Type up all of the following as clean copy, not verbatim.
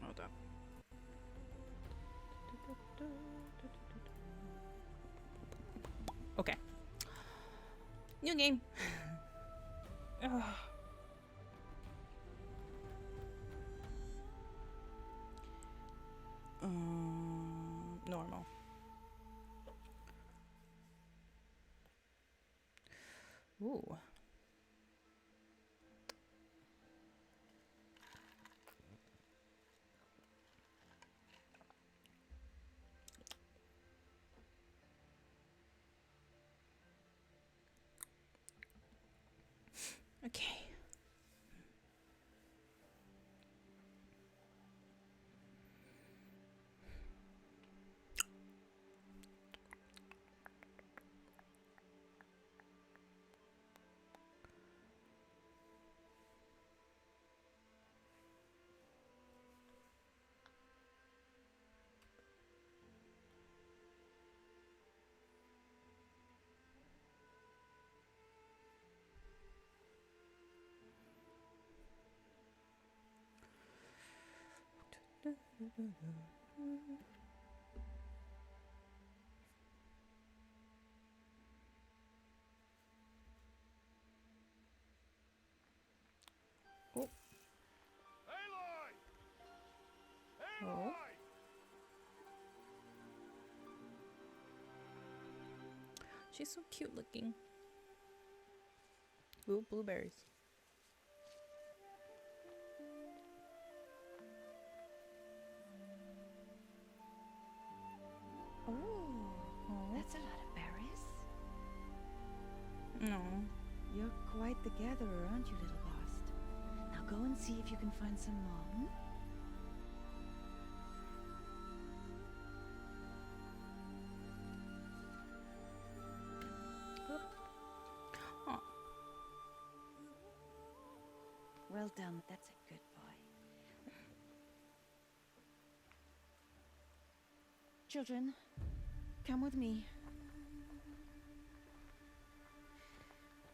Hold up. Okay. New game. Ugh. Normal. Ooh. Okay. Oh. Oh. She's so cute looking. Ooh, blueberries. Oh, Oh. that's a lot of berries. No. You're quite the gatherer, aren't you, little Bast? Now go and see if you can find some more. Hmm? Oh. Well done. That's a good boy. Children, come with me.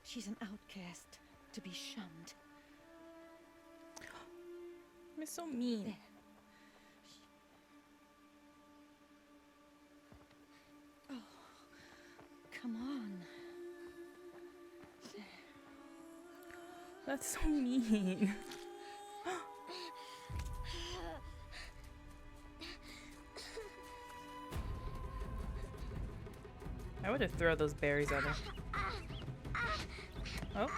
She's an outcast, to be shunned. You're so mean. There. Oh, come on. That's so mean. I would have thrown those berries at her. Oh.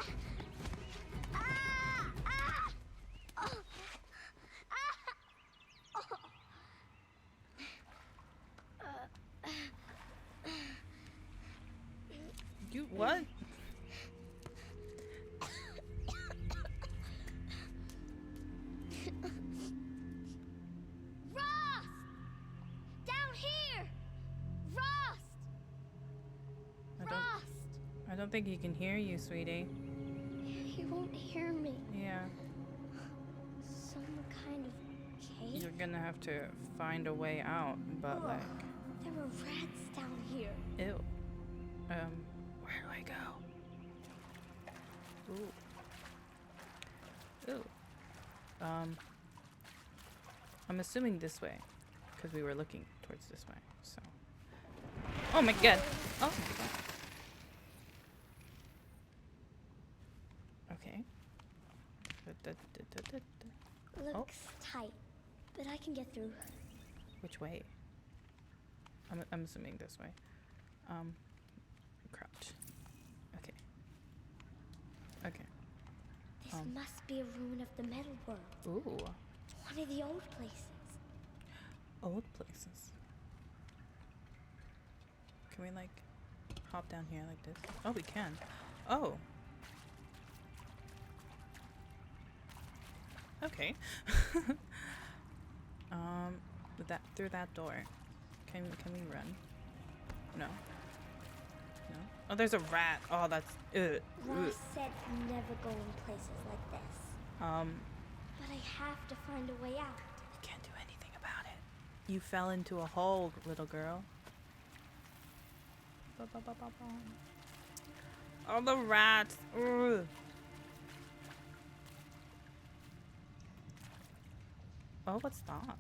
You what? Rost! Down here! Rost! Rost! I don't think he can hear you, sweetie. He won't hear me. Yeah. Some kind of cave? You're gonna have to find a way out, but Ugh, like, there were rats down here. ew. Where do I go? Ooh. Ooh. I'm assuming this way, because we were looking towards this way, so. Oh my god! Oh my god. Okay. Looks tight, but I can get through. Which way? I'm assuming this way. Crouch. Okay. Okay. This must be a ruin of the metal world. Ooh. One of the old places. Old places. Can we like hop down here like this? Oh, we can. Oh. Okay. With that through that door. Can we run? No. No. Oh, there's a rat. Oh, that's Ross said never go in places like this. But I have to find a way out. You can't do anything about it. You fell into a hole, little girl. Oh, the rats. Ugh. Oh, what's that?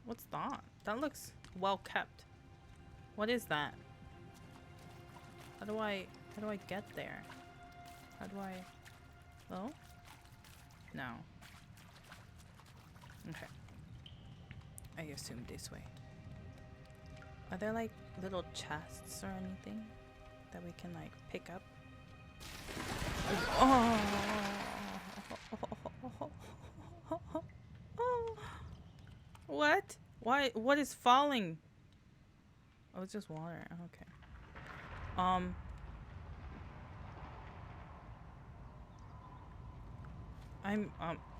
What's that? That looks well kept. What is that? How do I get there? How do I... Oh? No. Okay. I assume this way. Are there like little chests or anything that we can like pick up? Oh! What? Why? What is falling? Oh, it's just water. Okay.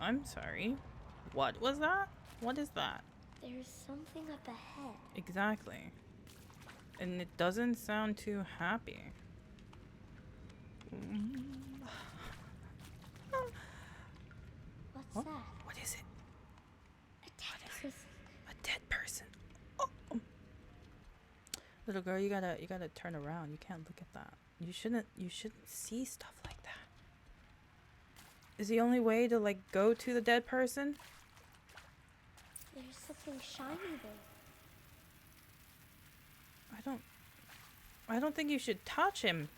I'm sorry. What was that? What is that? There's something up ahead. Exactly. And it doesn't sound too happy. What's Oh, that? what is it? A dead person. A dead person. Oh. Little girl, you gotta turn around. You can't look at that. You shouldn't see stuff like that. Is the only way to like go to the dead person? There's something shiny there. I don't think you should touch him.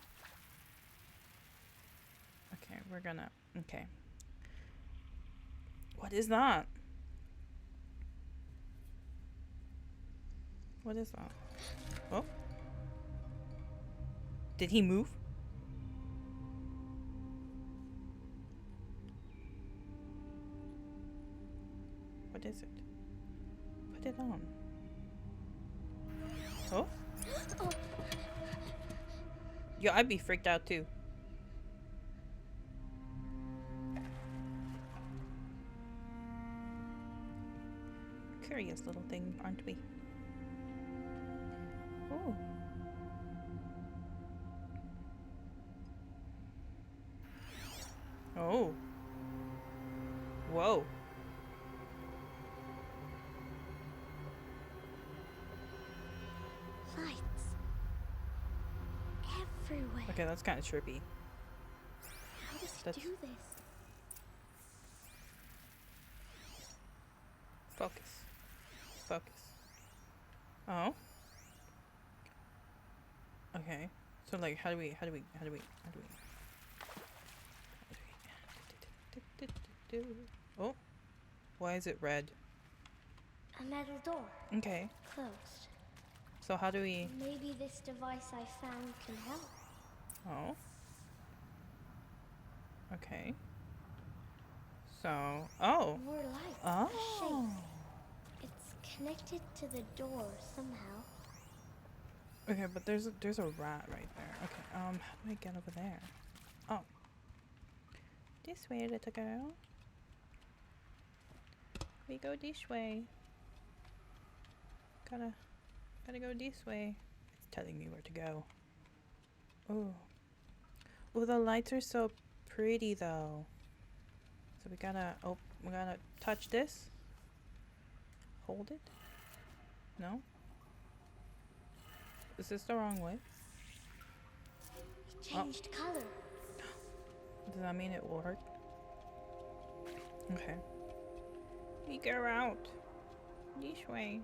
Okay, we're gonna... Okay. What is that? What is that? Oh. Did he move? What is it? Put it on. Oh? Oh, Yeah, I'd be freaked out too. Curious little thing, aren't we? Oh. Oh. Whoa. lights. Everywhere. Okay, that's kind of trippy. How does That's- he do this? Focus. Focus. Oh. Okay. So like, how do we? Oh. Why is it red? A metal door. Okay. Closed. So how do we? Maybe this device I found can help. Oh. Okay. So. Oh. More lights. Oh. Shapes. It's connected to the door somehow. Okay, but there's a rat right there. Okay. How do I get over there? Oh. This way, little girl. We go this way. Gotta go this way. It's telling me where to go. Oh. Oh, the lights are so pretty though. So we gotta touch this. Hold it. No? Is this the wrong way? It changed color. Does that mean it will hurt? Okay. We go out. This way.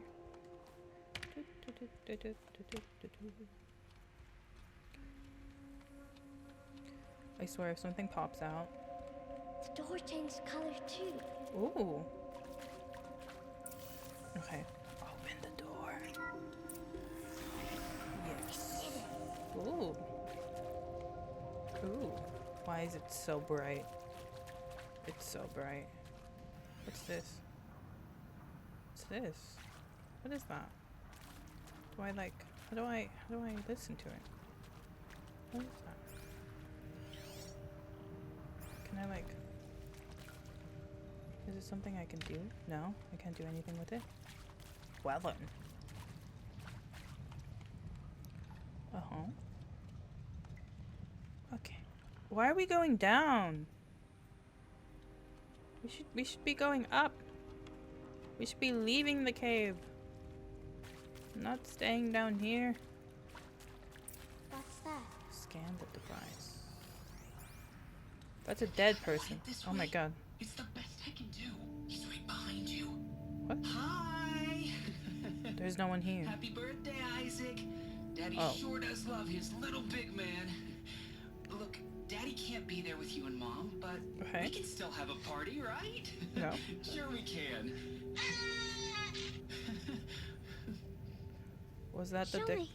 I swear if something pops out. The door changed color too. Ooh. Okay. Open the door. Yes. Ooh. Ooh. Why is it so bright? It's so bright. What's this? What's this? What is that? Do I like... How do I listen to it? What is that? Can I like... Is it something I can do? No? I can't do anything with it? Well then. Uh-huh. Okay. Why are we going down? We should be going up. We should be leaving the cave. Not staying down here. What's that? Scan the device. That's a dead person. Oh my god. It's the best I can do. He's right behind you. no one here. Happy birthday, Isaac. Daddy Oh. sure does love his little big man. Look, Daddy can't be there with you and Mom, but Okay. we can still have a party, right? No. Sure we can. Was that the Show dick? me.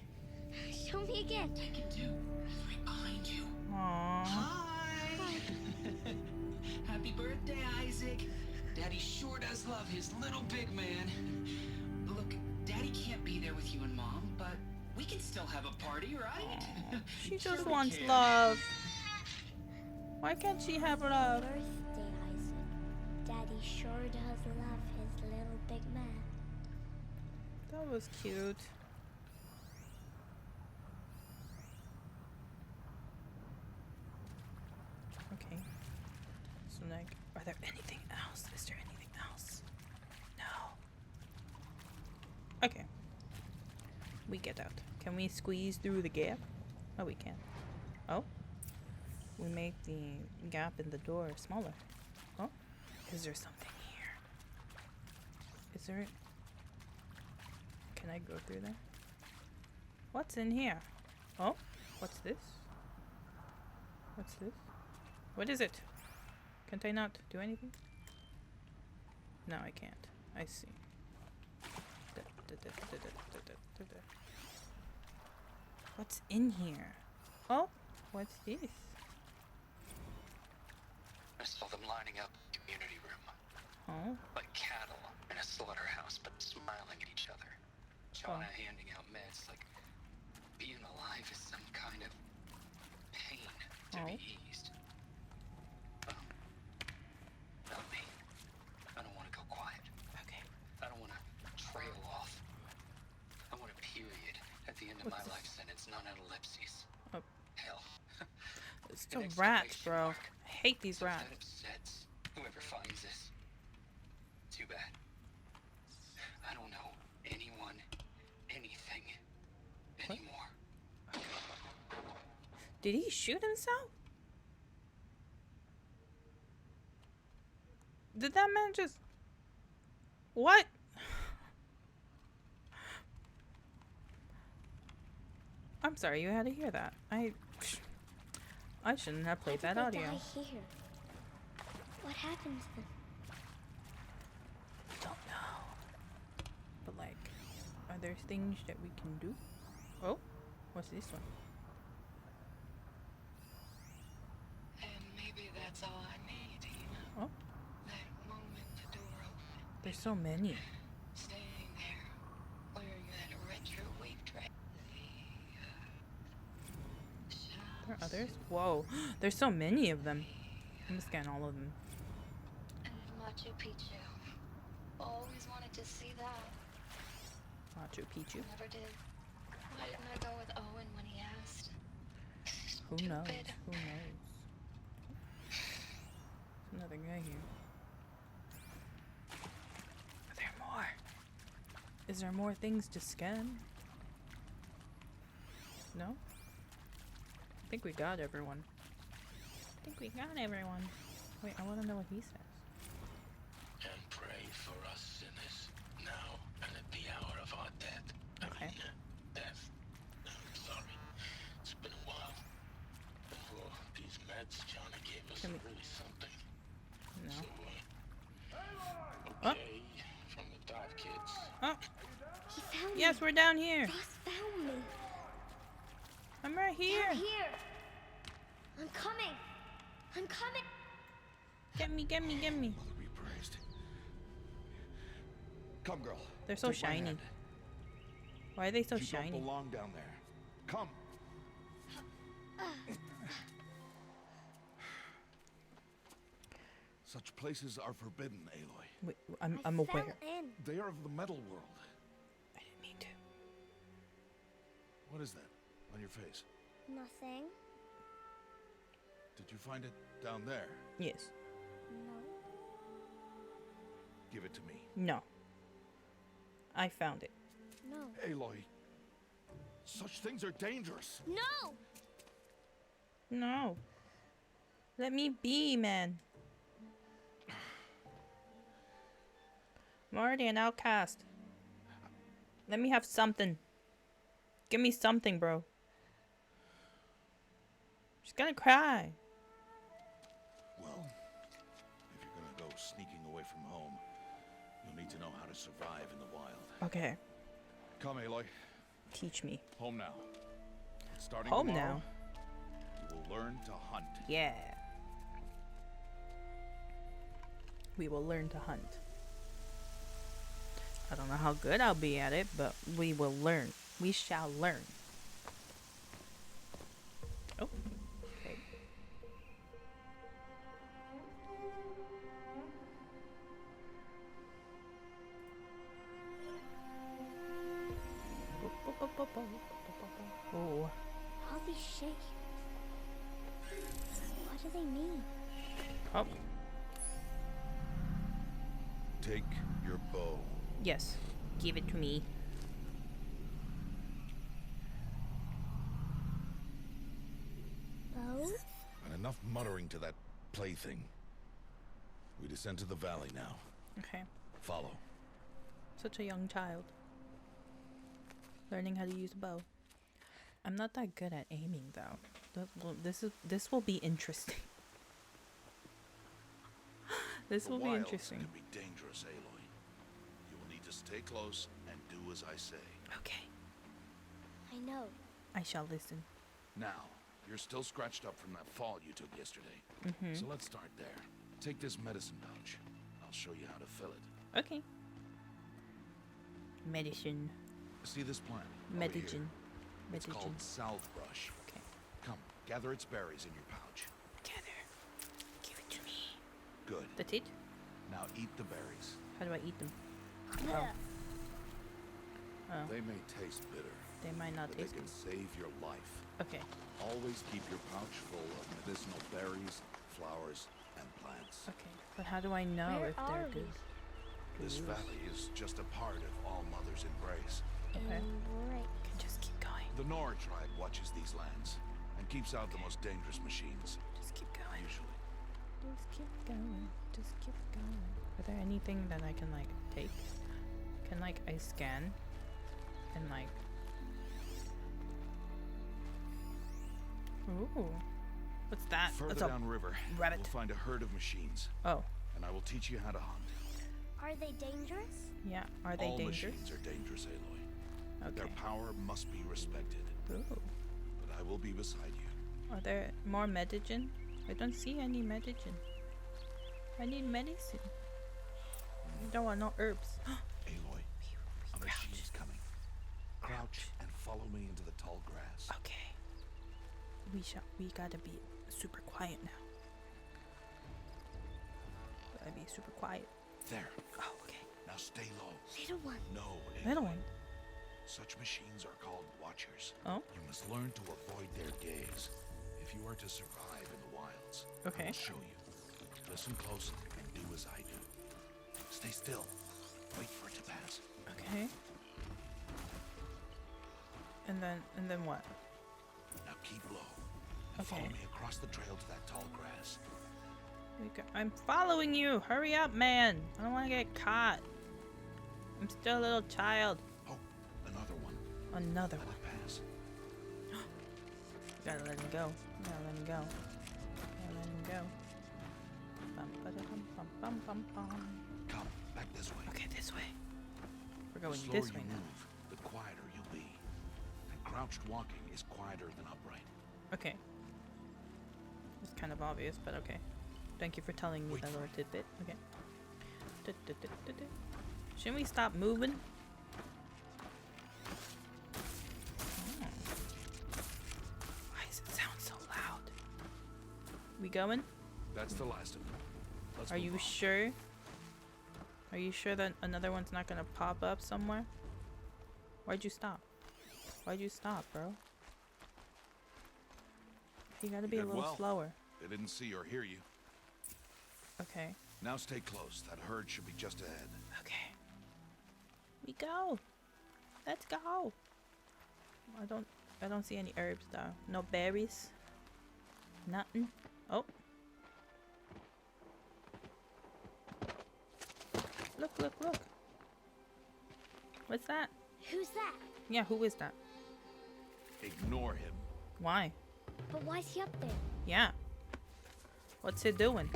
Show me again. Take it too. He's right behind you. Aww. Hi. Happy birthday, Isaac. Daddy sure does love his little big man. Look, Daddy can't be there with you and Mom, but we can still have a party, right? She Sure just we wants can. love. Why can't she have love? Birthday, Isaac. Daddy sure does love his little big man. That was cute. Okay. So like, are there anything else? Is there anything else? No. Okay. We get out. Can we squeeze through the gap? Oh, we can. Oh. We make the gap in the door smaller. Oh. Is there something here? Is there... Can I go through there? What's in here? Oh. What's this? What's this? What is it? Can't I not do anything? No, I can't. I see. What's in here? Oh, what's this? I saw them lining up in the community room, Oh, like cattle in a slaughterhouse, but smiling at each other. Shauna handing out meds like being alive is some kind of pain to be eased. Well, not me. I don't want to go quiet. okay. I don't want to trail off. I want a period at the end of What's my this? life sentence, not an ellipses. Oh. Hell. It's An still rats, exclamation bro. mark. I hate these So rats. that upsets whoever finds this. Too bad. I don't know anyone, anything anymore. Did he shoot himself? Did that man just... What? I'm sorry you had to hear that. I shouldn't have played Why that did they audio. die here? What happened to them? Don't know. But like, are there things that we can do? Oh, what's this one? And maybe that's all I need, you know? Oh, That moment the door opened, there's so many. standing there, wearing that retro wave dress. There are others? Whoa, there's so many of them. I'm gonna scan all of them. And Machu Picchu. Always wanted to see that. Machu Picchu. Never did. Why didn't I go with Owen when he asked? Who knows? Stupid. Who knows? There's another guy here. Are there more? Is there more things to scan? No? I think we got everyone. Wait, I want to know what he says. And pray for us sinners, now and at the hour of our death. Okay. Death. Sorry. It's been a while. Oh, these meds Johnny gave us Can are we- really something. No. So, Oh. okay, from the dive kids. Oh, He found yes, me. we're down here. Ross found me. I'm right here. Down here. I'm coming. I'm coming. Get me. Mother be praised. Come, girl. They're so Take my shiny. hand. Why are they so You shiny? don't belong down there. Come. Such places are forbidden, Aloy. Wait, I'm I aware. fell in. They are of the metal world. I didn't mean to. What is that on your face? Nothing. Did you find it down there? Yes. No. Give it to me. No. I found it. No. Aloy, such things are dangerous. No! No. Let me be, man. I'm already an outcast. Let me have something. Give me something, bro. She's gonna cry. Well, if you're gonna go sneaking away from home, you'll need to know how to survive in the wild. Okay. Come, Aloy. Teach me. Home now. Starting Home tomorrow, now? you will learn to hunt. Yeah. We will learn to hunt. I don't know how good I'll be at it, but we will learn. We shall learn. Oh. Okay. Oh. All these shapes. What do they mean? Oh. Take your bow. Yes. Give it to me. Bow? And enough muttering to that plaything. We descend to the valley now. Okay. Follow. Such a young child. Learning how to use a bow. I'm not that good at aiming though. This will be interesting. This will be interesting. Can be dangerous, Aloy. You will need to stay close and do as I say. Okay. I know. I shall listen. Now, you're still scratched up from that fall you took yesterday. Mm-hmm. So let's start there. Take this medicine pouch. I'll show you how to fill it. Okay. Medicine. See this plant? over Medicine. here? It's called Medicine. salve brush. Okay. Come, gather its berries in your pouch. Gather. Give it to me. Good. That's it? Now eat the berries. How do I eat them? Ugh. Oh. They may taste bitter, They might not but they taste can good. save your life. Okay. Always keep your pouch full of medicinal berries, flowers, and plants. Okay. But how do I know Where if they're are good? This valley is just a part of All Mother's embrace. Okay. Right. Can just keep going. The Nora tribe watches these lands and keeps out the most dangerous machines, Just keep going. usually. Just keep going. Just keep going. Are there anything that I can like take? Can like I scan and like ooh. What's that? Further That's a downriver, rabbit. we'll find a herd of machines, Oh, and I will teach you how to hunt. Are they dangerous? yeah. Are they All dangerous? machines are dangerous, Aloy. Okay. Their power must be respected, Ooh. but I will be beside you. Are there more medicine? I don't see any medicine. I need medicine. I don't want no herbs. Aloy, a Crouch. machine's coming. Crouch and follow me into the tall grass. Okay. We gotta be super quiet now. Gotta be super quiet. There. Oh, okay. Now stay low. Little one. No, Aloy. Little one. Such machines are called watchers. Oh. You must learn to avoid their gaze if you are to survive in the wilds. Okay. I'll show you. Listen close and do as I do. Stay still. Wait for it to pass. Okay. And then what? Now keep low. And follow Okay. me across the trail to that tall grass. I'm following you. Hurry up, man. I don't want to get caught. I'm still a little child. Oh, another one. Another Let one. it pass. Gotta let him go. Gotta let him go. Gotta let him go. Bum, ba-da-bum, bum, bum, bum, bum. Come, back this way. Okay, this way. We're The going slower this way you now. move, the quieter you'll be. And crouched walking is quieter than upright. Okay. It's kind of obvious, but okay. Thank you for telling me Wait that for little it. tidbit. Okay. Du-du-du-du-du. Shouldn't we stop moving? Oh. Why does it sound so loud? We going? That's the last of them. Let's Are move you on. sure? Are you sure that another one's not gonna pop up somewhere? Why'd you stop? Why'd you stop, bro? You gotta be a did little well. slower. They didn't see or hear you. Okay. Now stay close. That herd should be just ahead. Okay. We go. Let's go. I don't see any herbs though. No berries. Nothing. Oh. Look, look, look. What's that? Who's that? Yeah, who is that? Ignore him. Why? But why's he up there? Yeah. What's he doing?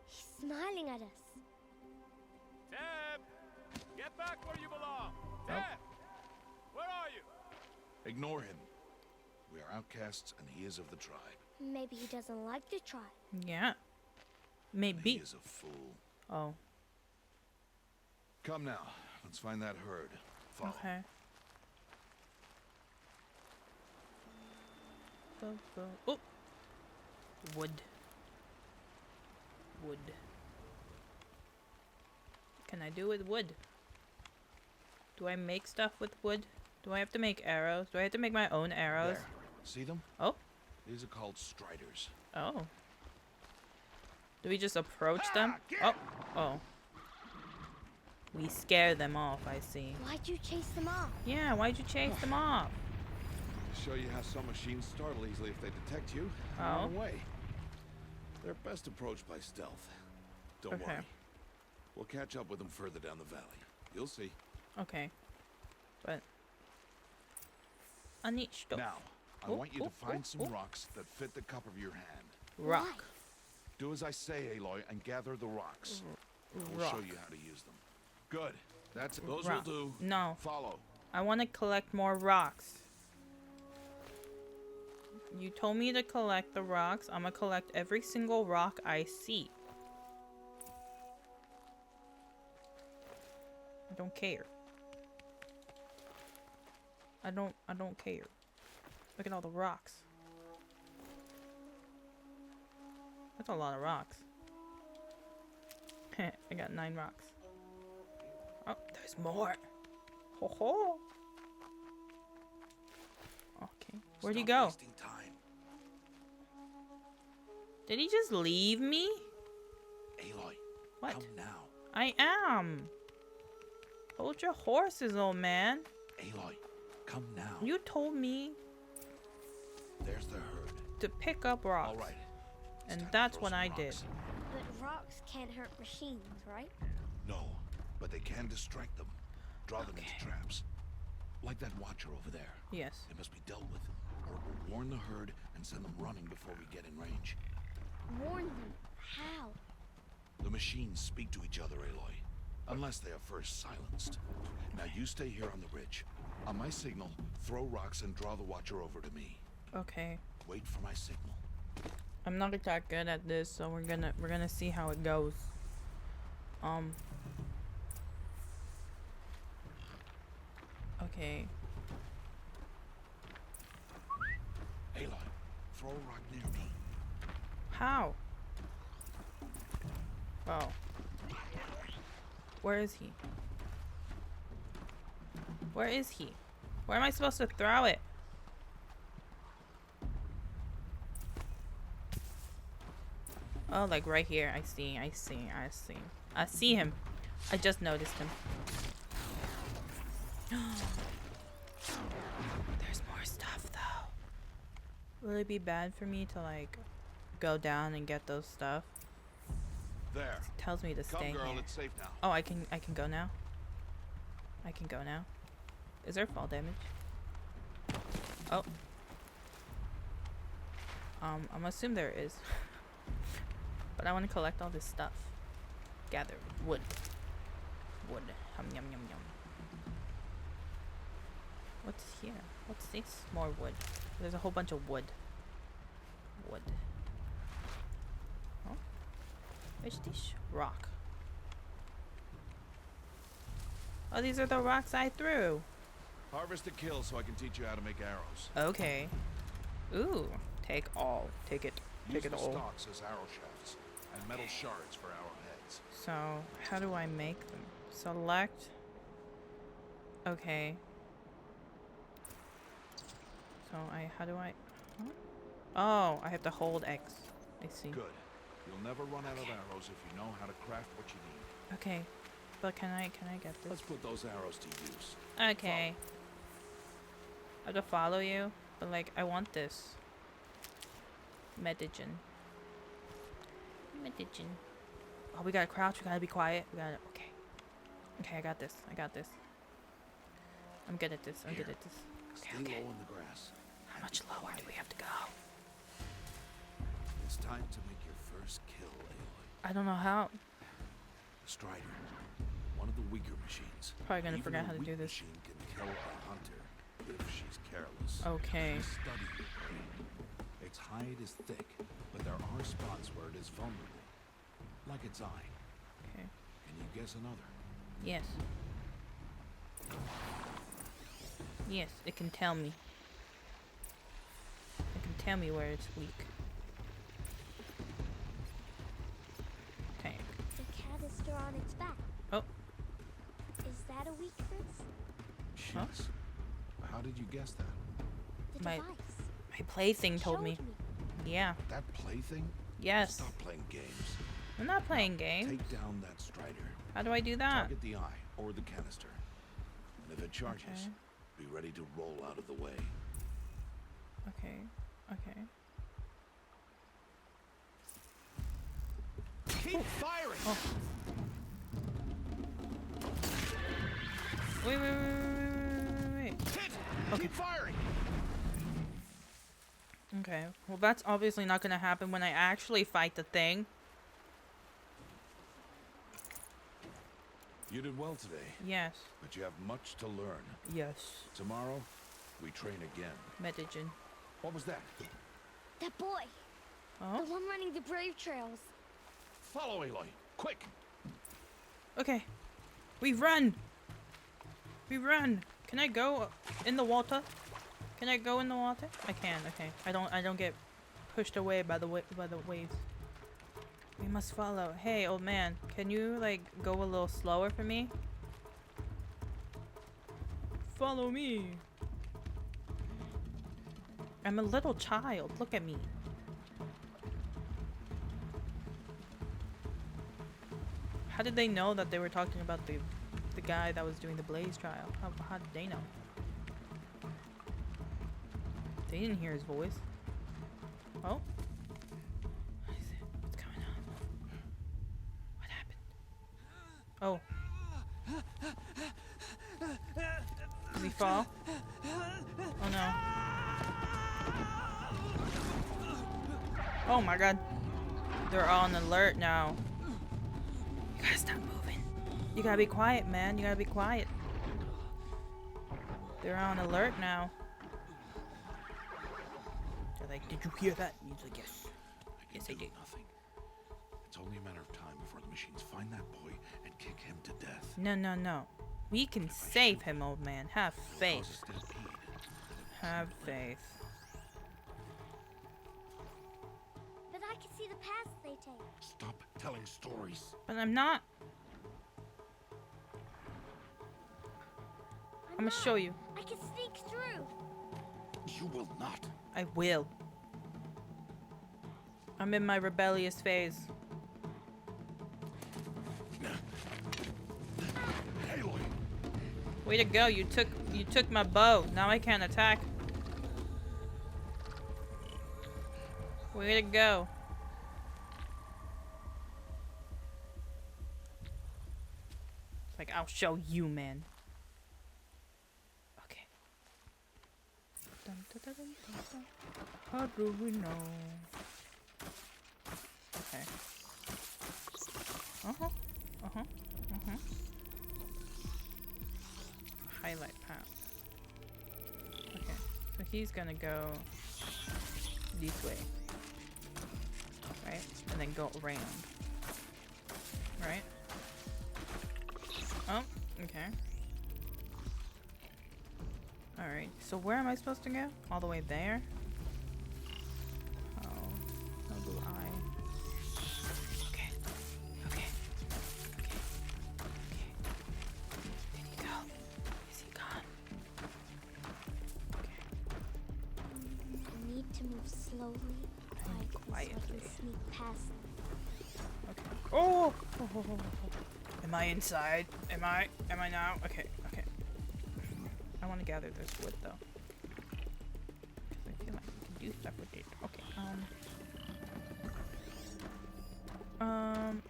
He's smiling at us. Tab! Get back where you belong! Tab! Where are you? Ignore him. We are outcasts, and he is of the tribe. Maybe he doesn't like the tribe. Yeah. He Maybe. is a fool. Oh. Come now. Let's find that herd. Follow. Okay. Oh. Wood. Wood. Can I do with wood? Do I make stuff with wood? Do I have to make arrows? Do I have to make my own arrows? There. See them? Oh. These are called striders. Oh. Do we just approach them? Oh. Oh. We scare them off, I see. Why'd you chase them off? Yeah, why'd you chase them off? To show you how some machines startle easily if they detect you. Oh. Run away. They're best approached by stealth. Don't Okay. worry. We'll catch up with them further down the valley. You'll see. Okay. But I need stuff. Now, I Oh, want you to oh, find oh, some oh. rocks that fit the cup of your hand. Rock. Do as I say, Aloy, and gather the rocks. We'll Rock. show you how to use them. Good. That's it. Those Rock. will do. No. Follow. I want to collect more rocks. You told me to collect the rocks. I'm gonna collect every single rock I see. I don't care. I don't care. Look at all the rocks. That's a lot of rocks. I got 9 rocks. Oh, there's more. Ho ho. Okay. Where'd he Stop go? wasting time. Did he just leave me? Aloy, What? come now. I am. Hold your horses, old man. Aloy, come now. You told me There's the herd. to pick up rocks. All right. It's And time to that's throw what some I rocks. did. But rocks can't hurt machines, right? No, but they can distract them. Draw them Okay. into traps. Like that watcher over there. Yes. They must be dealt with, or it will warn the herd and send them running before we get in range. Warn them. How? The machines speak to each other, Aloy. Unless they are first silenced. Now you stay here on the ridge. On my signal, throw rocks and draw the watcher over to me. Okay. Wait for my signal. I'm not that good at this, so we're gonna see how it goes. Okay. Aloy, throw a rock near me. How? Oh. Where is he? Where is he? Where am I supposed to throw it? Oh, like right here. I see. I see him. I just noticed him. There's more stuff though. Will it be bad for me to like go down and get those stuff? There. It tells me to stay Come, girl, here. it's safe now. Oh, I can go now. I can go now. Is there fall damage? Oh. I'm assume there is. But I want to collect all this stuff. Gather wood. Wood. Yum yum yum yum. What's here? What's this? More wood. There's a whole bunch of wood. Wood. Oh. Where's this rock? Oh, these are the rocks I threw. Harvest a kill so I can teach you how to make arrows. Okay. Ooh. Take all. Take it. Take Use it the all. stalks as arrow shafts and metal shards for arrowheads. So, how do I make them? Select. Okay. So, how do I... Huh? Oh, I have to hold X. I see. Good. You'll never run out of arrows if you know how to craft what you need. Okay. But can I get this? Let's put those arrows to use. Okay. I have to follow you, but like, I want this. Metagen. Oh, we gotta crouch. We gotta be quiet. We gotta. Okay. Okay, I got this. I got this. I'm good at this. I'm good at this. Stay low in the grass. How much lower do we have to go? It's time to make your first kill, Aloy. I don't know how. Strider, one of the weaker machines. Probably gonna Even forget a how to weak do this. Machine can kill a hunter if she's careless. Okay. Study your prey. Its hide is thick, but there are spots where it is vulnerable, like its eye. Okay. Can you guess another? Yes. Yes, it can tell me. It can tell me where it's weak. Okay. The canister on its back. Oh. Is that a weakness? Yes. How did you guess that? The My- device. My plaything told Showed me. Yeah. That plaything? Yes. Stop playing games. I'm not playing games. Take down that strider. How do I do that? Target the eye or the canister. And if it charges, Okay. be ready to roll out of the way. Okay. Okay. Keep firing! Oh. Wait. Hit! Okay. Keep firing! Okay. Well, that's obviously not gonna happen when I actually fight the thing. You did well today, Yes. but you have much to learn. Yes. Tomorrow, we train again. Metagen. What was that? That boy. Oh. The one running the brave trails. Follow Aloy, quick! Okay. We run. We run. Can I go in the water? Can I go in the water? I can. Okay. I don't get pushed away by the waves. We must follow. Hey, old man. Can you like go a little slower for me? Follow me. I'm a little child. Look at me. How did they know that they were talking about the guy that was doing the Blaze trial? How did they know? They didn't hear his voice. Oh? What is it? What's going on? What happened? Oh. Did he fall? Oh no. Oh my god. They're on alert now. You gotta stop moving. You gotta be quiet, man. You gotta be quiet. They're on alert now. They're like, did you hear that? And he's like, yes. Yes, I did. Nothing. It's only a matter of time before the machines find that boy and kick him to death. No. We can save him, old man. Have Cause a faith. stampede. Have faith. But I can see the paths they take. Stop telling stories. But I'm not. I'm gonna show you. I can sneak through. You will not. I will. I'm in my rebellious phase. Aloy! Way to go. You took my bow. Now I can't attack. Way to go. It's like, I'll show you, man. Okay. Dun, dun, dun, dun, dun, dun. How do we know? Okay. Highlight path. Okay. So he's gonna go this way. Right? And then go around. Right? Oh, okay. Alright, so where am I supposed to go? All the way there? How do I... Okay. Did he go? Is he gone? Okay. I need to move slowly, quietly, so I Quietly. can sneak past them. Okay. Oh! Am I inside? Am I now? Okay. I want to gather this wood though. 'Cause I feel like I can do stuff with it. Okay.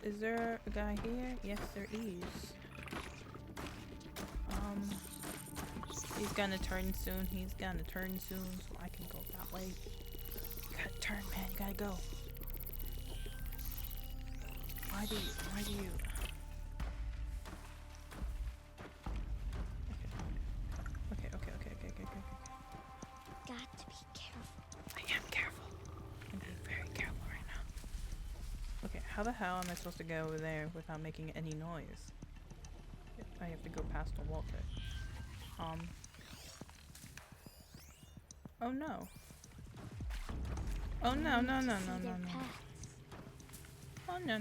Is there a guy here? Yes, there is. He's gonna turn soon. He's gonna turn soon, so I can go that way. You gotta turn, man. You gotta go. Why do you? Okay. Got to be careful. I am careful. I'm being very careful right now. Okay, how the hell am I supposed to go over there without making any noise? I have to go past the wall there. Oh no. Oh no. Oh no.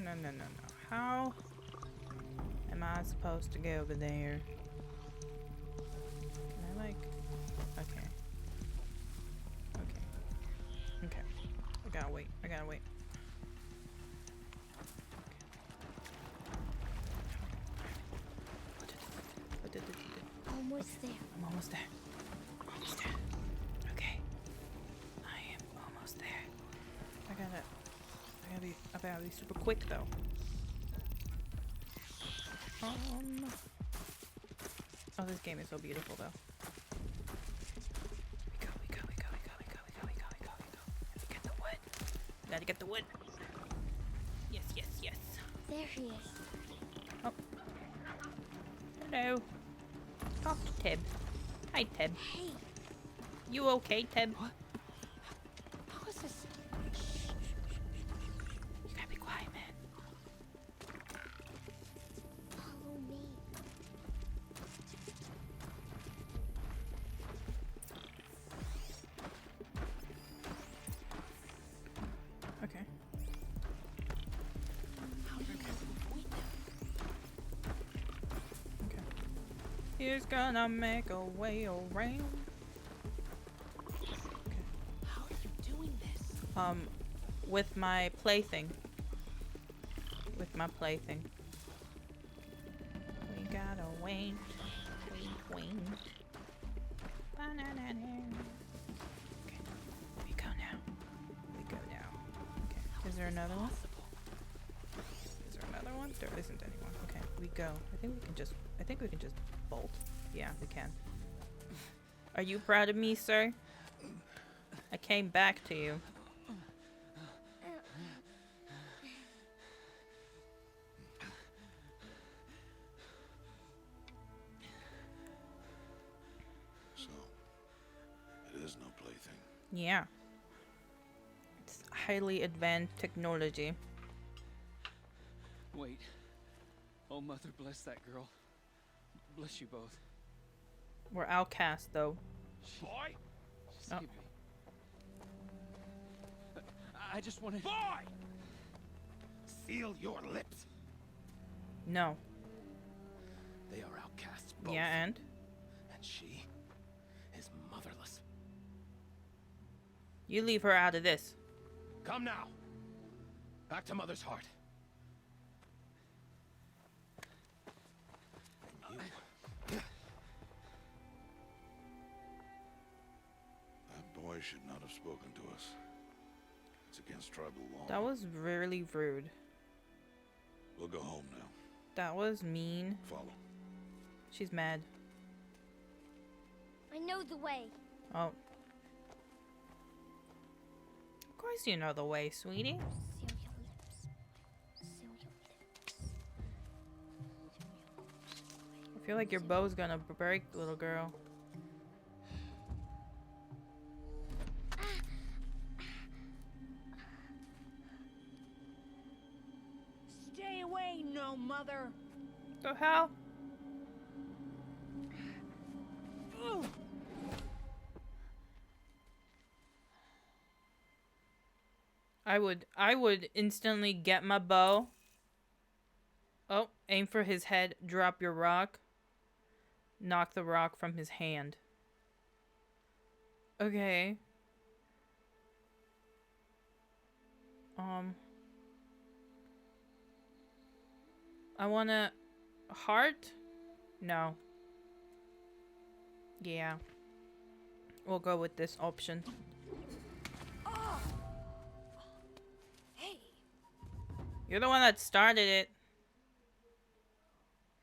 How am I supposed to go over there? Can I like... Okay. I gotta wait. Almost there. I'm almost there. Okay. I am almost there. I gotta be super quick though. Oh, this game is so beautiful though. We go. Get the wood. Gotta get the wood. Yes. There he is. Oh. Hello. Talk to Tib. Hi, Tib. Hey, You okay, Tib? What? How is this? You gotta be quiet, man. follow me. Okay. Okay. He's gonna make a way around. How are you doing this? With my plaything. We gotta wait. Banana. Okay. We go now. Okay. Is there another one? There isn't anyone. Okay, we go. I think we can just bolt. Yeah, we can. Are you proud of me, sir? I came back to you. So, it is no plaything. Yeah. It's highly advanced technology. Wait. Oh, Mother, bless that girl. Bless you both. We're outcast, though. Boy! Just Oh. give me. I just wanted. Boy! Seal your lips. No. They are outcasts, both. Yeah, and? And she is motherless. You leave her out of this. Come now. Back to Mother's heart. And you. That boy should not have spoken to us. It's against tribal law. That was really rude. We'll go home now. That was mean. Follow. She's mad. I know the way. Oh. Of course you know the way, sweetie. Seal your lips. Seal your lips. I feel like your bow's gonna break, little girl. Stay away, no mother. The hell? I would instantly get my bow. Oh, aim for his head, drop your rock. Knock the rock from his hand. Okay. I wanna... Heart? No. Yeah. We'll go with this option. Hey. You're the one that started it.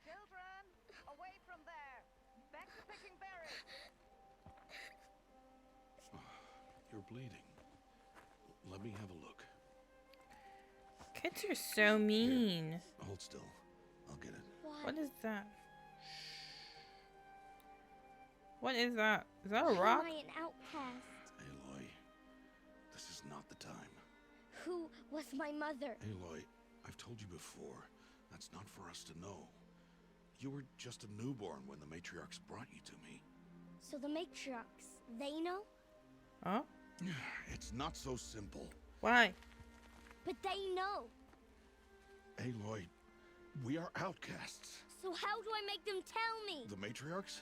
Children, away from there. Back to picking berries. You're bleeding. Let me have a look. Kids are so mean. Here, hold still. I'll get it. What is that? What is that? Is that a Why rock? am I an outcast? Aloy, this is not the time. Who was my mother? Aloy, I've told you before, that's not for us to know. You were just a newborn when the matriarchs brought you to me. So the matriarchs, they know? Huh? It's not so simple. Why? But they know. Aloy, we are outcasts. So how do I make them tell me? The matriarchs?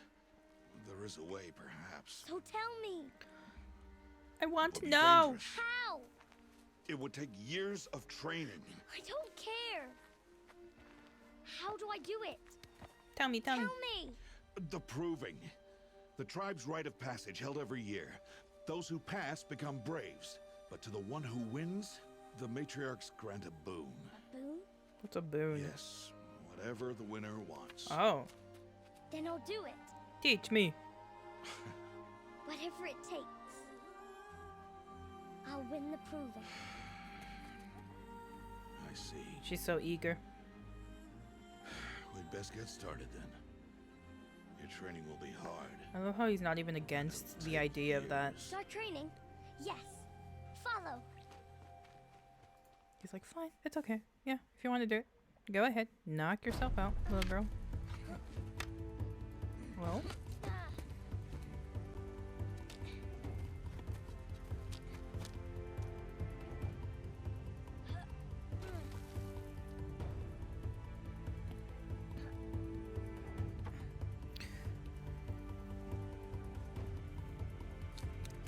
There is a way, perhaps. So tell me. I want Would to be know. dangerous. How? It would take years of training. I don't care. How do I do it? Tell me, tell me. Tell me. The proving. The tribe's rite of passage held every year. Those who pass become braves. But to the one who wins, the matriarchs grant a boon. A boon? What's a boon? Yes, whatever the winner wants. Oh. Then I'll do it. Teach me. Whatever it takes. I'll win the proving. I see. She's so eager. We'd best get started then. Your training will be hard. I love how he's not even against the idea of that. Start training? Yes. Follow. He's like, fine, it's okay. Yeah, if you want to do it, go ahead. Knock yourself out, little girl. Well.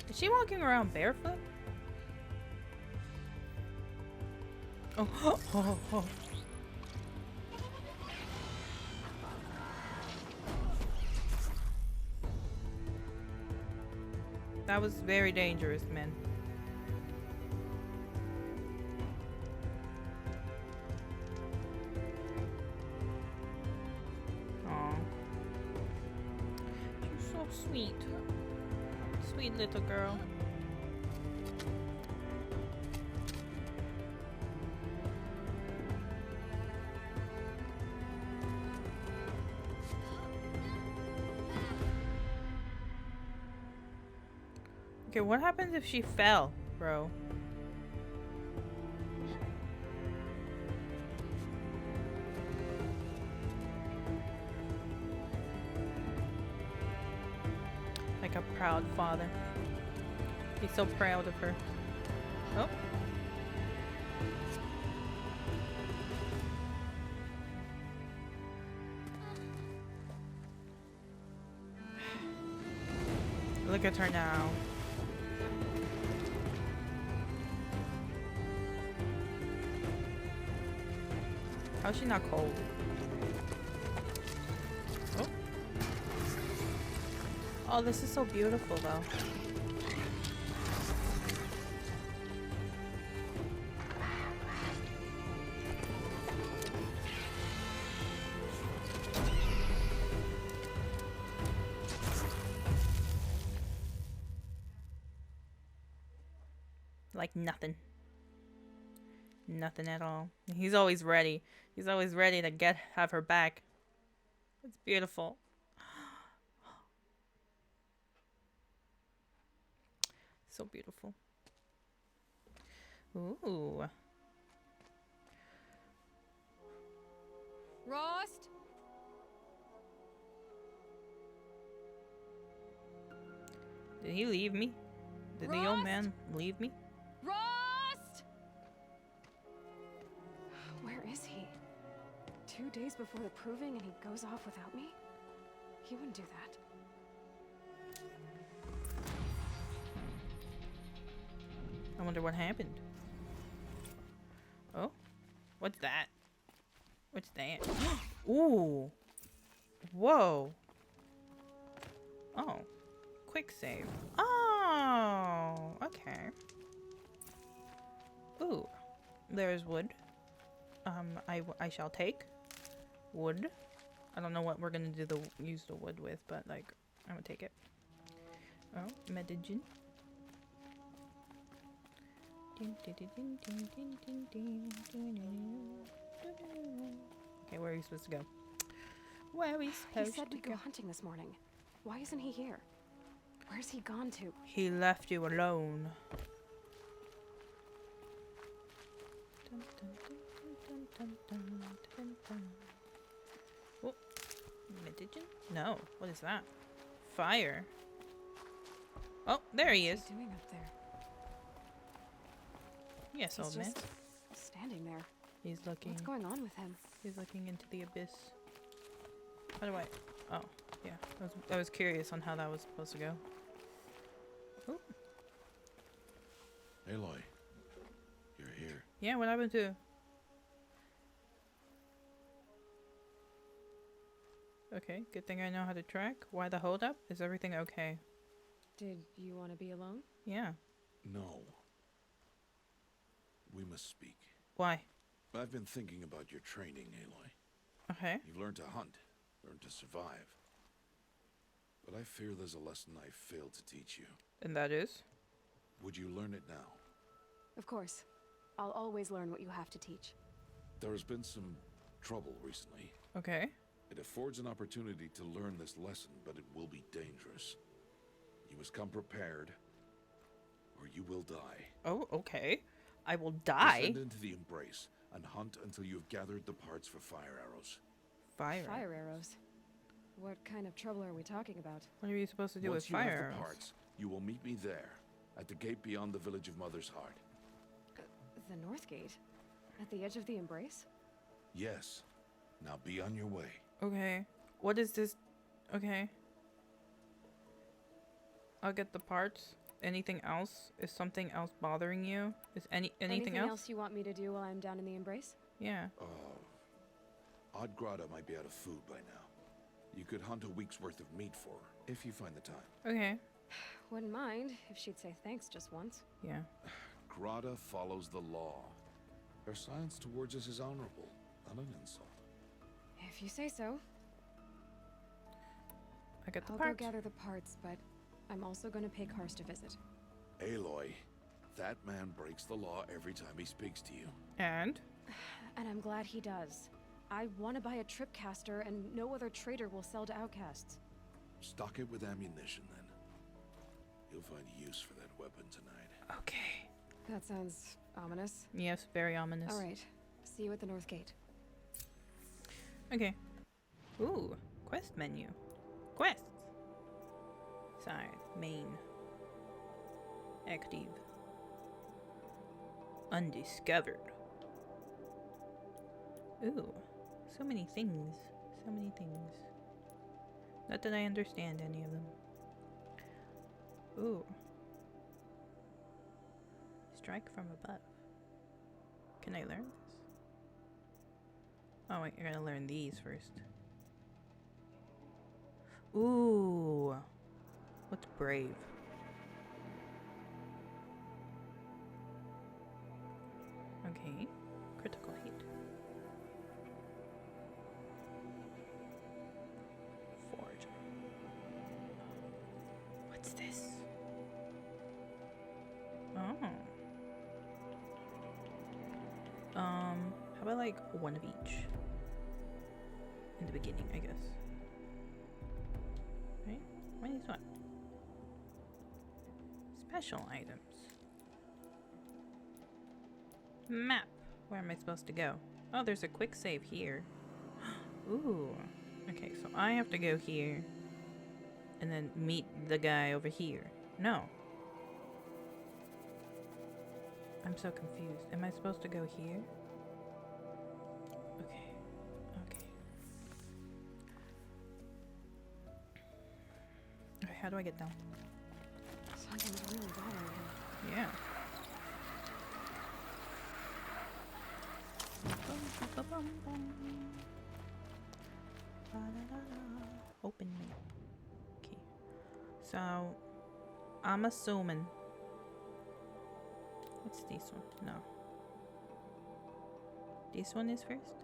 Is she walking around barefoot? Oh, oh, oh, oh. That was very dangerous, man. Aw. She's so sweet. Sweet little girl. Okay, what happens if she fell, bro? Like a proud father. He's so proud of her. Oh. Look at her now. How's she not cold? Oh. Oh, this is so beautiful though. Like nothing. Nothing at all. He's always ready. He's always ready to have her back. It's beautiful. So beautiful. Ooh. Rost? Did he leave me? Did the old man leave me? Rost! Where is he? 2 days before the proving and he goes off without me? He wouldn't do that. I wonder what happened. Oh? What's that? What's that? Ooh. Whoa. Oh. Quick save. Oh. Okay. Ooh. There's wood. I shall take wood. I don't know what we're gonna use the wood with, but like I'm gonna take it. Oh, medicine. Okay, where are you supposed to go? Where are we He supposed said to we'd go hunting this morning. Why isn't he here? Where's he gone to? He left you alone. Oh, medicine? No, what is that? Fire. Oh, there he is. What's he doing up there? Yes, He's old man. just standing there. He's looking. What's going on with him? He's looking into the abyss. How do I? Oh, yeah. I was curious on how that was supposed to go. Oh, Aloy, you're here. yeah. What happened to? Okay, good thing I know how to track. Why the hold up? Is everything okay? Did you want to be alone? Yeah. No. We must speak. Why? I've been thinking about your training, Aloy. Okay. You've learned to hunt, learned to survive. But I fear there's a lesson I failed to teach you. And that is? Would you learn it now? Of course. I'll always learn what you have to teach. There has been some trouble recently. Okay. It affords an opportunity to learn this lesson, but it will be dangerous. You must come prepared, or you will die. Oh, okay. I will die. Descend into the embrace and hunt until you have gathered the parts for fire arrows. Fire. Fire arrows? What kind of trouble are we talking about? What are you supposed to do Once with you fire have the arrows? parts, you will meet me there, at the gate beyond the village of Mother's Heart. The North Gate? At the edge of the Embrace? Yes. Now be on your way. Okay. What is this? Okay. I'll get the parts. Anything else? Is something else bothering you? Is anything else? You want me to do while I'm down in the Embrace? Yeah. Odd Grotto might be out of food by now. You could hunt a week's worth of meat for her, if you find the time. Okay. Wouldn't mind if she'd say thanks just once. Yeah. Grotto follows the law. Her silence towards us is honorable, not an insult. If you say so. I get the I'll parts. go gather the parts, but I'm also going to pay Karst a visit. Aloy, that man breaks the law every time he speaks to you. And? And I'm glad he does. I want to buy a tripcaster, and no other trader will sell to outcasts. Stock it with ammunition, then. You'll find use for that weapon tonight. Okay. That sounds ominous. Yes, very ominous. All right. See you at the North Gate. Okay. Ooh, quest menu. Quests. Side, main. Active. Undiscovered. Ooh, so many things. So many things. Not that I understand any of them. Ooh. Strike from above. Can I learn this? Oh wait, you're gonna learn these first. Ooh. What's brave? Okay. Critical hit. Forge. What's this? Oh. How about like one of each? In the beginning, I guess. Right? What is what? Special items. Map. Where am I supposed to go? Oh, there's a quick save here. Ooh. Okay, so I have to go here. And then meet the guy over here. No. I'm so confused. Am I supposed to go here? Okay. Okay. Okay, how do I get down? Something's really bothering him. Yeah. Open map. Okay. So, I'm assuming. What's this one? No. This one is first?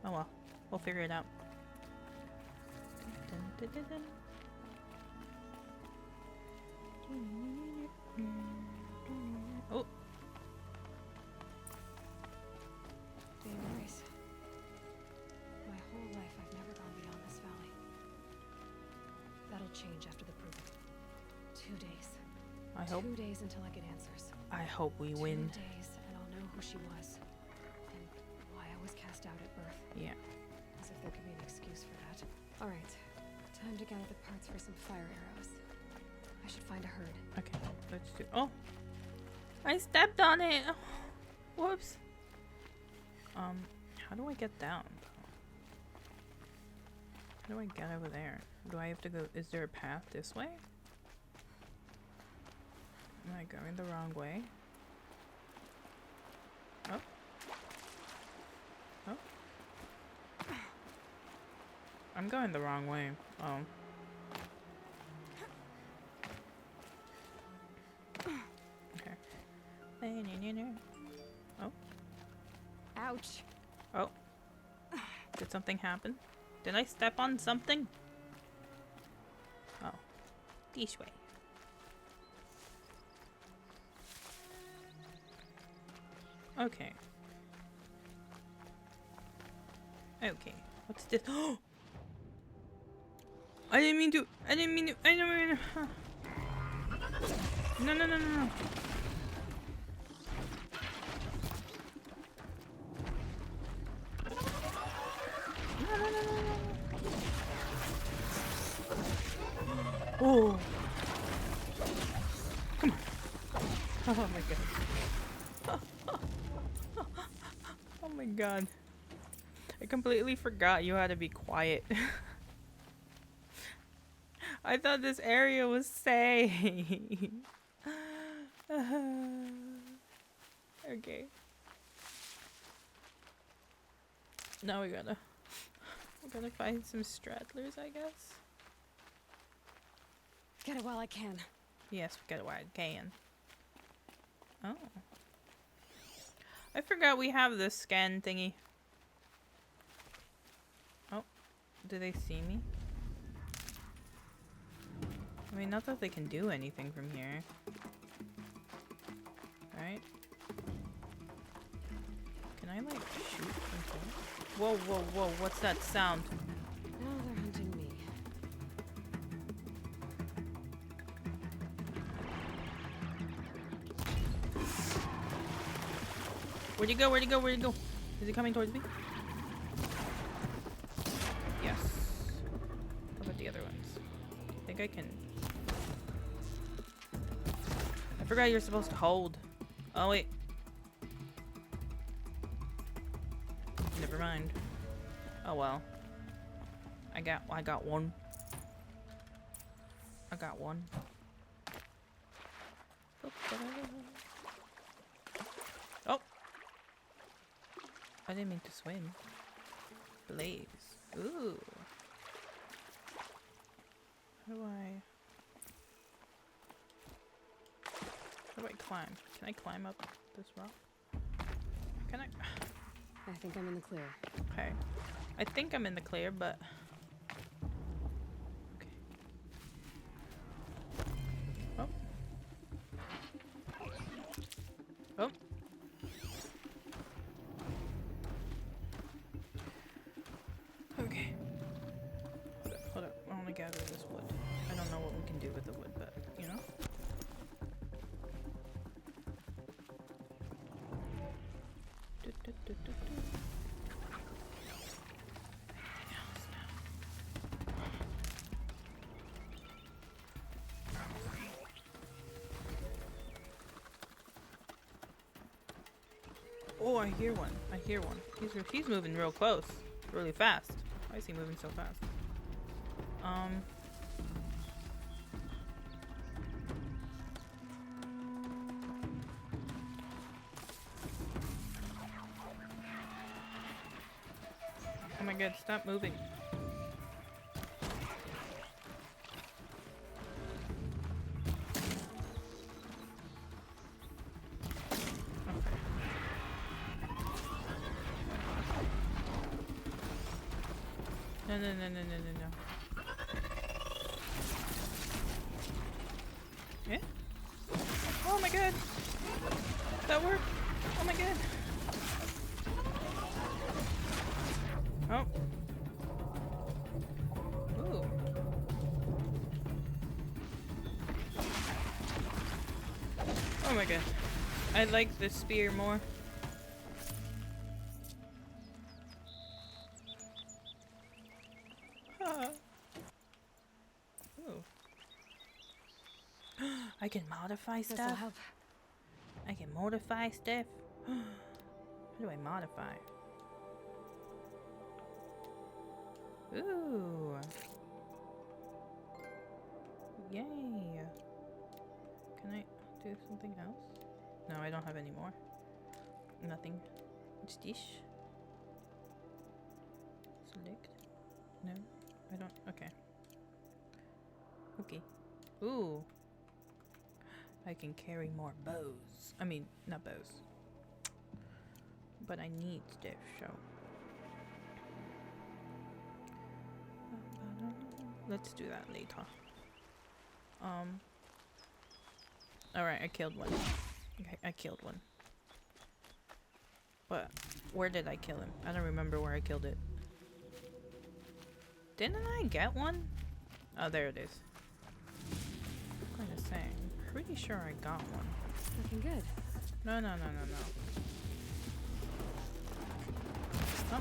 Oh well. We'll figure it out. Dun, dun, dun, dun. Oh! Anyways, my whole life I've never gone beyond this valley. That'll change after the proving. 2 days. I hope. 2 days until I get answers. I hope we win. 2 days and I'll know who she was. And why I was cast out at birth. Yeah. As if there could be an excuse for that. Alright. Time to gather the parts for some fire arrows. I should find a herd. Okay, let's do. Oh! I stepped on it! Whoops! How do I get down? How do I get over there? Do I have to go? Is there a path this way? Am I going the wrong way? Oh. Oh. I'm going the wrong way. Oh. Okay. Oh. Ouch. Oh. Did something happen? Did I step on something? Oh. This way. Okay. Okay. What's this? Oh! I didn't mean to. I didn't mean to. No, no, no, no, no. No, no, no, no, no. Oh. Come on. Oh my god. Oh my god. I completely forgot you had to be quiet. I thought this area was safe. Okay. Now we're gonna find some stragglers, I guess. Get it while I can. Yes, we get it while I can. Oh. I forgot we have this scan thingy. Oh. Do they see me? I mean, not that they can do anything from here. Right? Can I, like, shoot from here? Whoa, whoa, whoa, what's that sound? Now they're hunting me. Where'd he go? Where'd he go? Where'd he go? Is he coming towards me? Yes. What about the other ones? I think I can... I forgot you're supposed to hold. Oh, wait. Never mind. Oh, well. I got one. I got one. Oh! I didn't mean to swim. Blaze. Ooh. How do I climb? Can I climb up this rock? Can I? I think I'm in the clear. Okay. I think I'm in the clear, but... Okay. Oh. Oh. Okay. Hold up. I want to gather this wood. I don't know what we can do with the wood, but, you know? Oh, I hear one. I hear one. He's moving real close. Really fast. Why is he moving so fast? Oh my god, stop moving. Okay. No, no, no, no, no, no, no. Yeah? Oh my god! That worked! Oh my god! Oh. Ooh. Oh my god. I like the spear more. Ooh. I can modify This'll stuff. help. I can modify stuff. How do I modify? Ooh. Yay. Can I do something else? No, I don't have any more. Nothing. What's this? Select. No, I don't. Okay. Okay. Ooh. I can carry more bows. I mean, not bows. But I need stuff, so. Let's do that later. Alright, I killed one. Okay, I killed one. But where did I kill him? I don't remember where I killed it. Didn't I get one? Oh, there it is. I'm gonna say, I'm pretty sure I got one. Looking good. No, no, no, no, no. Oh.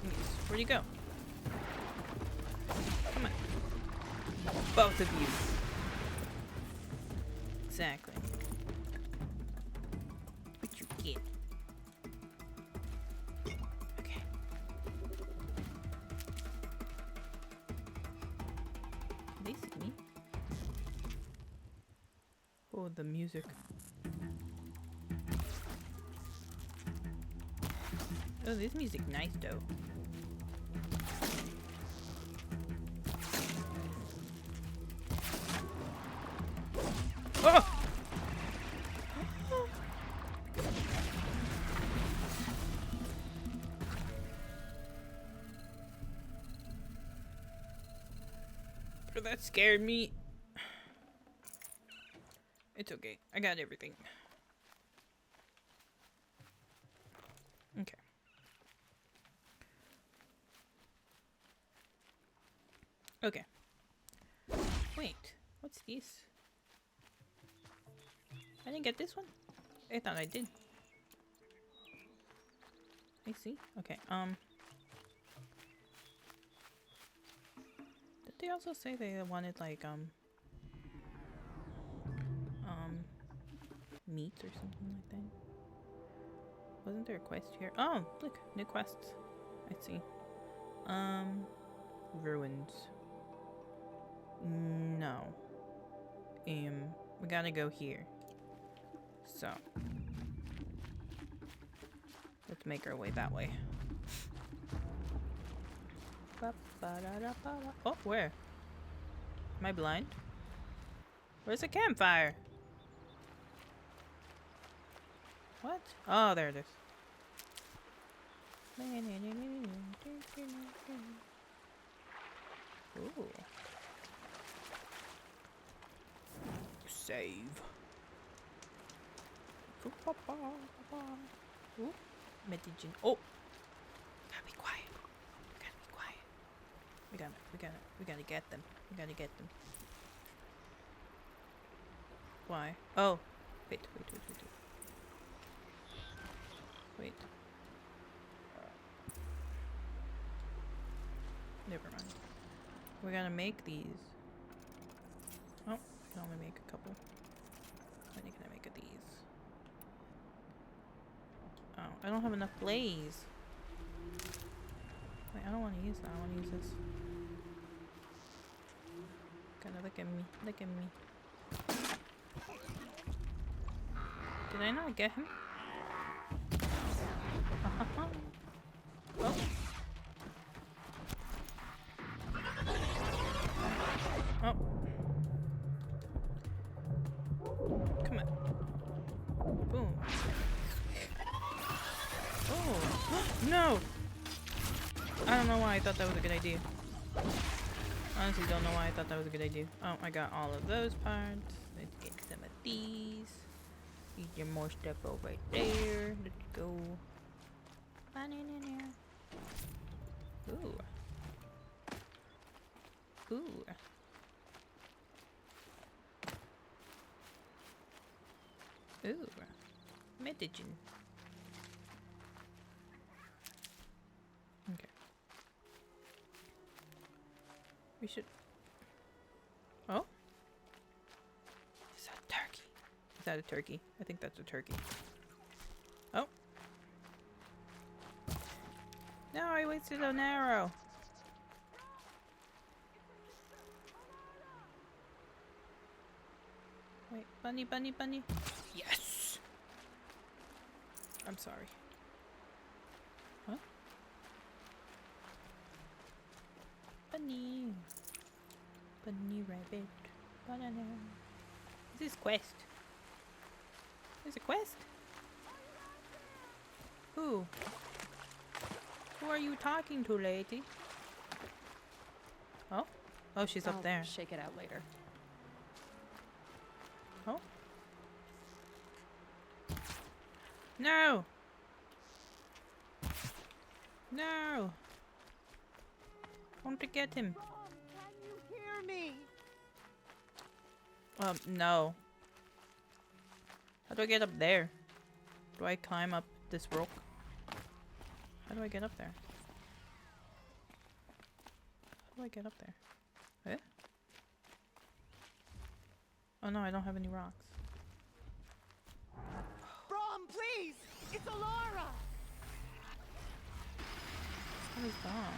Yes. Where'd you go? Come on. Both of you. Exactly. What you get? Okay. Can they see me? Oh, the music. Oh, this music nice though. Oh! Oh, that scared me. It's okay. I got everything. Okay. Okay. Wait. What's this? I didn't get this one? I thought I did. I see. Okay, did they also say they wanted like meat or something like that? Wasn't there a quest here? Oh, look, new quests. I see. Ruins. No. We gotta go here. So let's make our way that way. Oh, where? Am I blind? Where's the campfire? What? Oh, there it is. Ooh. Save. Ooh. Medigen. Oh! Gotta be quiet. Gotta be quiet. We gotta get them. We gotta get them. Why? Oh. Wait. Wait. Never mind. We're gonna make these. Oh, I can only make a couple. How many can I make of these? Oh, I don't have enough blaze. Wait, I don't want to use that. I want to use this. Gotta look at me. Look at me. Did I not get him? Oh. Oh. Come on. Boom. Oh. No! I don't know why I thought that was a good idea. Honestly, don't know why I thought that was a good idea. Oh, I got all of those parts. Let's get some of these. Need your more stuff over there. Let's go. Ooh. Ooh. Ooh. Medicine. Okay. We should... Oh? Is that a turkey? Is that a turkey? I think that's a turkey. Oh. No, I wasted an arrow. Wait, bunny, bunny, bunny. Yes! I'm sorry. Huh? Bunny. Bunny rabbit. Banana. This is quest. There's a quest? Who? Who are you talking to, lady? Oh? Oh, she's up there. Shake it out later. Oh? No! No! I want to get him. Can you hear me? No. How do I get up there? Do I climb up this rock? How do I get up there? How do I get up there? Eh? Oh no, I don't have any rocks. Brom, please! It's Alara! What is that?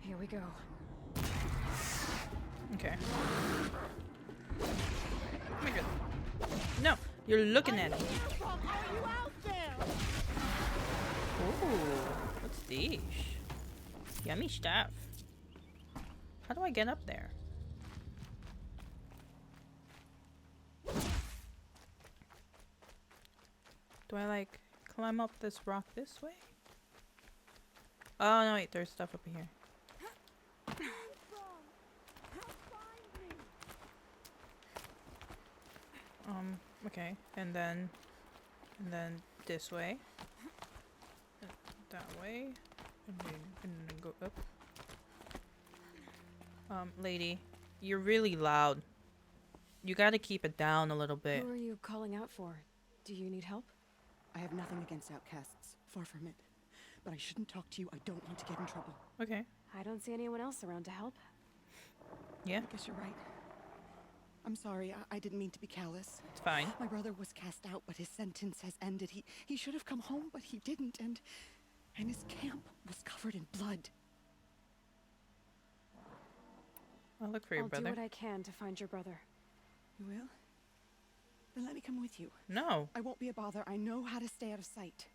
Here we go. Okay. Oh my god. No! You're looking at me. Brom, are you out there? Ooh. What's this? Yummy stuff. How do I get up there? Do I like climb up this rock this way? Oh no, wait, there's stuff up here. Okay, and then this way, and that way, and then go up. Lady, you're really loud. You gotta keep it down a little bit. Who are you calling out for? Do you need help? I have nothing against outcasts. Far from it. But I shouldn't talk to you. I don't want to get in trouble. Okay. I don't see anyone else around to help. Yeah, I guess you're right. I'm sorry. I didn't mean to be callous. it's fine. My brother was cast out, but his sentence has ended. He should have come home, but he didn't, and his camp was covered in blood. I'll look for your brother. I'll do what I can to find your brother. You will? Then let me come with you. No. I won't be a bother. I know how to stay out of sight.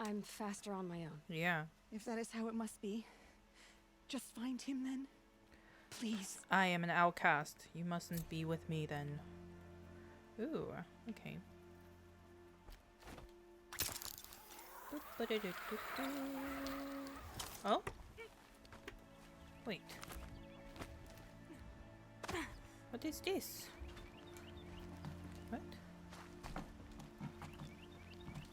I'm faster on my own. Yeah. If that is how it must be, just find him then. Please. I am an outcast. You mustn't be with me then. Ooh, okay. Oh? Wait. What is this? What?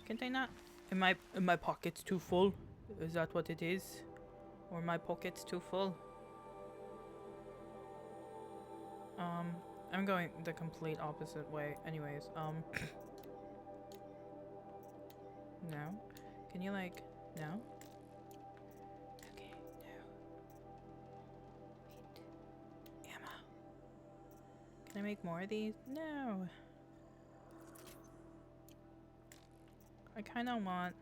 Can't I not? Am my pockets too full? Is that what it is? Or my pockets too full? I'm going the complete opposite way. Anyways, no. Can you like, no? Okay, no. Wait. Ammo. Can I make more of these? No. I kind of want,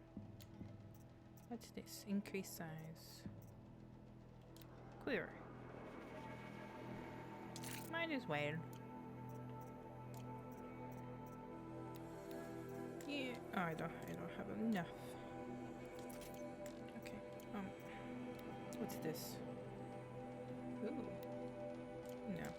what's this? Increase size. Queer. Might as well. Yeah. Oh, I don't have enough. Okay. What's this? Ooh. No.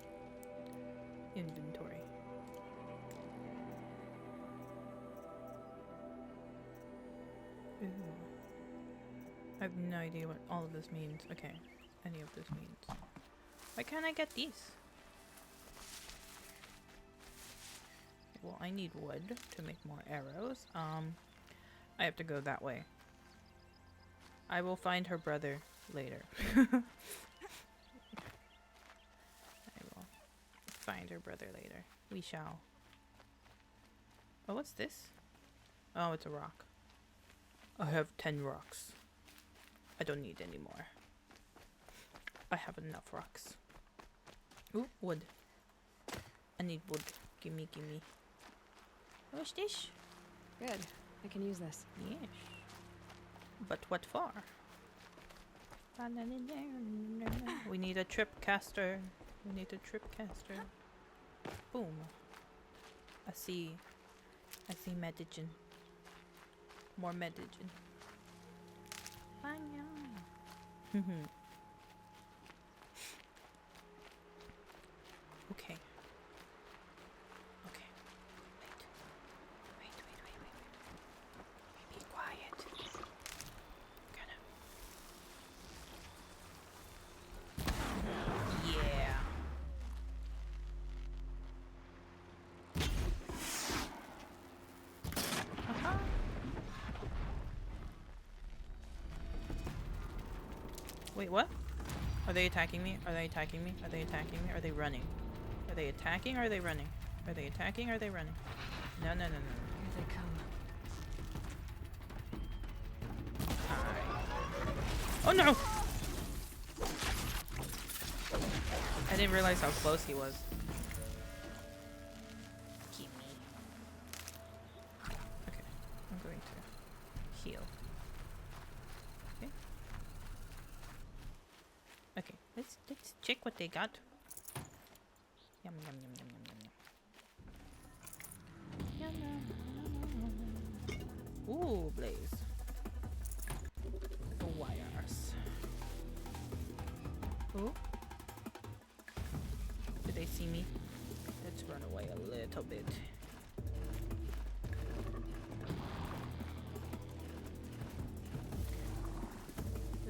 I have no idea what all of this means. Okay, any of this means. Why can't I get these? Well, I need wood to make more arrows. I have to go that way. I will find her brother later. I will find her brother later. We shall. Oh, what's this? Oh, it's a rock. I have 10 rocks. I don't need any more. I have enough rocks. Ooh, wood. I need wood. Gimme, gimme. What's this? Good. I can use this. Yes. But what for? We need a trip caster. We need a trip caster. Boom. I see medigen. More medigen. Okay. Okay. Wait. Be quiet. Yeah. Wait, what? Are they attacking me? Are they attacking me? Are they attacking me? Are they running? Are they attacking or are they running? Are they attacking or are they running? No. Here they come. Hi. Oh no! I didn't realize how close he was. Keep me. Okay, I'm going to heal. Okay. Okay, let's check what they got. Yum yum yum yum yum yum yum. Ooh, blaze. The wires. Ooh. Did they see me? Let's run away a little bit.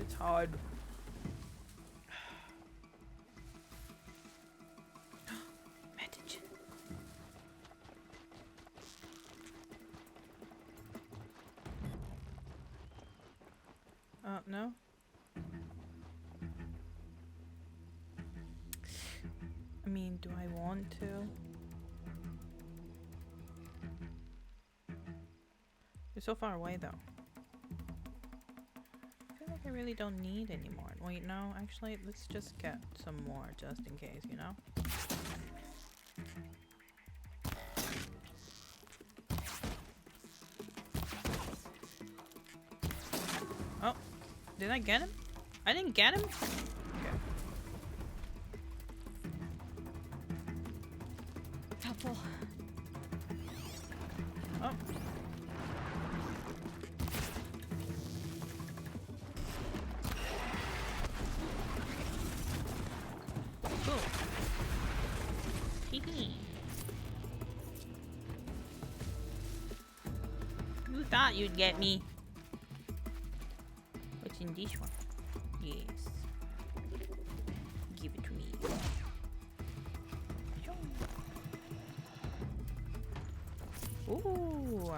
It's hard. Medic. No? I mean, do I want to? You're so far away, though. I feel like I really don't need any more. Wait, no, actually, let's just get some more just in case, you know? Oh, did I get him? I didn't get him? Okay. Helpful. Oh. Cool. Hee. You thought you'd get me. What's in this one? Yes. Give it to me. Ooh.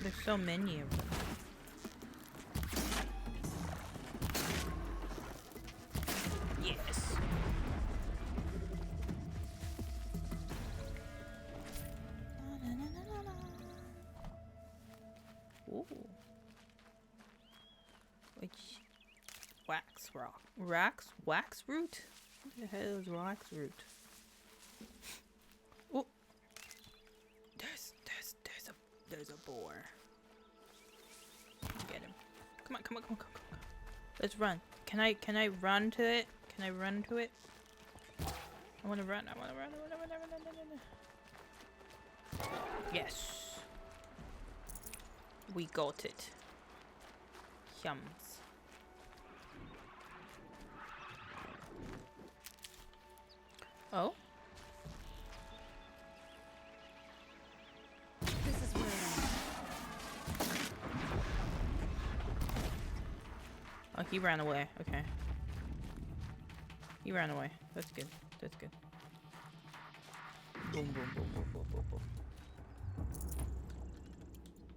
There's so many of them. Yes. Ooh. Which wax rock? Wax root? What the hell is wax root? Oh, there's a boar. Get him! Come on! Let's run. Can I run to it? Can I run to it? I wanna run. Yes. We got it. Yums. Oh? This he ran away. Okay. He ran away. That's good. That's good. Boom, boom, boom, boom, boom, boom, boom.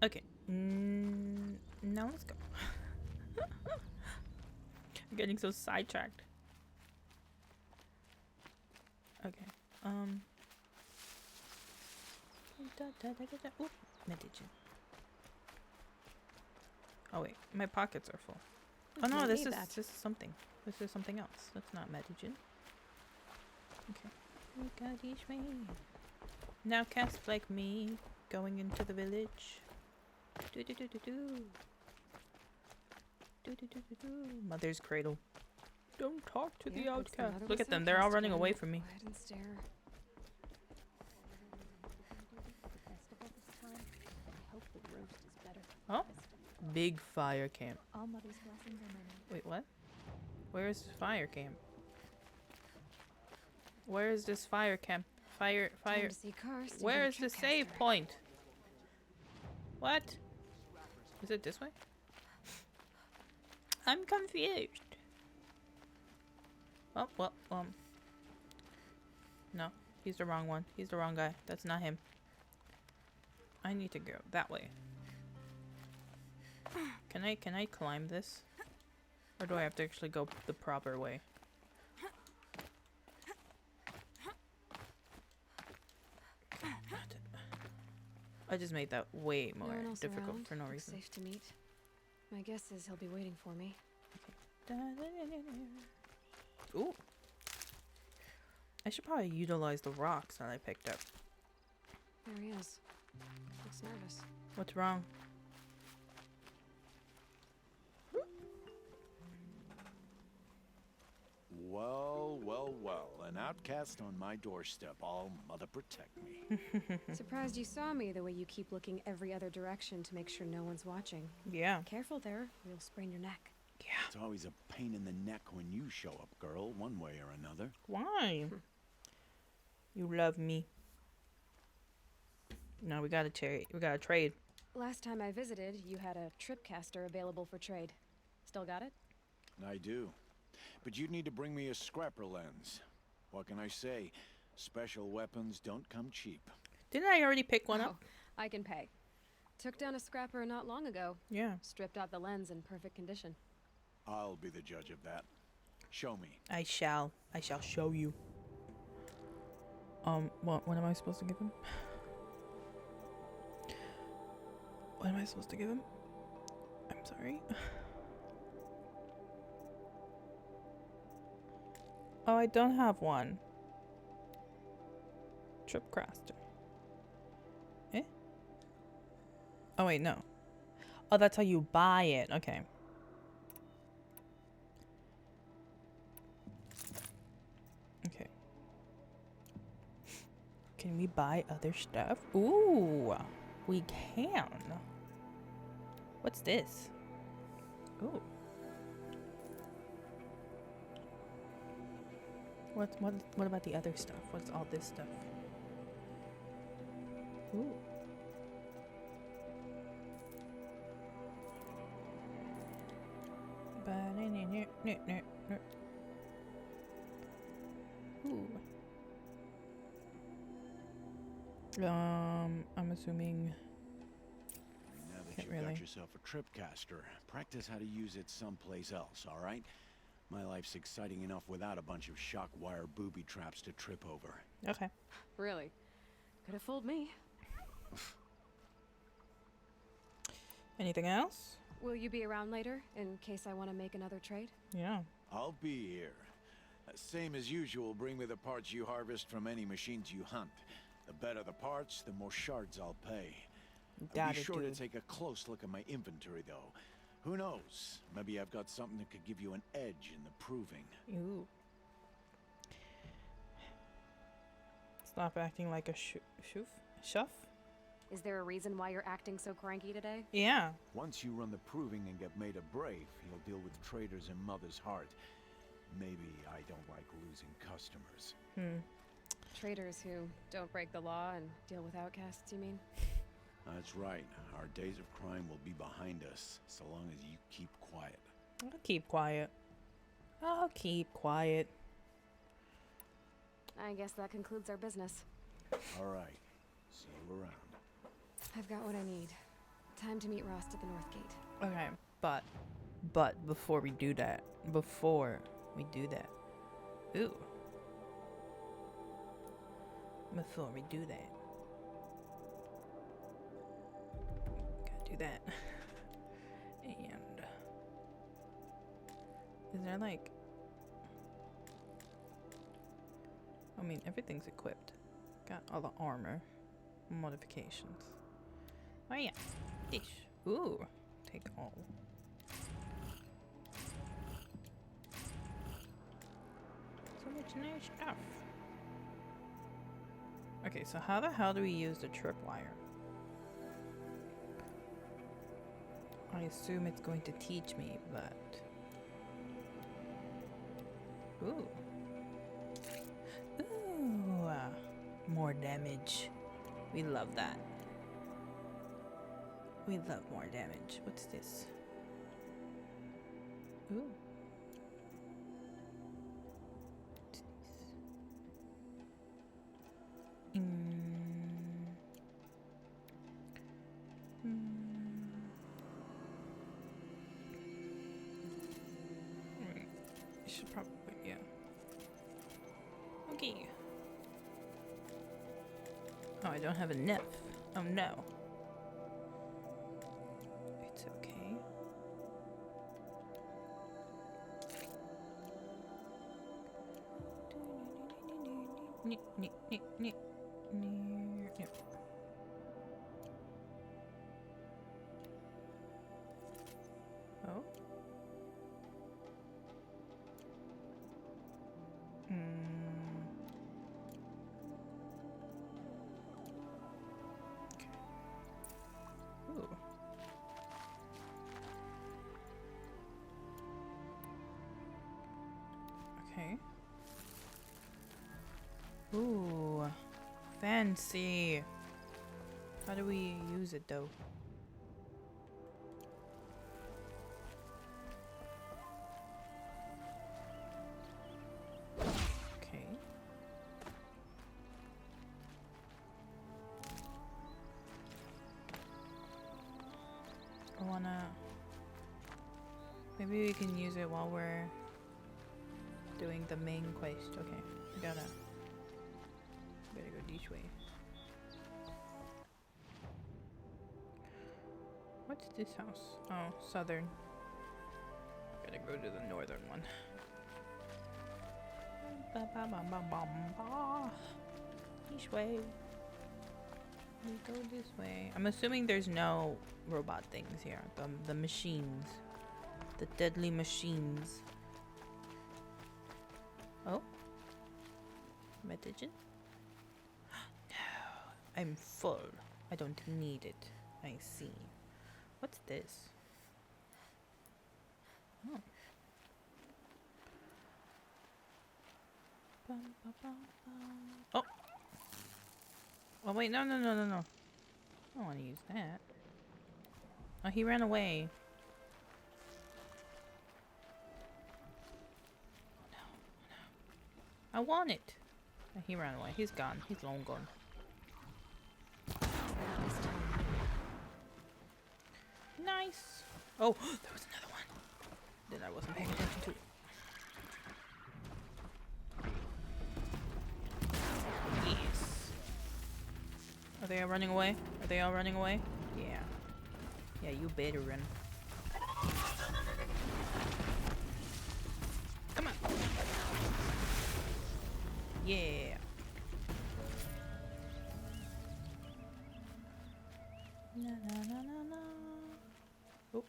Okay. Now let's go. I'm getting so sidetracked. Okay. Ooh, meditation. Oh wait, my pockets are full. Oh no, this is something. This is something else. That's not meditation. Okay. We got each way. Now cast like me, going into the village. Do do do do do. Do do do do do. Mother's cradle. Don't talk to the outcast. Look at them, they're all running away from me. Quiet and stare. Oh, big fire camp. Wait, what? Where is this fire camp? Where is this fire camp? Fire. Where is the save point? What? Is it this way? I'm confused. Oh, well, no, he's the wrong one. He's the wrong guy. That's not him. I need to go that way. Can I climb this? Or do I have to actually go the proper way? I just made that way more difficult for no reason. Safe to meet. My guess is he'll be waiting for me. Ooh. I should probably utilize the rocks that I picked up. There he is. Looks nervous. What's wrong? Well, well, well. An outcast on my doorstep. All mother protect me. Surprised you saw me the way you keep looking every other direction to make sure no one's watching. Yeah. Careful there, or you'll sprain your neck. Yeah. It's always a pain in the neck when you show up, girl, one way or another. Why? You love me. No, we gotta trade. We gotta trade. Last time I visited, you had a tripcaster available for trade. Still got it? I do. But you'd need to bring me a scrapper lens. What can I say? Special weapons don't come cheap. Didn't I already pick one up? I can pay. Took down a scrapper not long ago. Yeah. Stripped out the lens in perfect condition. I'll be the judge of that. Show me. I shall show you. What am I supposed to give him? What am I supposed to give him? I'm sorry. Oh, I don't have one. Tripcaster. Eh? Oh wait, no. Oh, that's how you buy it. Okay. Okay. Can we buy other stuff? Ooh, we can. What's this? Ooh. What about the other stuff? What's all this stuff? Ooh. Ooh. I'm assuming. Now that you've got yourself a tripcaster, practice how to use it someplace else, all right? My life's exciting enough without a bunch of shock wire booby traps to trip over. Okay. Really? Could have fooled me. Anything else? Will you be around later, in case I want to make another trade? Yeah. I'll be here. Same as usual, bring me the parts you harvest from any machines you hunt. The better the parts, the more shards I'll pay. Be sure to take a close look at my inventory, though. Who knows? Maybe I've got something that could give you an edge in the proving. Ooh. Stop acting like a shuff? Is there a reason why you're acting so cranky today? Yeah. Once you run the proving and get made a brave, you'll deal with traitors in Mother's Heart. Maybe I don't like losing customers. Traitors who don't break the law and deal with outcasts, you mean? That's right. Our days of crime will be behind us, so long as you keep quiet. I'll keep quiet. I'll keep quiet. I guess that concludes our business. All right. See you around. I've got what I need. Time to meet Rost at the North Gate. Okay, but before we do that, ooh. Before we do that, gotta do that. And is there like? I mean, everything's equipped. Got all the armor modifications. Oh yeah, dish. Ooh, take all. So much nice stuff. Okay, so how the hell do we use the tripwire? I assume it's going to teach me, but... Ooh. Ooh. More damage. We love that. We love more damage. What's this? Ooh. What's this? I should probably, yeah. Okay. Oh, I don't have a nip. Oh no. It's okay. Oh. Okay. Ooh. Okay. Ooh. Fancy. How do we use it though? Okay. I wanna... Maybe we can use it while we're doing the main quest. Okay, I gotta go this way. What's this house? Oh, southern. Gotta go to the northern one. This way. We go this way. I'm assuming there's no robot things here. The machines. The deadly machines. Oh? Metagen? No. I'm full. I don't need it. I see. What's this? Oh. Oh! Oh wait, no. I don't want to use that. Oh, he ran away. Oh no. I want it. Oh, he ran away. He's gone. He's long gone. Nice. Oh, there was another one. Then I wasn't paying attention to it. Yes. Are they all running away? Are they all running away? Yeah. Yeah, you better run. Come on. Yeah. Na na na na na. Oh.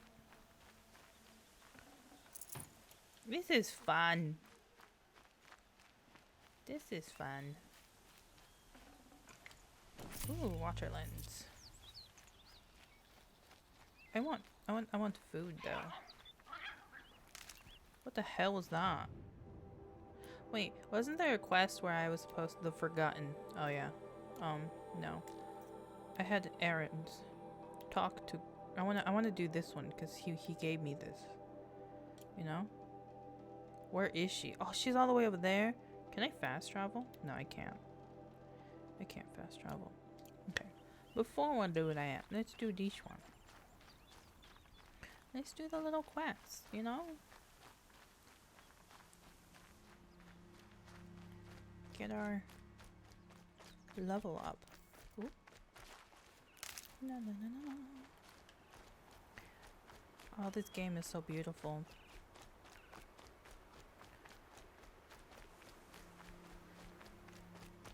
This is fun. This is fun. Ooh, water lens. I want food though. What the hell was that? Wait, wasn't there a quest where I was supposed to the Forgotten? Oh yeah. No. I had errands. Talk to I wanna do this one because he gave me this. You know? Where is she? Oh, she's all the way over there. Can I fast travel? No, I can't. I can't fast travel. Okay. Before I do that, let's do this one. Let's do the little quests, you know? Get our level up. Ooh. No, no, no, no. Oh, this game is so beautiful.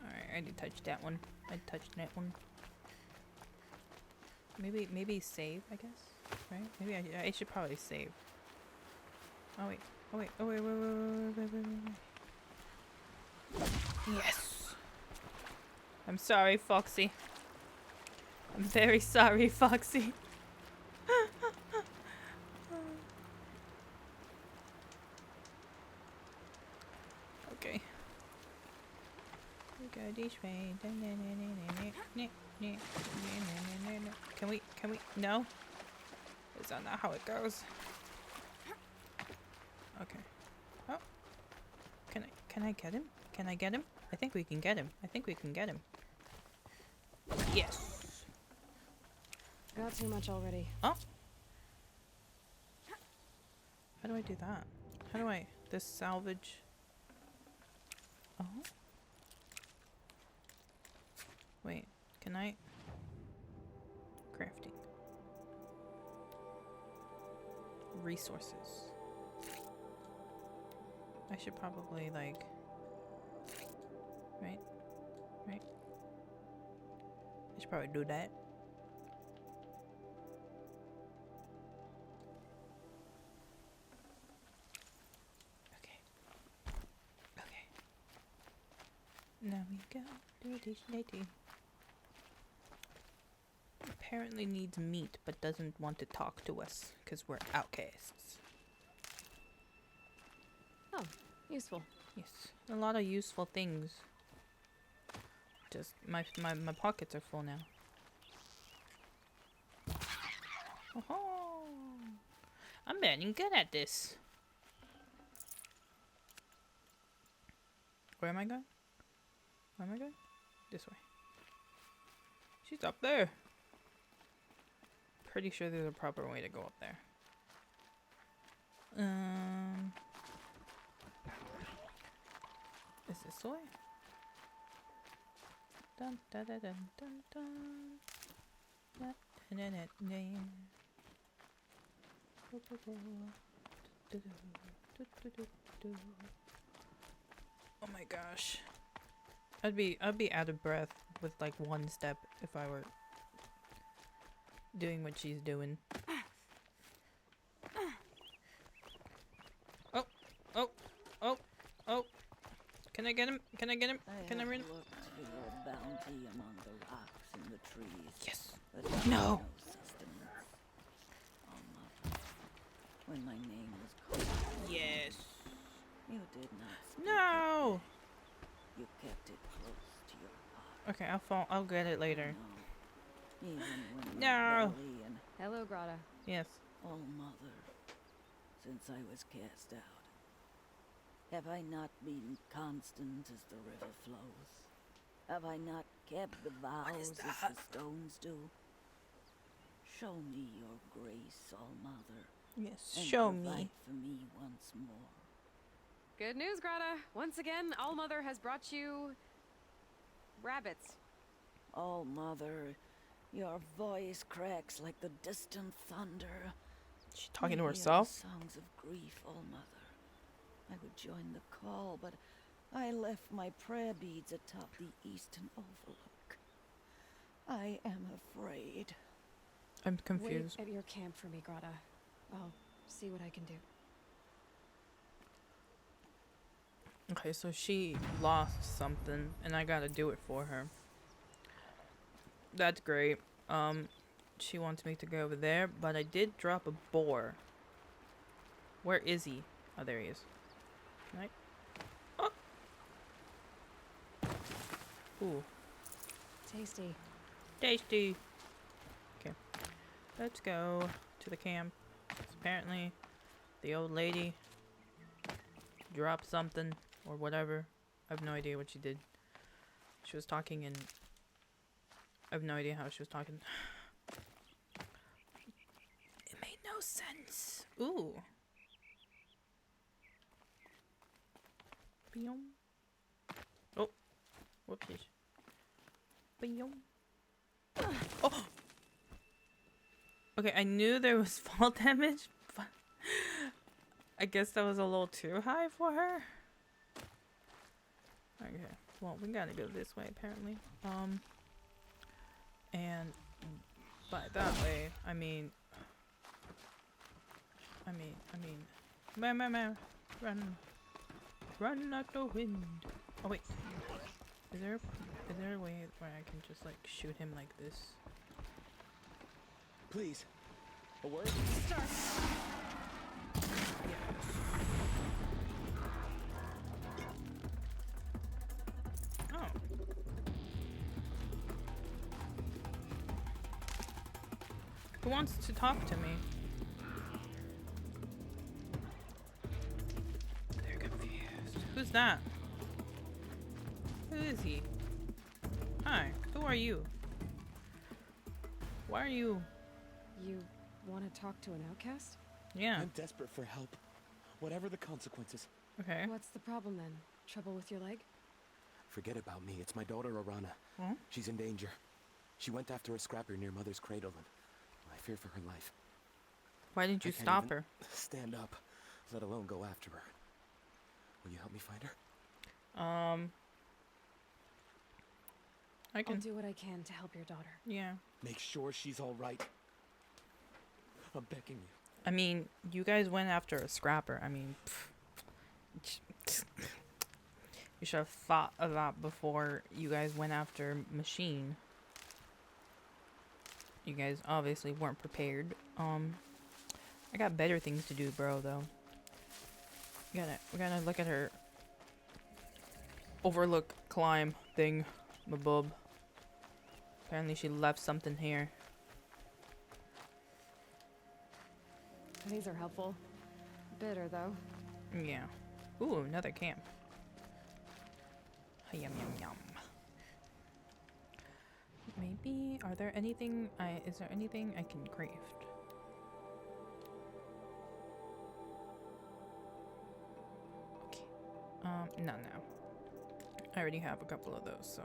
Alright, I already touched that one. I touched that one. Maybe save, I guess. Right? Maybe I should probably save. Oh wait. Oh wait. Oh wait. Yes. I'm sorry, Foxy. I'm very sorry, Foxy. Okay. We go this way. Can we? No? Is that not how it goes? Okay. Oh. Can I get him? Can I get him? I think we can get him. I think we can get him. Yes. Got too much already. Oh. How do I do that? How do I this salvage? Oh. Wait, can I crafting? Resources. I should probably like right? I should probably do that. Okay. Now we go. Do this lady. Apparently needs meat, but doesn't want to talk to us because we're outcasts. Oh, useful. Yes, a lot of useful things. Just my pockets are full now. Oh, I'm getting good at this. Where am I going? Where am I going? This way. She's up there. Pretty sure there's a proper way to go up there. Is this the way? Dun dun dun dun dun dun. Dun dun dun dun. Oh my gosh. I'd be out of breath with like one step if I were doing what she's doing. Oh. Can I get him? Can I get him? Can I read him? Looked for your bounty among the rocks and the trees. Yes. But No. sustenance. Oh, Mother. When my name was called. Yes. You did not speak No. it. You kept it close to your heart. Okay, I'll get it later. No. Even when No. belly and Hello, Grata. Yes. oh, Mother, since I was cast out, have I not been constant as the river flows? Have I not kept the vows as the stones do? Show me your grace, All Mother. Yes, and show provide me. for me once more. Good news, Grata. Once again, All Mother has brought you rabbits. Oh, Mother, your voice cracks like the distant thunder. She talking to I hear herself? the songs of grief, oh Mother. I would join the call, but I left my prayer beads atop the eastern overlook. I am afraid. I'm confused. Wait at your camp for me, Grata. I'll see what I can do. Okay, so she lost something, and I gotta do it for her. That's great. She wants me to go over there, but I did drop a boar. Where is he? Oh, there he is. Can I? Oh! Ooh. Tasty. The old lady dropped something or whatever. I have no idea what she did. She was talking and I have no idea how she was talking. It made no sense. Ooh. Boom. Oh. Whoopsies. Boom. Oh! Okay, I knew there was fall damage, but I guess that was a little too high for her. Okay, well, we gotta go this way, apparently. And by that way, I mean, run like the wind. Oh wait, is there a way where I can just like shoot him like this? Please, a word? Start. Oh. Who wants to talk to me? They're confused. Who's that? Who is he? Hi, who are you? Why are you? You want to talk to an outcast? Yeah. I'm desperate for help. Whatever the consequences. Okay. What's the problem then? Trouble with your leg? Forget about me. It's my daughter, Arana. Huh? She's in danger. She went after a scrapper near Mother's cradle, and I fear for her life. Why didn't you I can't stop even her? Stand up, let alone go after her. Will you help me find her? I can I'll do what I can to help your daughter. Yeah. Make sure she's all right. I'm begging you. I mean, you guys went after a scrapper. I mean, you should have thought of that before you guys went after Machine. You guys obviously weren't prepared. I got better things to do, bro, though. We're gonna look at her overlook climb thing, my bub. Apparently she left something here. These are helpful. Bitter, though. Yeah. Ooh, another camp. Yum yum yum. Maybe is there anything I can craft? Okay. No. I already have a couple of those, so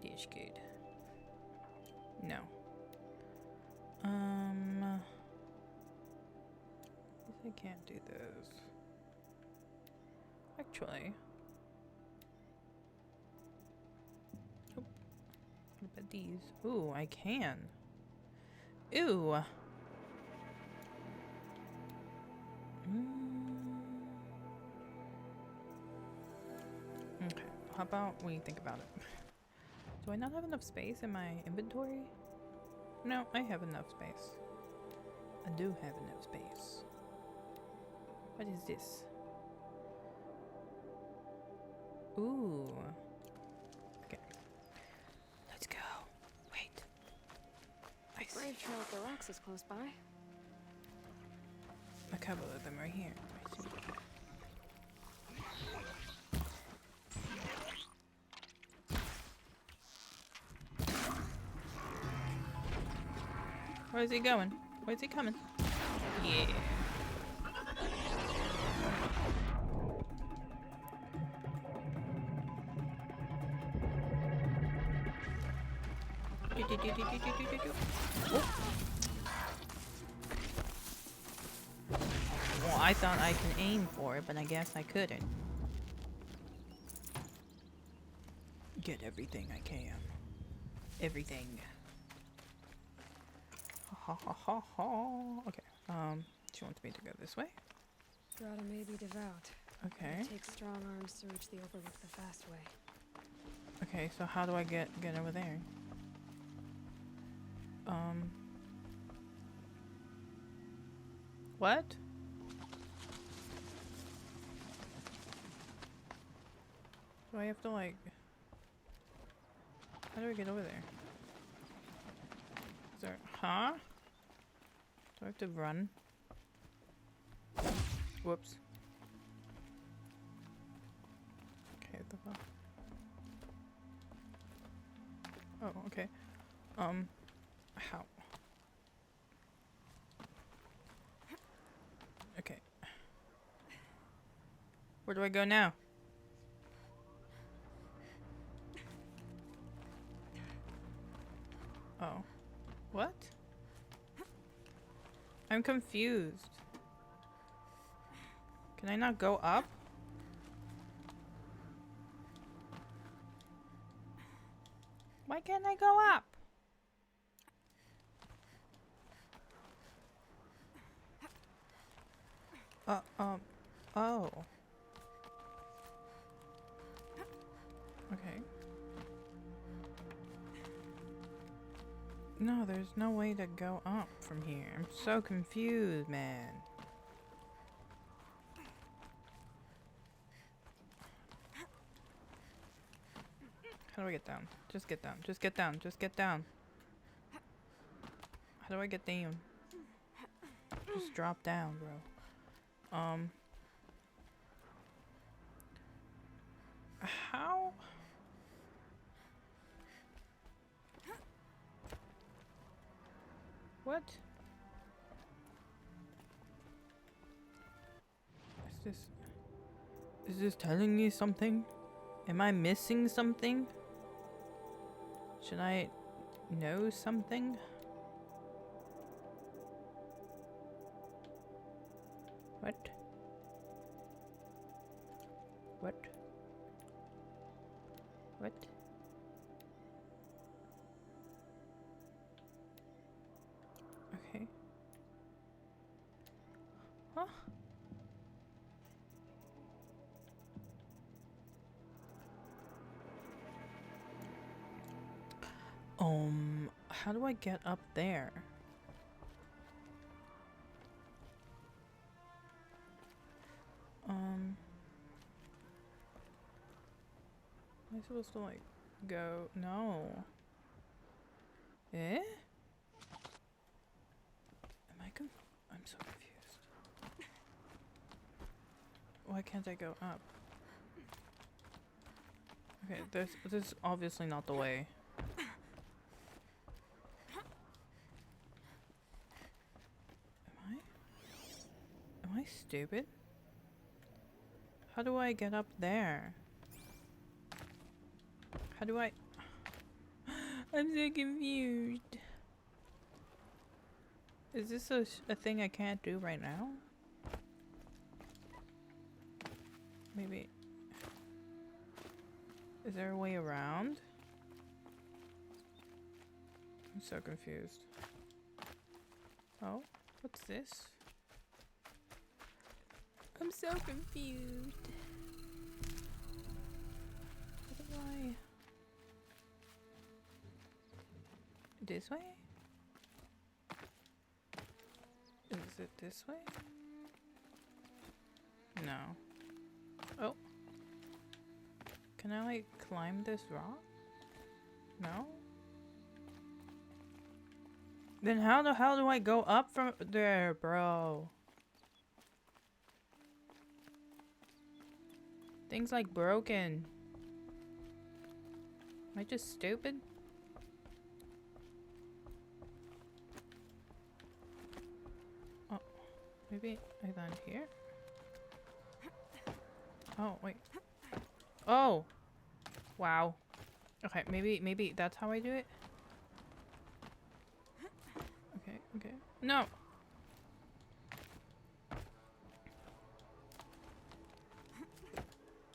that's good. No. I can't do those. Actually. Nope. What about these? Ooh, I can. Ooh. Okay. How about we think about it? Do I not have enough space in my inventory? No, I have enough space. I do have enough space. What is this? Ooh. Okay. Let's go. Wait. I see. Brave Trail of the Rocks is close by. A couple of them right here. I see. Where's he going? Where's he coming? Yeah. Oh. Well, I thought I can aim for it, but I guess I couldn't. Get everything I can. Everything. Ha ha ha ha. Okay. She wants me to go this way. Strata may be devout. Okay. It takes strong arms to reach the overlook the fast way. Okay, so how do I get over there? What? Do I have to like... How do I get over there? Is there... Huh? Do I have to run? Whoops. Okay, the fuck? Oh, okay. How? Okay. Where do I go now? Oh. What? I'm confused. Can I not go up? Why can't I go up? Oh. Okay. No, there's no way to go up from here. I'm so confused, man. How do I get down? Just get down. Just get down. Just get down. How do I get down? Just drop down, bro. How? What? Is this telling me something? Am I missing something? Should I know something? What? What? What? Okay. Huh? How do I get up there? Am I supposed to like go? No. Eh? I'm so confused. Why can't I go up? Okay, this is obviously not the way. Am I stupid? How do I get up there? How do I? I'm so confused. Is this a thing I can't do right now? Maybe. Is there a way around? I'm so confused. Oh, what's this? I'm so confused. How do I? This way? Is it this way? No. Oh. Can I like climb this rock? No? Then how the hell do I go up from there, bro? Things like broken. Am I just stupid? Oh, maybe I land here? Oh, wait. Oh! Wow. Okay, maybe that's how I do it? Okay. No!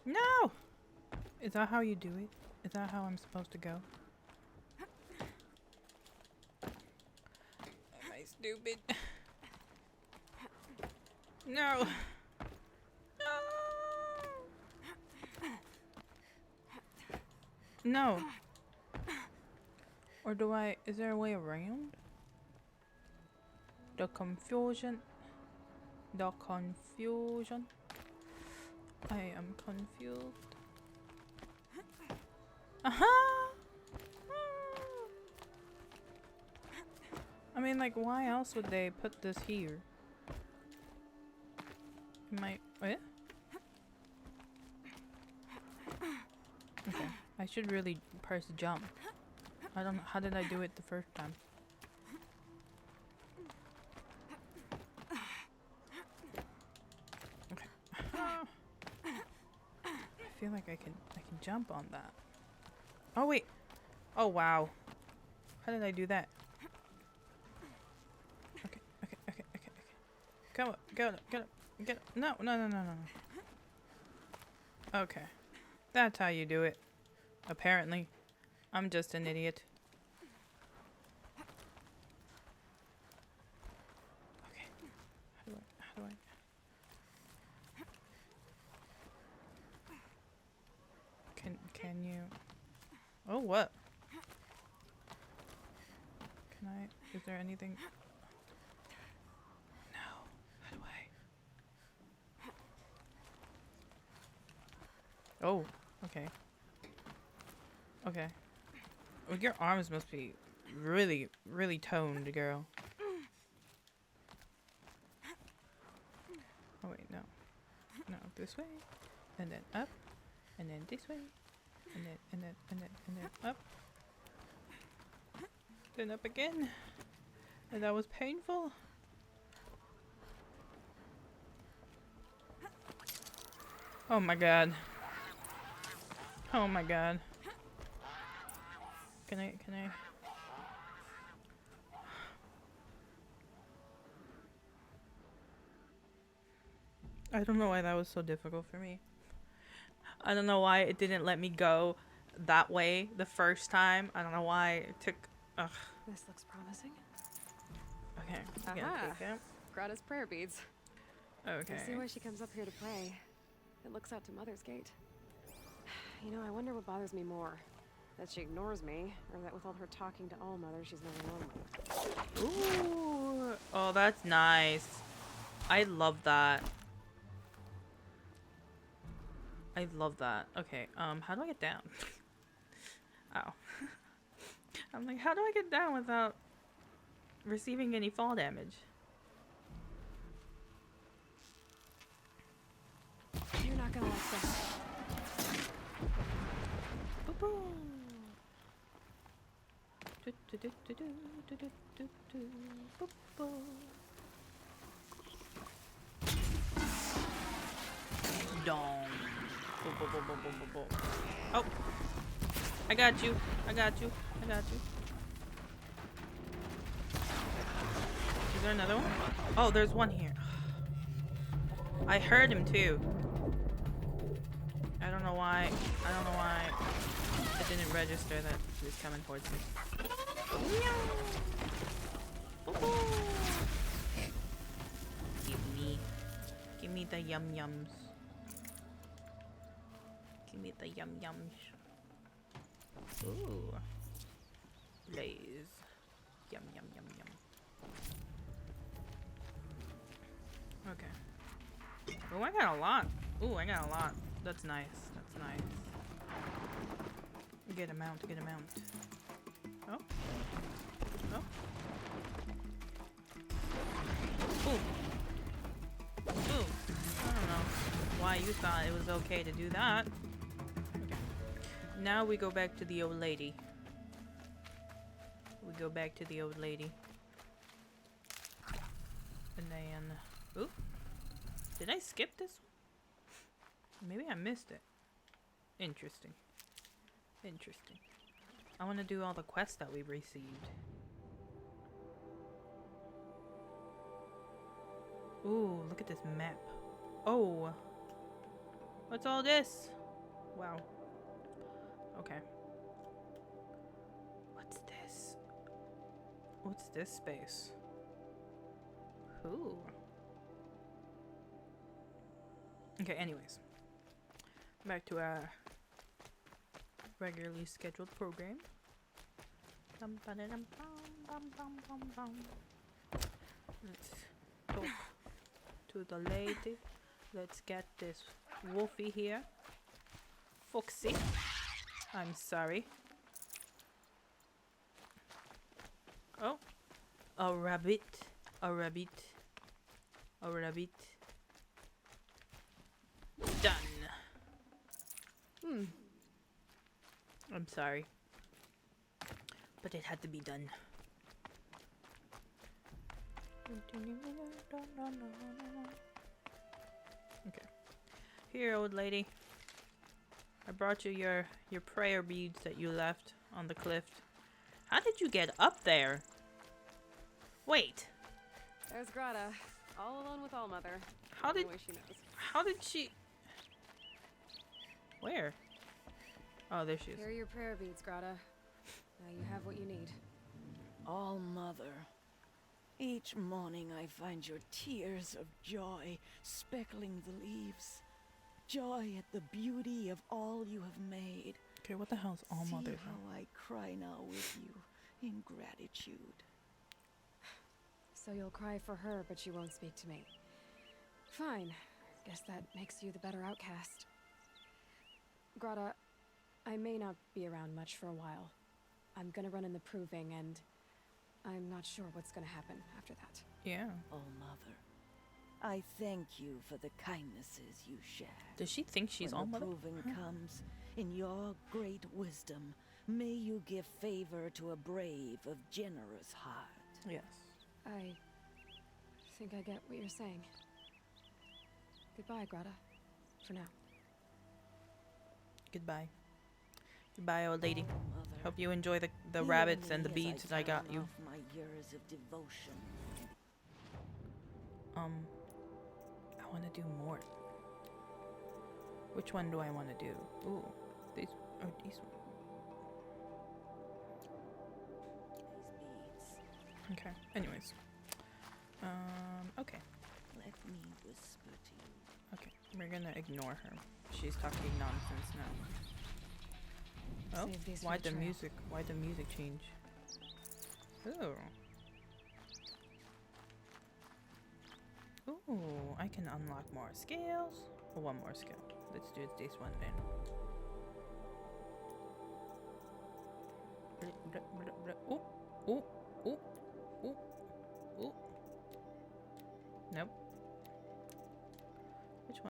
No! Is that how you do it? Is that how I'm supposed to go? Am I stupid? No! No! Or do I... Is there a way around? The confusion. The confusion. I am confused. Aha! I mean, like, why else would they put this here? Am I... What? Okay. I should really press jump. I don't know. How did I do it the first time? Okay. I feel like I can jump on that. Oh wait. Oh wow. How did I do that? Okay. Go up. Get up. No. Okay. That's how you do it. Apparently. I'm just an idiot. Okay. How do I... Can you... Oh, what? Can I... Is there anything... No. How do I... Oh. Okay. Okay. Well, your arms must be really, really toned, girl. Oh wait, no. No, this way. And then up. And then this way. And then up. Then up again. And that was painful. Oh my god. Oh my god. Can I... I don't know why that was so difficult for me. I don't know why it didn't let me go that way the first time. I don't know why it took... Ugh. This looks promising. Okay. Aha! Grata's prayer beads. Okay. I see why she comes up here to pray. It looks out to Mother's Gate. You know, I wonder what bothers me more. That she ignores me, or that with all her talking to all mothers, she's never lonely. Ooh. Oh, that's nice. I love that. I love that. Okay, how do I get down? Ow. I'm like, how do I get down without receiving any fall damage? You're not gonna like this. Boo-boo. Dong. Oh, I got you. Is there another one? Oh, there's one here. I heard him too. I don't know why it didn't register that he was coming towards me. Give me the yum yums. Give me the yum yums. Ooh. Blaze. Yum yum yum yum. Okay. Oh, I got a lot. Ooh, I got a lot. That's nice. Get a mount. Oh. Oh. Ooh. I don't know why you thought it was okay to do that. Okay. Now we go back to the old lady. And then... Ooh. Did I skip this one? Maybe I missed it. Interesting. I want to do all the quests that we received. Ooh, look at this map. Oh. What's all this? Wow. Okay. What's this space? Ooh. Okay, anyways. Back to our regularly scheduled program. Let's talk to the lady. Let's get this wolfie here. Foxy. I'm sorry. Oh. A rabbit. Done. Hmm. I'm sorry. But it had to be done. Okay. Here, old lady. I brought you your prayer beads that you left on the cliff. How did you get up there? Wait. There's Grata, all alone with Allmother. How did She knows. How did she? Where? Oh, there she is. Here are your prayer beads, Grata. Now you have what you need. All Mother. Each morning I find your tears of joy speckling the leaves. Joy at the beauty of all you have made. Okay, what the hell's All Mother? See how I cry now with you in gratitude. So you'll cry for her, but you won't speak to me. Fine. Guess that makes you the better outcast. Grata, I may not be around much for a while. I'm gonna run in the proving, and I'm not sure what's gonna happen after that. Yeah. Oh, Mother. I thank you for the kindnesses you share. Does she think she's All Mother? When the proving comes, in your great wisdom, may you give favor to a brave of generous heart. Yes. I think I get what you're saying. Goodbye, Grata. For now. Goodbye. Goodbye, old lady. Oh, Mother. Hope you enjoy the Hear rabbits and the me beads as that I got turn you. off my years of devotion. I want to do more. Which one do I want to do? Ooh, these. Oh, these one. These beads. Okay. Anyways. Okay. Let me whisper to you. Okay. We're gonna ignore her. She's talking nonsense now. Oh, Save these for why'd the the trail. music? Why'd the music change? Ooh. Ooh, I can unlock more skills. Well, one more skill. Let's do this one then. Ooh, ooh, ooh, ooh, ooh. Nope. Which one?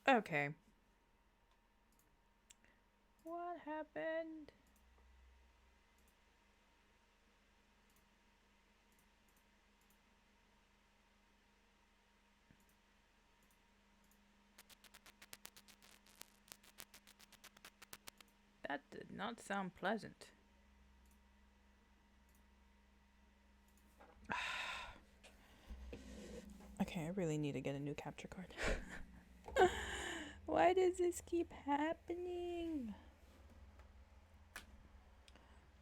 Okay. What happened? That did not sound pleasant. Okay, I really need to get a new capture card. Why does this keep happening?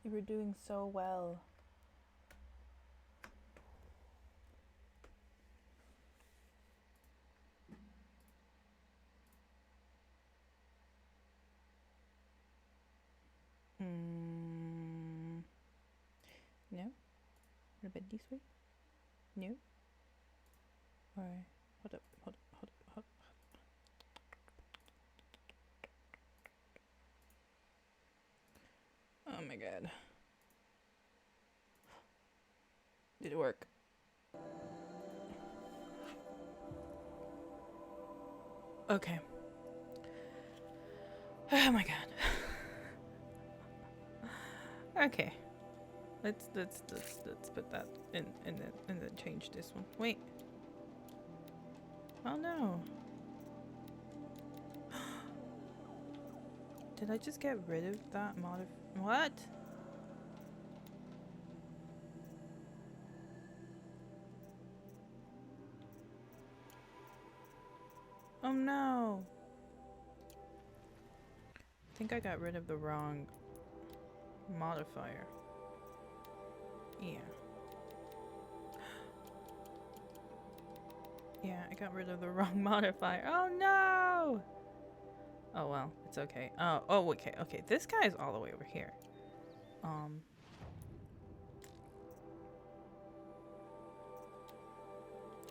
You were doing so well. No? What about this way? No? Or hold up, hold up, hold up, hold up. Oh my god. Did it work? Okay. Oh my god. Okay. Let's put that in and then change this one. Wait. Oh no. Did I just get rid of that what? Oh no. I think I got rid of the wrong modifier. Yeah. Yeah, I got rid of the wrong modifier. Oh no! Oh well, it's okay. Oh, okay, okay. This guy is all the way over here. How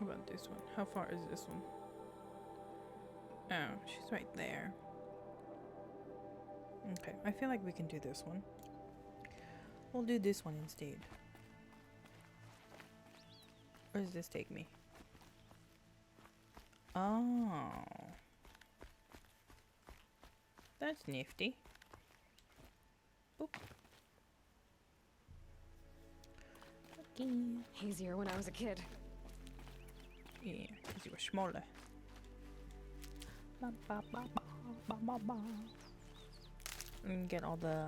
about this one? How far is this one? Oh, she's right there. Okay, I feel like we can do this one. We'll do this one instead. Where does this take me? Oh. That's nifty. Boop. Okay. Easier when I was a kid. Yeah, because you were smaller. Ba, ba, ba, ba, ba, ba, ba. And get all the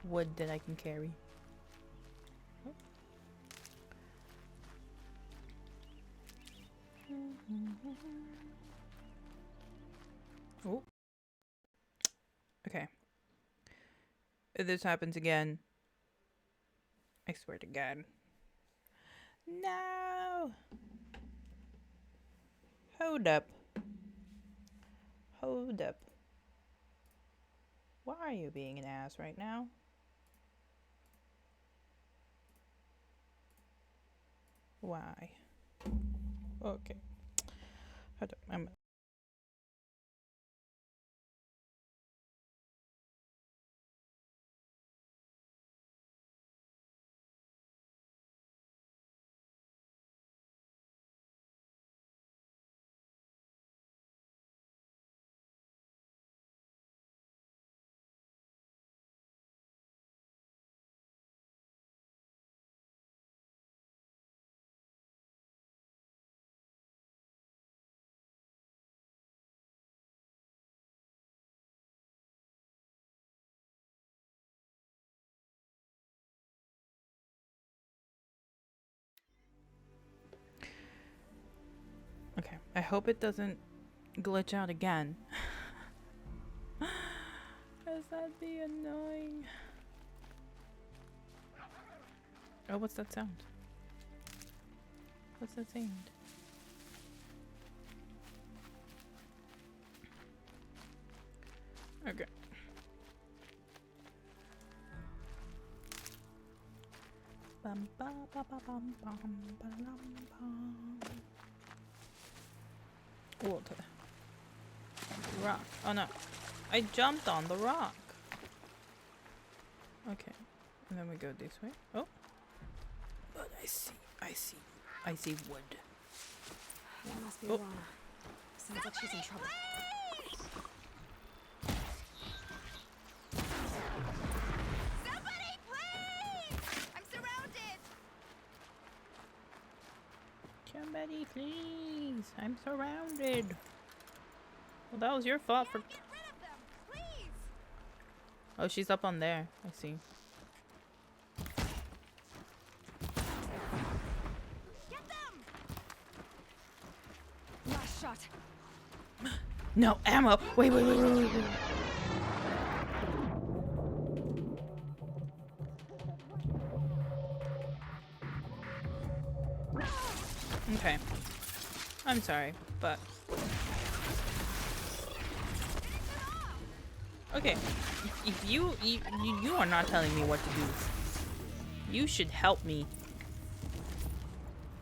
wood that I can carry. Oh. Okay. If this happens again, I swear to God. No! Hold up. Hold up. Why are you being an ass right now? Why? Okay. Hold up. Okay. I hope it doesn't glitch out again. Cause that'd be annoying. Oh, what's that sound? What's that sound? Okay. Bum, ba, ba, ba, bum, bum, ba, dum, bum. Water. Rock. Oh no. I jumped on the rock. Okay. And then we go this way. Oh. But I see wood. That must be Lana. Sounds like she's in trouble. Somebody, please! I'm surrounded! Somebody, please! I'm surrounded. Well, that was your fault for. Get rid of them, please! Oh, she's up on there. I see. Get them! Last shot. No ammo. Wait. Okay. I'm sorry, but okay. If you are not telling me what to do. You should help me,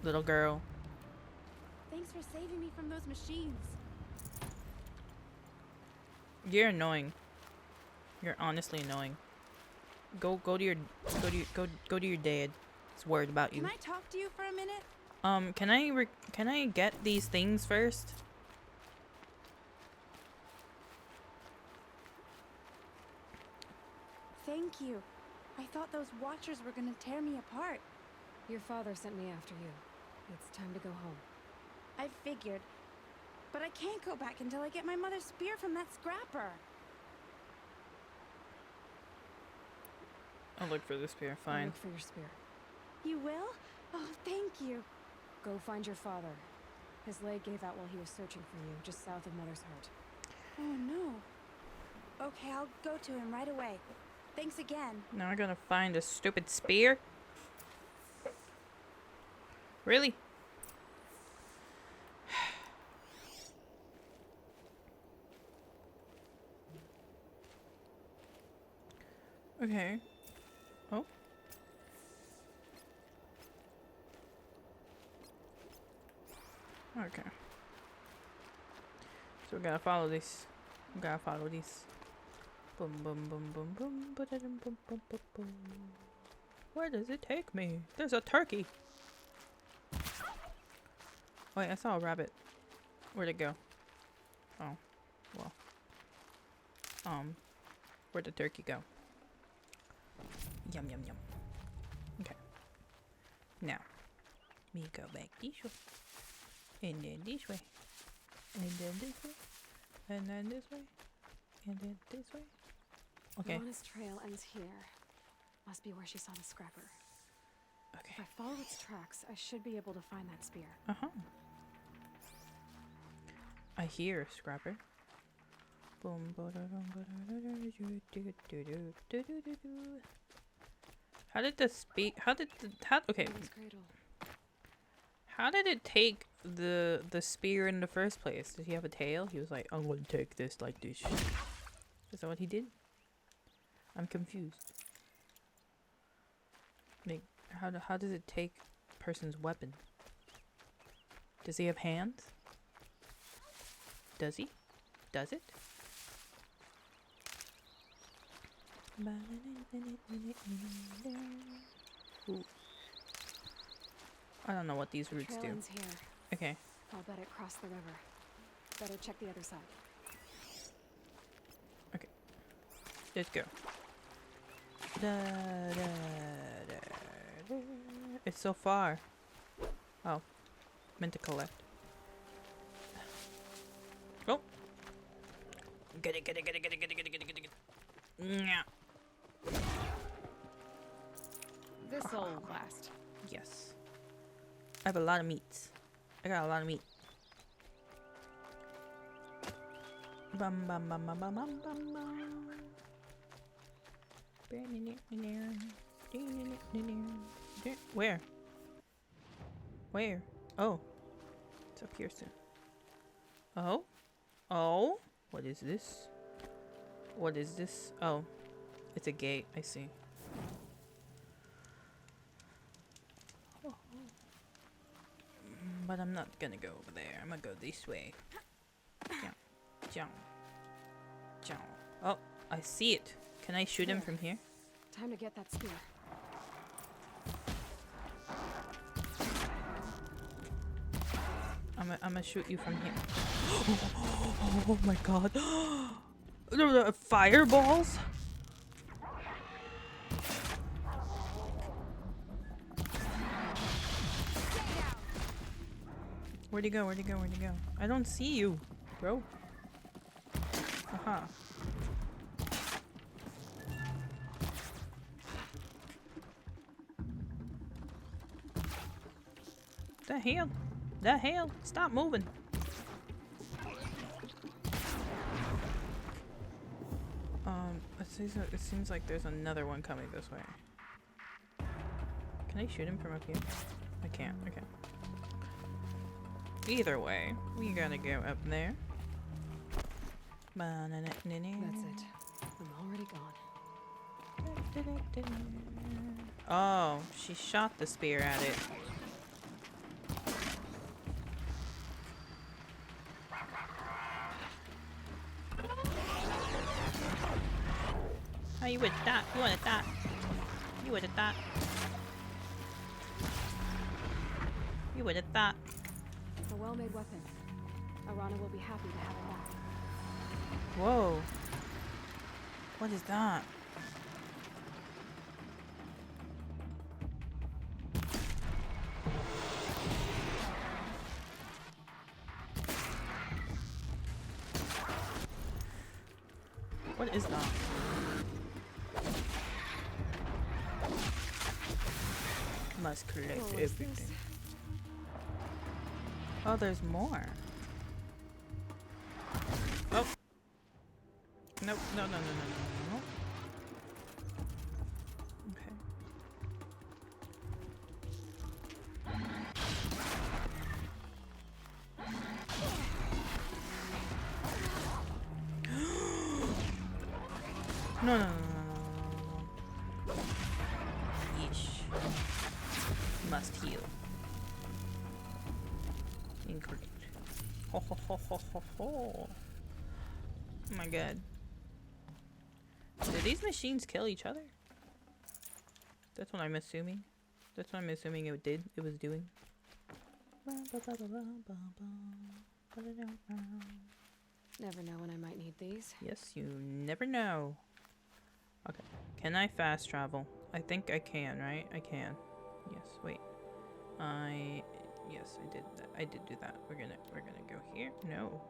little girl. Thanks for saving me from those machines. You're annoying. You're honestly annoying. Go to your dad. He's worried about you. Can I talk to you for a minute? Can I get these things first? Thank you. I thought those watchers were gonna tear me apart. Your father sent me after you. It's time to go home. I figured. But I can't go back until I get my mother's spear from that scrapper. I'll look for the spear. I'll Fine. look for your spear. You will? Oh, thank you. Go find your father. His leg gave out while he was searching for you, just south of Mother's Heart. Oh, no. Okay, I'll go to him right away. Thanks again. Now I'm gonna find a stupid spear? Really? Okay. Oh. Okay. So we gotta follow this. We gotta follow this. Boom, boom, boom, boom, boom, ba-da-dum, boom, boom, boom, boom. Where does it take me? There's a turkey. Oh, wait, I saw a rabbit. Where'd it go? Oh, well. Where'd the turkey go? Yum, yum, yum. Okay. Now, we go back this way. And then this way. And then this way. And then this way. And then this way. Okay. Lana's trail ends here. Must be where she saw the scrapper. Okay. If I follow its tracks, I should be able to find that spear. Uh-huh. I hear a scrapper. Boom, how did the okay. How did it take the spear in the first place? Did he have a tail? He was like, I'm gonna take this like this. Is that what he did? I'm confused. Like, how does it take a person's weapon? Does he have hands? Does he? Does it? Ooh. I don't know what these roots do. Here. Okay. I'll bet it crossed the river. Better check the other side. Okay. Let's go. It's so far. Oh. Meant to collect. Oh. Get it. Yeah. This'll last. Yes. I have a lot of meats. I got a lot of meat. Bum bum bum bum bum bum bum bum. Where? Where? Oh. It's up here soon. Oh? Oh? What is this? What is this? Oh. It's a gate. I see. Oh. But I'm not gonna go over there. I'm gonna go this way. Jump. Oh, I see it. Can I shoot him from here? Time to get that spear. I'm gonna shoot you from here. Oh my god. Fireballs? Where'd he go? I don't see you, bro. Aha. The hell? Stop moving. It seems like there's another one coming this way. Can I shoot him from up here? I can't. Okay. Either way, we gotta go up there. That's it. I'm already gone. Oh, she shot the spear at it. Oh, you would that. You wanted that. You would have that. You would have that. A well-made weapon. Arana will be happy to have it back. Whoa. What is that? What is that? Must collect everything. Oh, there's more. Oh. Nope. No. Okay. No. Yeesh. Must heal. Incorrect. Ho. Oh my god. Do these machines kill each other? That's what I'm assuming. That's what I'm assuming it was doing. Never know when I might need these. Yes, you never know. Okay. Can I fast travel? I think I can, right? I can. Yes, wait. Yes, I did that. I did do that. We're gonna go here. No.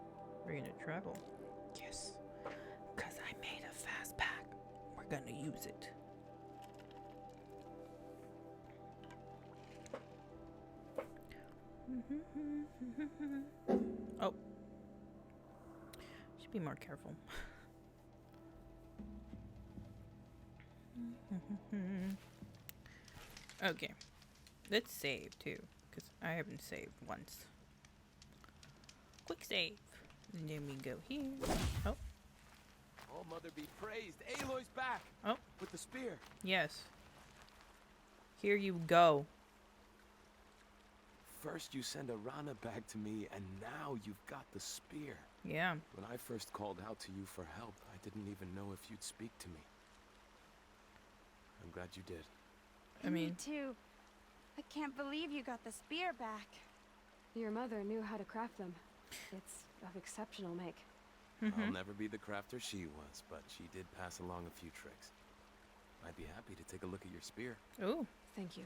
We're gonna travel. Yes. Cause I made a fast pack. We're gonna use it. Oh. Should be more careful. Okay. Let's save too, because I haven't saved once. Quick save. And then we go here. Oh. Oh, Mother be praised. Aloy's back. Oh. With the spear. Yes. Here you go. First you send Arana back to me, and now you've got the spear. Yeah. When I first called out to you for help, I didn't even know if you'd speak to me. I'm glad you did. Me too. I can't believe you got the spear back. Your mother knew how to craft them. It's of exceptional make. I'll never be the crafter she was, but she did pass along a few tricks. I'd be happy to take a look at your spear. Oh. Thank you.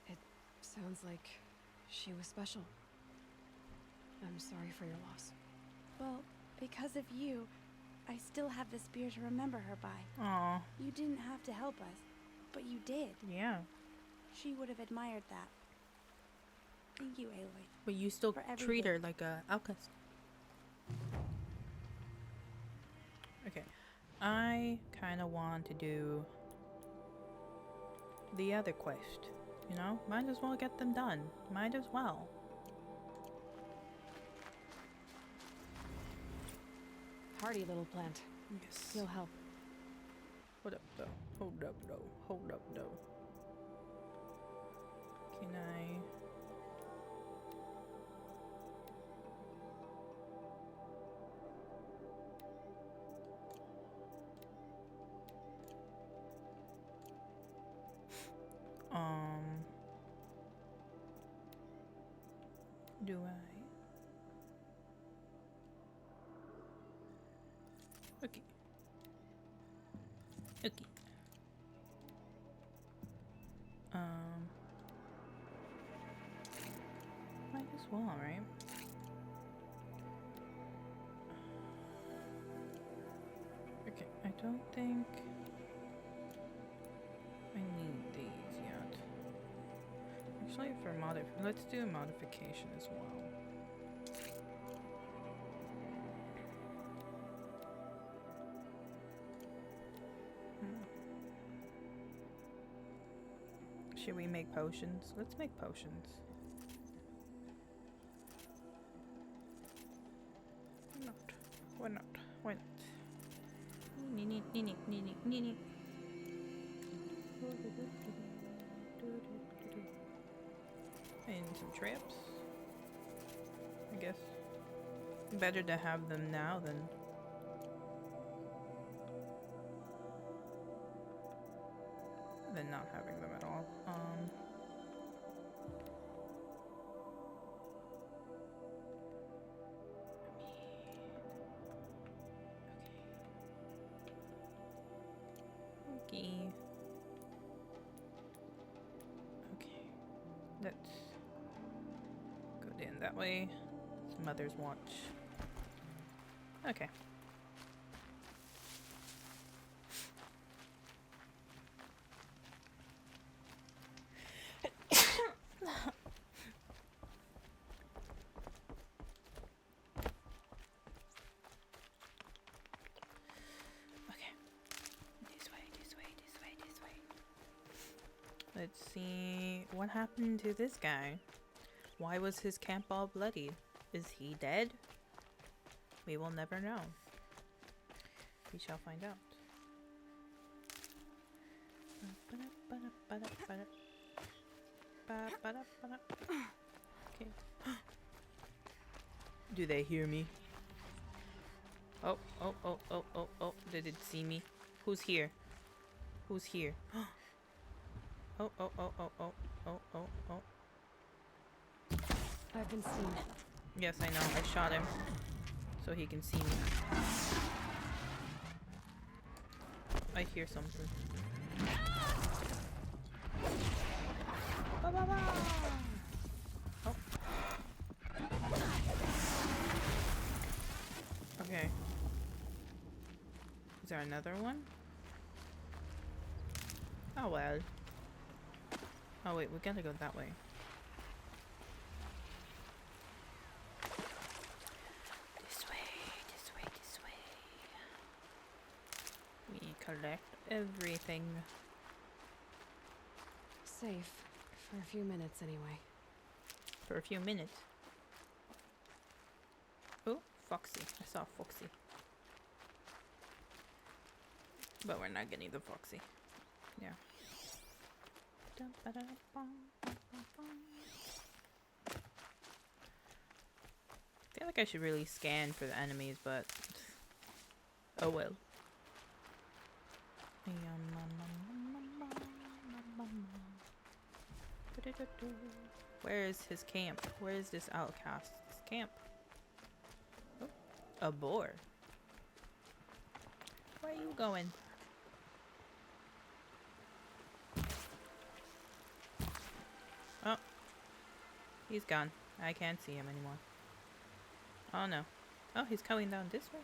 It sounds like she was special. I'm sorry for your loss. Well, because of you, I still have the spear to remember her by. Aw. You didn't have to help us, but you did. Yeah. She would have admired that. Thank you, Aloy. But you still treat her like a outcast. Okay. I kind of want to do the other quest. You know? Might as well get them done. Might as well. Hardy little plant. Yes. You'll help. Hold up though. Hold up though. Hold up though. Can I... Do I? Okay. Okay. Might as well, right? Okay, I don't think I need these yet. Actually, for let's do a modification as well. Should we make potions? Let's make potions. Why not? Why not? Why not? And some traps. I guess. Better to have them now than not having them at all. Okay. Okay. Let's go down that way. It's Mother's watch. Okay. Let's see what happened to this guy. Why was his camp all bloody? Is he dead? We will never know. We shall find out. Okay. Do they hear me? Oh, oh, oh, oh, oh, oh. Did it see me? Who's here? Who's here? Oh, oh, oh, oh, oh, oh, oh, oh. I've been seen. Yes, I know. I shot him so he can see me. I hear something. Ba -ba -ba! Oh. Okay. Is there another one? Oh well. Oh wait, we gotta go that way. This way, this way, this way. We collect everything. Safe. For a few minutes, anyway. For a few minutes. Oh, Foxy. I saw Foxy. But we're not getting the Foxy. Yeah. I feel like I should really scan for the enemies, but oh well. Where is his camp? Where is this outcast's camp? Oh, a boar. Where are you going? Oh, he's gone. I can't see him anymore. Oh no. Oh, he's coming down this way.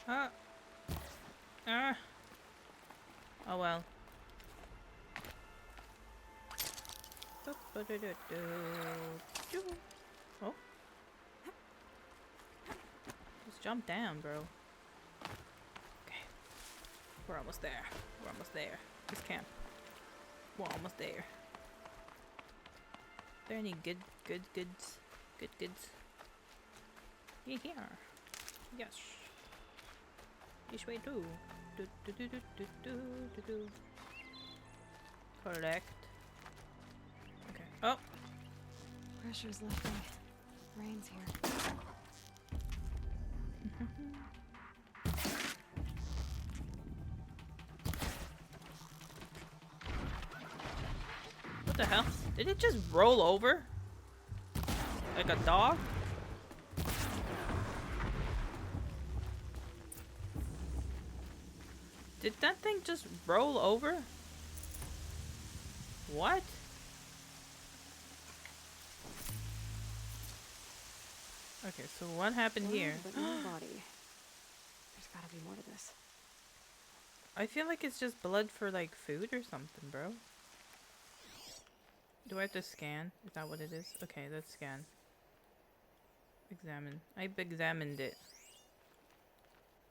Ah. Ah. Oh well. Oh. Just jump down, bro. Okay. We're almost there. We're almost there. This camp. We're almost there. Are there any goods? Good goods? Yeah, here. Yes. This way too. Collect. Okay. Oh! Pressure's lifting. Rain's here. What the hell? Did it just roll over? Like a dog? Did that thing just roll over? What? Okay, so what happened here? But no body. There's gotta be more to this. I feel like it's just blood for like food or something, bro. Do I have to scan? Is that what it is? Okay, let's scan. Examine. I've examined it.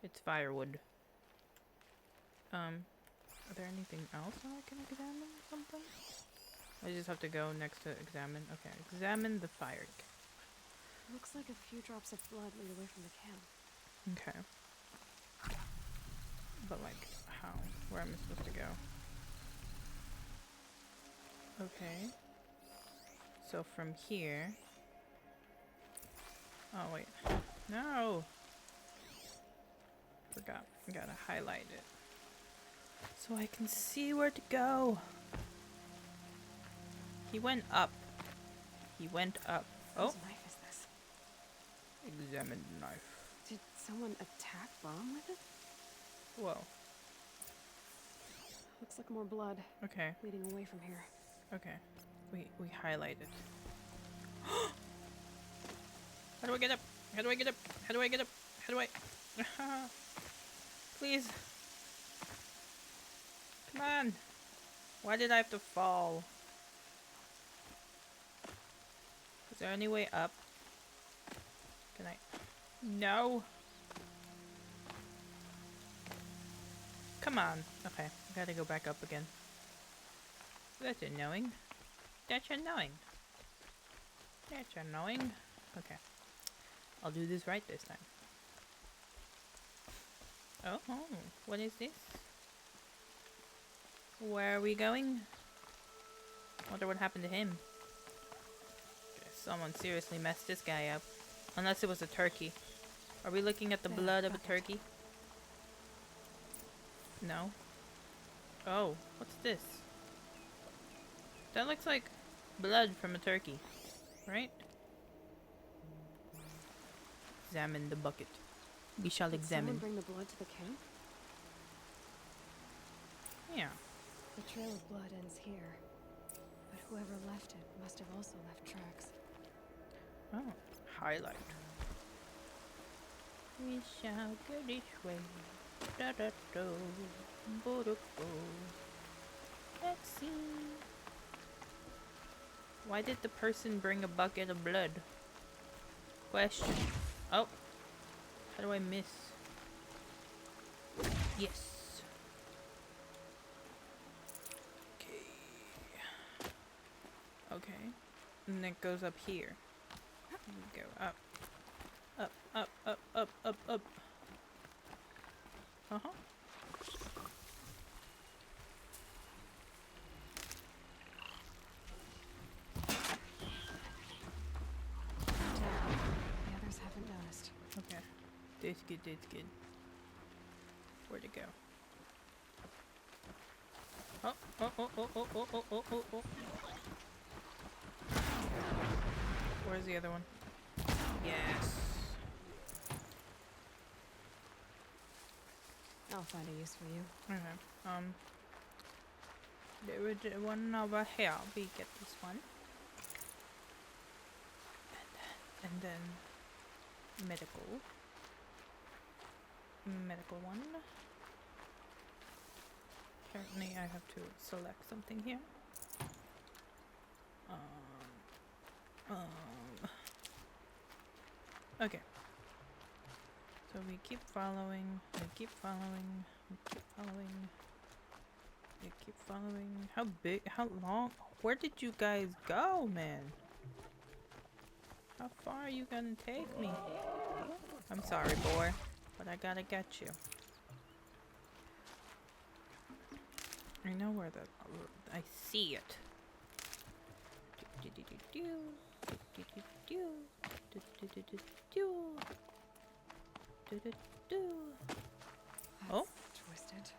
It's firewood. Are there anything else that I can examine or something? I just have to go next to examine. Okay, examine the fire. Looks like a few drops of blood lead away from the camp. Okay. But like, how? Where am I supposed to go? Okay. So from here... Oh wait. No! Forgot. I gotta highlight it. So I can see where to go. He went up. He went up. Oh! Whose knife is this? Examine the knife. Did someone attack Mom with it? Whoa. Looks like more blood. Okay. Leading away from here. Okay. We highlight it. How do I get up? How do I get up? How do I get up? How do I... Please. Come on. Why did I have to fall? Is there any way up? Can I... No. Come on. Okay. I gotta go back up again. That's annoying. That's annoying. That's annoying. Okay. I'll do this right this time. Oh, what is this? Where are we going? Wonder what happened to him. Okay, someone seriously messed this guy up. Unless it was a turkey. Are we looking at the blood of a turkey? No. Oh, what's this? That looks like blood from a turkey, right? Examine the bucket. We shall examine. Someone bring the blood to the camp? Yeah. The trail of blood ends here, but whoever left it must have also left tracks. Oh, highlight. We shall go this way. Da da do, bo do bo. Let's see. Why did the person bring a bucket of blood? Question. Oh. How do I miss? Yes. Okay. Okay. And it goes up here. We go up. Up, up, up, up, up, up. Uh-huh. The others haven't noticed. Okay. That's good, that's good. Where'd it go? Oh, oh, oh, oh, oh, oh, oh, oh, oh, oh. Where's the other one? Yes. I'll find a use for you. Okay. There is one over here. We get this one. And then medical. Medical one. Apparently I have to select something here. Okay. So we keep following, we keep following, we keep following, we keep following. How big, how long, where did you guys go, man? How far are you gonna take me? I'm sorry, boy, but I gotta get you. I know where I see it. Oh, twisted.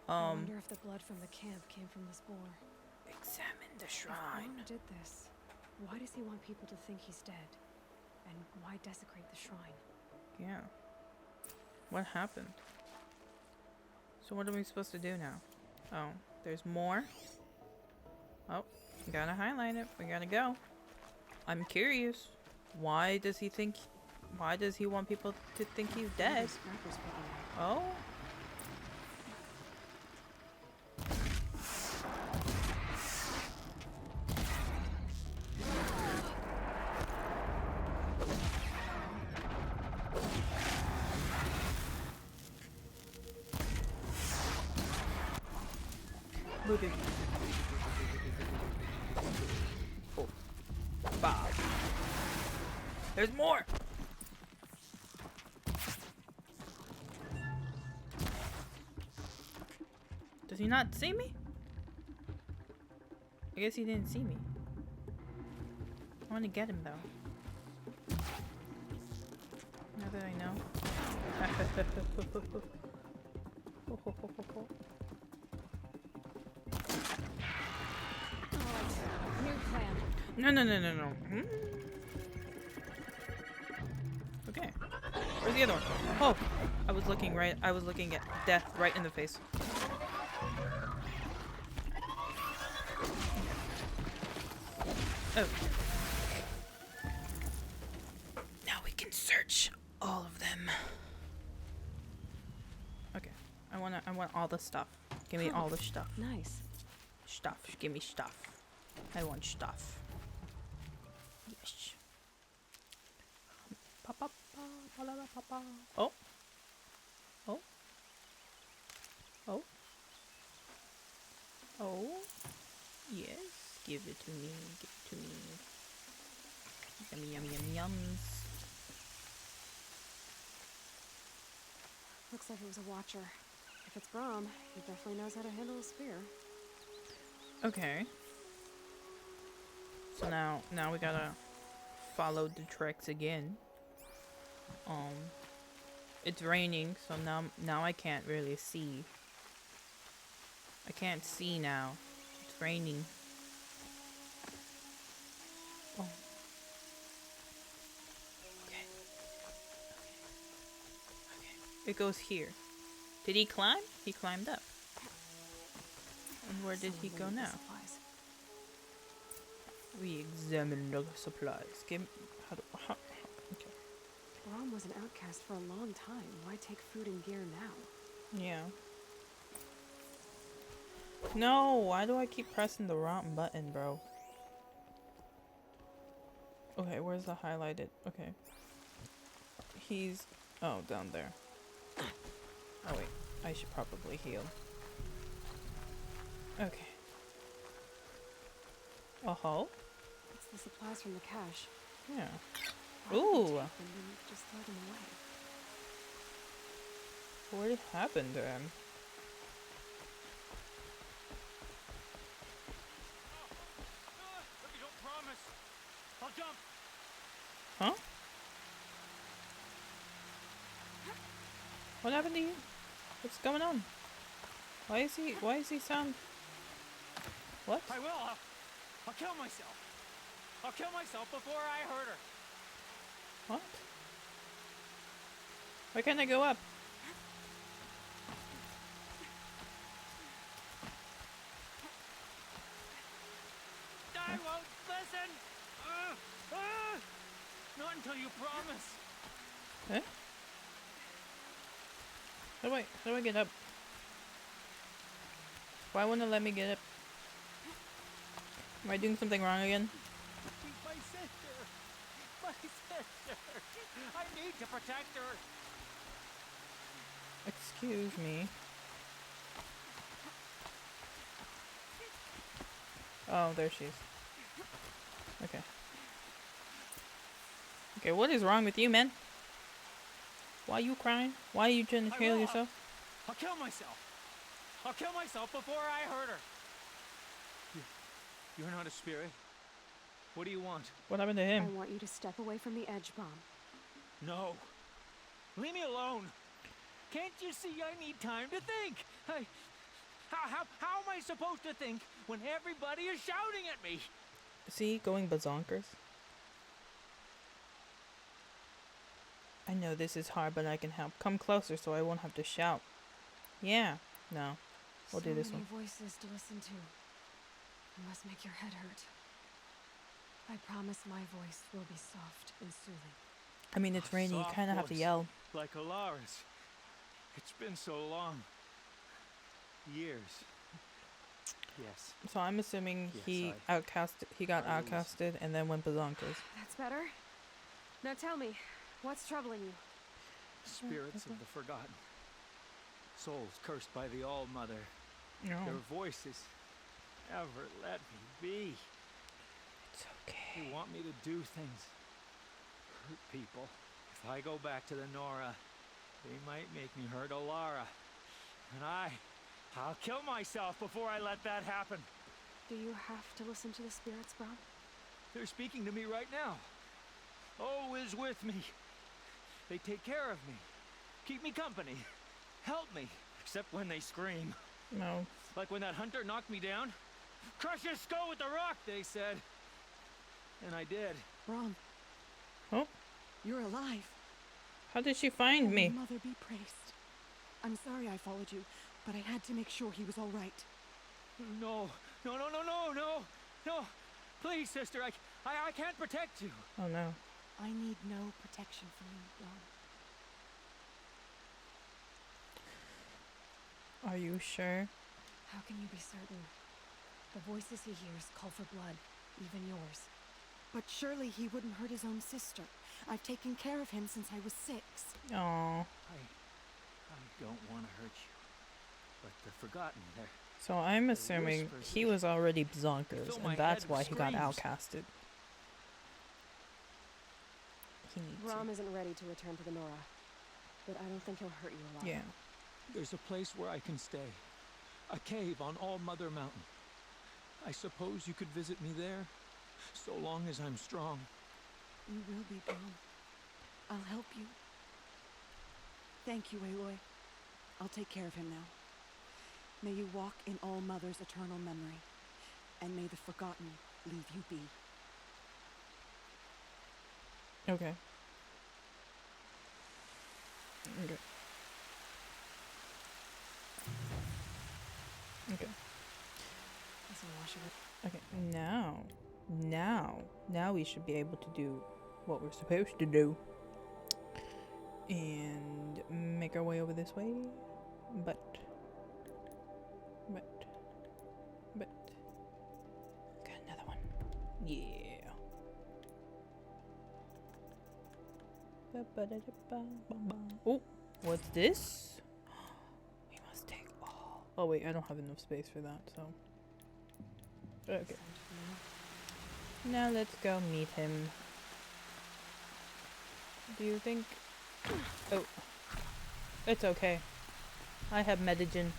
I wonder if the blood from the camp came from this boar. Examine the If shrine. Arlo did this, why does he want people to think he's dead? And why desecrate the shrine? Yeah. What happened? So what are we supposed to do now? Oh, there's more. Oh, we gotta highlight it. We gotta go. I'm curious. Why does he think? Why does he want people to think he's dead? Oh. Moving. Oh. Bob. There's more! Does he not see me? I guess he didn't see me. I want to get him though. Now that I know. New plan. No, no, no, no, no. Okay. Where's the other one? Oh, I was looking at death right in the face. Oh. Now we can search all of them. Okay. I want all the stuff. Give me all the stuff. Nice. Stuff. Give me stuff. I want stuff. Yes. Oh. Oh. Oh. Oh. Yes. Give it to me. Give it to me. Yummy, yummy, yummy, yums. Looks like it was a watcher. If it's Brahm, he definitely knows how to handle a spear. Okay. So now we gotta follow the tracks again. It's raining, so now I can't really see. I can't see now. It's raining. It goes here. Did he climb? He climbed up. And where did he go now? We examine the supplies. Give me, okay. Rom was an outcast for a long time. Why take food and gear now? Yeah. No, why do I keep pressing the wrong button, bro? Okay, where's the highlighted? Okay. He's... oh, down there. Oh, wait. I should probably heal. Okay. Oh-ho. It's the supplies from the cache. Yeah. Why Ooh. did they take them and just throw them away? What happened to him? If you don't promise, I'll jump. Huh? What happened to you? What's going on? Why is he sound... what? I will. I'll kill myself. I'll kill myself before I hurt her. What? Why can't I go up? I won't listen. Not until you promise. Eh? How do I get up? Why won't it let me get up? Am I doing something wrong again? My sister. My sister. I need to protect her. Excuse me. Oh, there she is. Okay. Okay, what is wrong with you, man? Why are you crying? Why are you trying to kill yourself? I'll kill myself. I'll kill myself before I hurt her. You're not a spirit. What do you want? What happened to him? I want you to step away from the edge bomb. No. Leave me alone. Can't you see I need time to think? How am I supposed to think when everybody is shouting at me? See, going bazonkers. I know this is hard, but I can help. Come closer so I won't have to shout. Yeah. No. We'll do this one. So many voices to listen to. You must make your head hurt. I promise my voice will be soft and soothing. I mean, it's raining. You kind of have to yell. Like Alara's. It's been so long. Years. Yes. So I'm assuming Yes, he got outcasted and then went bazonkers. That's better. Now tell me, what's troubling you? Spirits of the forgotten. Souls cursed by the All-Mother. No. Their voices never let me be. It's okay. They want me to do things. Hurt people. If I go back to the Nora, they might make me hurt Alara. And I'll kill myself before I let that happen. Do you have to listen to the spirits, Brom? They're speaking to me right now. Oh is with me. They take care of me. Keep me company. Help me. Except when they scream. No. Like when that hunter knocked me down. Crush his skull with the rock, they said. And I did. Brom. Oh? You're alive. How did she find me? Mother be praised. I'm sorry I followed you, but I had to make sure he was all right. No. Please, sister, I can't protect you. Oh no. I need no protection from you, Brom. Are you sure? How can you be certain? The voices he hears call for blood, even yours. But surely he wouldn't hurt his own sister. I've taken care of him since I was 6. Aww. I don't want to hurt you. But the forgotten, they're... So I'm assuming he was already bazonkers, and that's why he got outcasted. He needs Brom isn't ready to return to the Nora, but I don't think he'll hurt you a lot. Yeah. There's a place where I can stay. A cave on All Mother Mountain. I suppose you could visit me there, so long as I'm strong. You will be, Brom. I'll help you. Thank you, Aloy. I'll take care of him now. May you walk in All Mother's eternal memory, and may the forgotten leave you be. Okay. Okay. wash it. Okay, now we should be able to do what we're supposed to do. And make our way over this way. But. Got another one. Yeah. Oh, what's this? We must take all. Oh wait, I don't have enough space for that, so. Okay. Now let's go meet him. Do you think... Oh. It's okay. I have Medigen.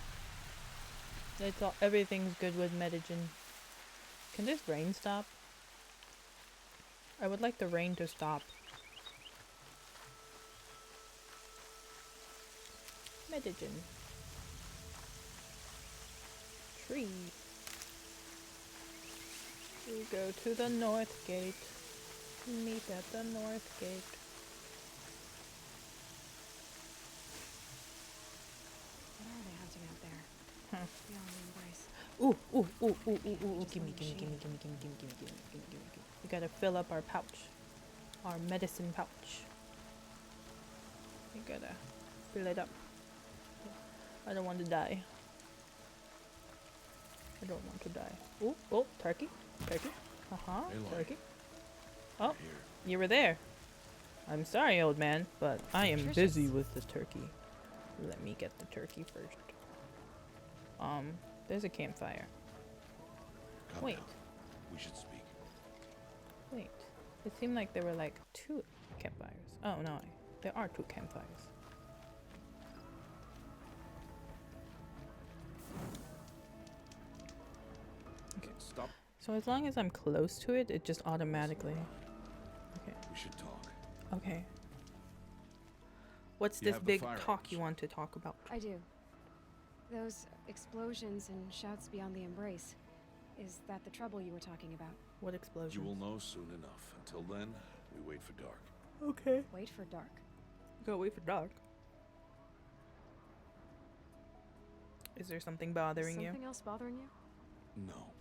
It's all, everything's good with Medigen. Can this rain stop? I would like the rain to stop. Medigen. Tree. We go to the north gate. Meet at the north gate. What are they hunting out there? Huh. Beyond the embrace. Ooh. Gimme. We gotta fill up our pouch. Our medicine pouch. We gotta fill it up. I don't want to die. I don't want to die. Oh, turkey. Turkey. Turkey. Oh, you were there. I'm sorry, old man, but I am busy with the turkey. Let me get the turkey first. There's a campfire. Come now. We should speak. Wait. It seemed like there were like 2 campfires. Oh no, there are 2 campfires. Okay, stop. So as long as I'm close to it, it just automatically... Okay. We should talk. Okay. What's You this have the big fire talk hose. you want to talk about? I do. Those explosions and shouts beyond the embrace. Is that the trouble you were talking about? What explosions? You will know soon enough. Until then, we wait for dark. Okay. Wait for dark. Go wait for dark. Is there something bothering you? Something else bothering you? No,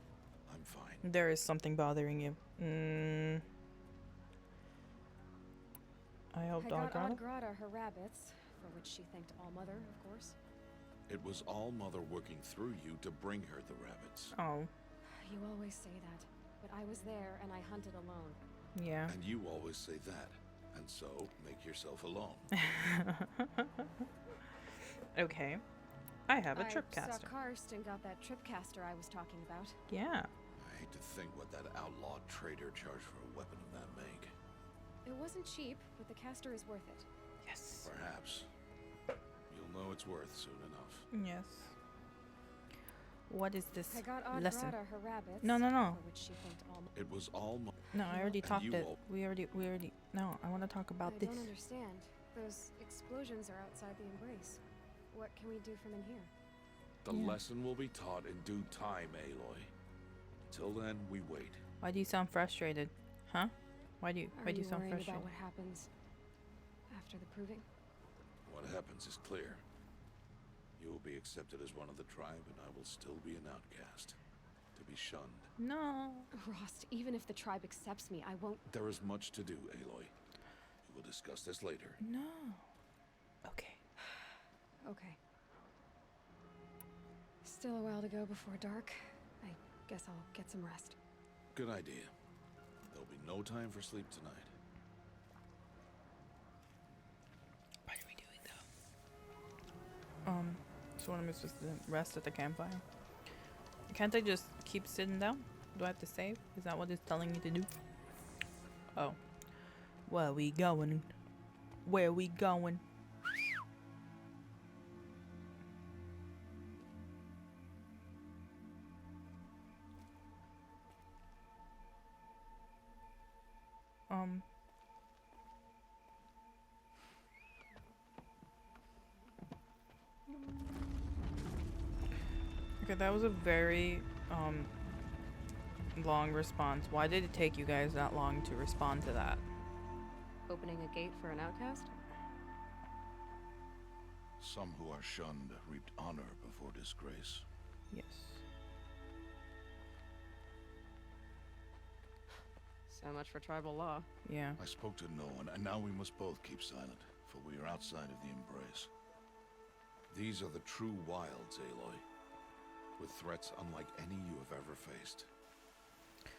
I'm fine. There is something bothering you. I hope I Dog got Grotto? Odd Grata her rabbits, for which she thanked All Mother, of course. It was All Mother working through you to bring her the rabbits. Oh. You always say that, but I was there and I hunted alone. Yeah. And you always say that. And so, make yourself alone. Okay. I have a tripcaster. I saw Karst and got that tripcaster I was talking about. Yeah. I hate to think what that outlawed trader charged for a weapon of that make. It wasn't cheap, but the caster is worth it. Yes. Perhaps. You'll know it's worth soon enough. Yes. What is this I got Odd lesson? Grata her rabbits. No. For which she thanked All Mother. It was All Mother. No, I already talked you it. all- We already. No, I want to talk about I this. don't understand. Those explosions are outside the embrace. What can we do from in here? The lesson will be taught in due time, Aloy. Till then, we wait. Why do you sound frustrated? Huh? Why do you sound worried frustrated? about what happens after the proving? What happens is clear. You will be accepted as one of the tribe, and I will still be an outcast. To be shunned. No. Rost, even if the tribe accepts me, I won't. There is much to do, Aloy. We will discuss this later. No. Okay. Okay. Still a while to go before dark. I guess I'll get some rest. Good idea. There'll be no time for sleep tonight. What are we doing though? So what am I supposed to rest at the campfire? Can't I just keep sitting down? Do I have to save? Is that what it's telling me to do? Oh. Where we going? Where we going? Okay, that was a very, long response. Why did it take you guys that long to respond to that? Opening a gate for an outcast? Some who are shunned reaped honor before disgrace. Yes. So much for tribal law. Yeah. I spoke to no one, and now we must both keep silent, for we are outside of the embrace. These are the true wilds, Aloy, with threats unlike any you have ever faced.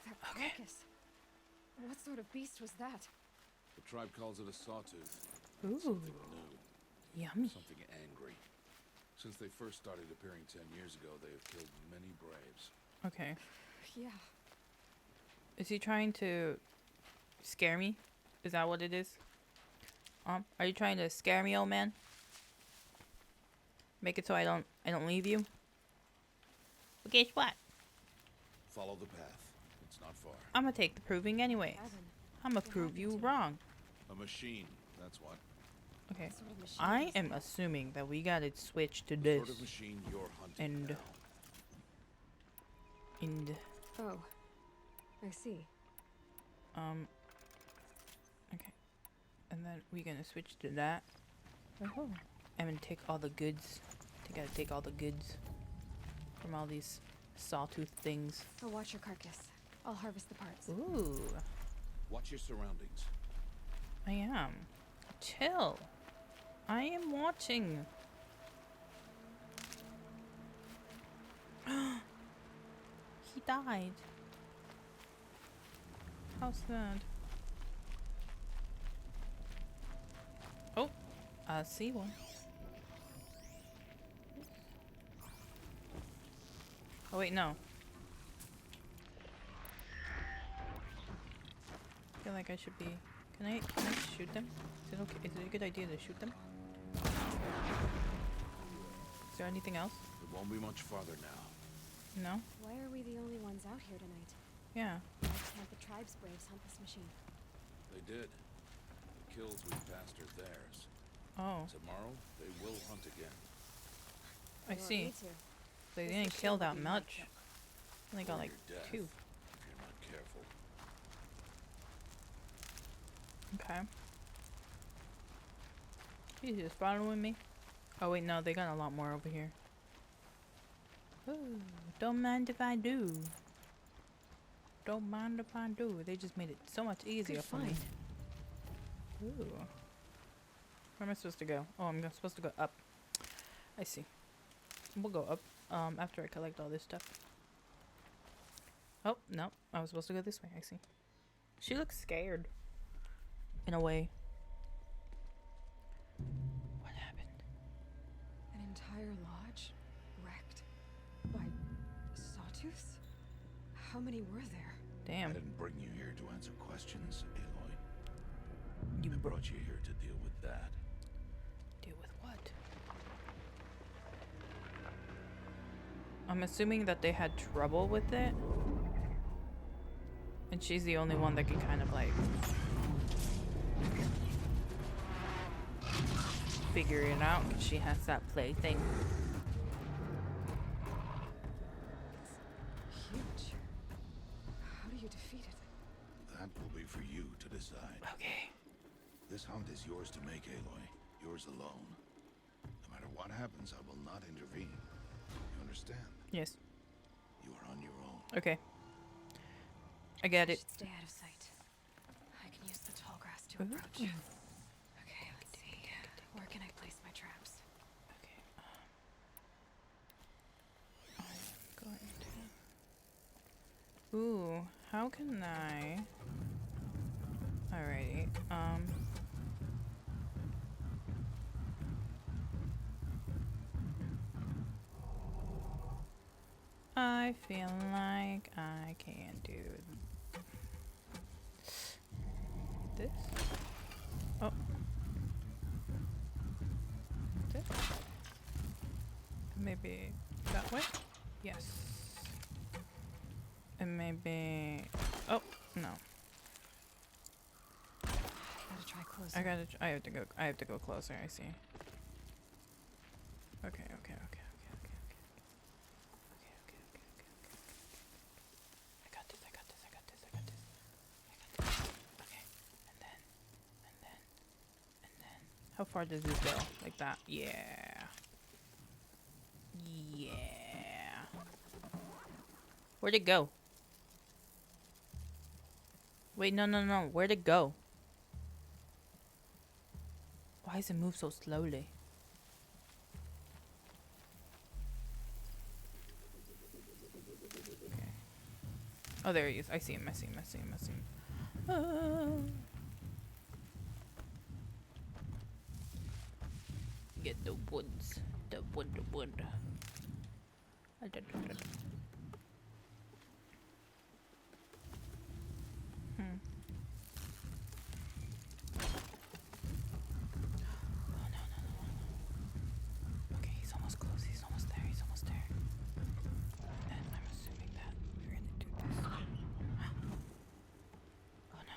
That carcass. What sort of beast was that? The tribe calls it a sawtooth. Ooh. Something new. Yummy. Something angry. Since they first started appearing 10 years ago, they have killed many braves. Okay. Yeah. Is he trying to scare me? Is that what it is? Are you trying to scare me, old man? Make it so I don't leave you? But guess what? Follow the path. It's not far. I'm gonna take the proving anyways. I'm gonna prove you wrong. A machine, that's what. Okay. I am assuming that we got it switched to The this. sort of machine you're hunting And Oh. I see. Okay. And then we're gonna switch to that. Oh. I'm gonna take all the goods. I think I gotta take all the goods from all these sawtooth things. I'll watch your carcass. I'll harvest the parts. Ooh. Watch your surroundings. I am. Chill. I am watching. He died. How sad. Oh, I see one. Oh wait, no. I feel like I should be. Can I shoot them? Is it okay? Is it a good idea to shoot them? Is there anything else? It won't be much farther now. No? Why are we the only ones out here tonight? Yeah. Why can't the tribe's braves hunt this machine? They did. The kills we passed are theirs. Oh. Tomorrow, they will hunt again. I They want see. me to. They This didn't machine kill will that be my much. kill. Only got Or like your death, 2. if you're not careful. Okay. He's just following me. Oh wait, no, they got a lot more over here. Ooh, don't mind if I do. Don't mind if I do. They just made it so much easier for me. Ooh. Where am I supposed to go? Oh, I'm supposed to go up. I see. We'll go up after I collect all this stuff. Oh, no. I was supposed to go this way. I see. She looks scared. In a way. What happened? An entire lodge wrecked by sawtooths? How many were there? Damn. I didn't bring you here to answer questions, Aloy. I brought you here to deal with that. Deal with what? I'm assuming that they had trouble with it. And she's the only one that can kind of like figure it out, 'cause she has that play thing. It's huge. How do you defeat it? That will be for you to decide. Okay. This hunt is yours to make, Aloy. Yours alone. No matter what happens, I will not intervene. You understand? Yes. You are on your own. Okay. I get it. Should stay out of sight. I can use the tall grass to approach. Okay, let's see. Where can I place my traps? Okay. I'm going to. Ooh, how can I? Alrighty. I feel like I can do this. Oh. This. Maybe that way? Yes. And maybe... Oh, no. Gotta try closer. I have to go closer, I see. Okay. I got this. Okay. And then. How far does this go? Like that? Yeah. Where'd it go? Wait, no, no, no. Where'd it go? Why does it move so slowly? Okay. Oh, there he is. I see him. I see him. I see him. I see him. Ah. Get the woods. The wood. The wood. Hmm. Oh, no, no, no, no. Okay, he's almost close. He's almost there. He's almost there. And I'm assuming that we're gonna do this. Oh no.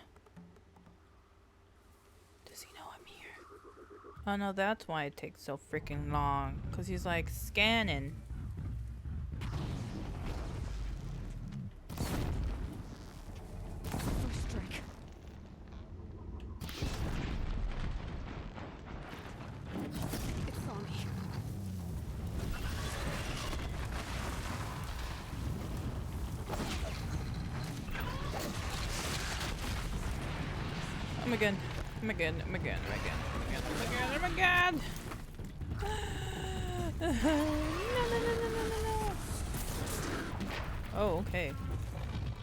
Does he know I'm here? Oh no, that's why it takes so freaking long. Cause he's like scanning. Oh my god. Oh my god. Oh my god. Oh my god. Oh my god. Oh my god. Oh my god. No, no, no, no, no, no, no. Oh, okay.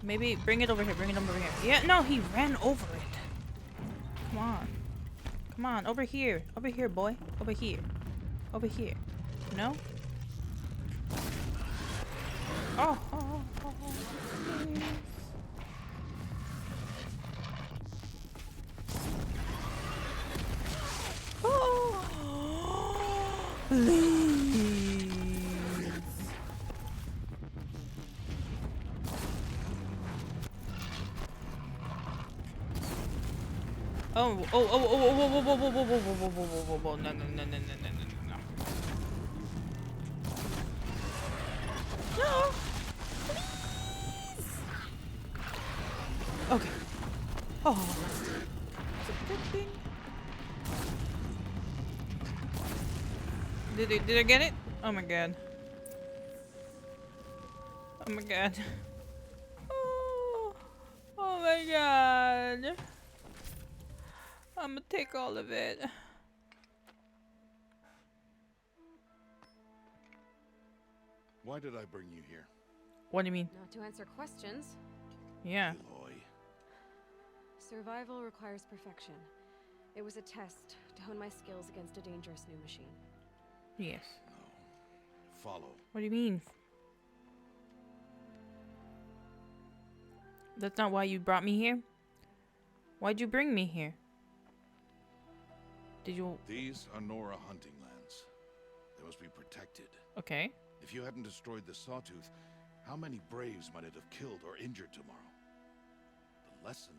Maybe bring it over here. Bring it over here. Yeah, no, he ran over it. Come on. Come on, over here. Over here, boy. Over here. Over here. No? Oh, oh, oh, oh, oh. Please. Oh, please. Oh, oh, oh, oh, oh, oh, oh, oh, oh, oh, oh, oh, oh, oh, oh, no, no, no, no, no, no, no, no. No. Please. Okay. Oh. It's a good thing. Did I get it? Oh my god. Oh my god. Oh, oh my god. I'm gonna take all of it. Why did I bring you here? What do you mean? Not to answer questions. Yeah. Aloy. Survival requires perfection. It was a test to hone my skills against a dangerous new machine. Yes. No. Follow. What do you mean? That's not why you brought me here? Why'd you bring me here? Did you... These are Nora hunting lands. They must be protected. Okay. If you hadn't destroyed the Sawtooth, how many Braves might it have killed or injured tomorrow? The lesson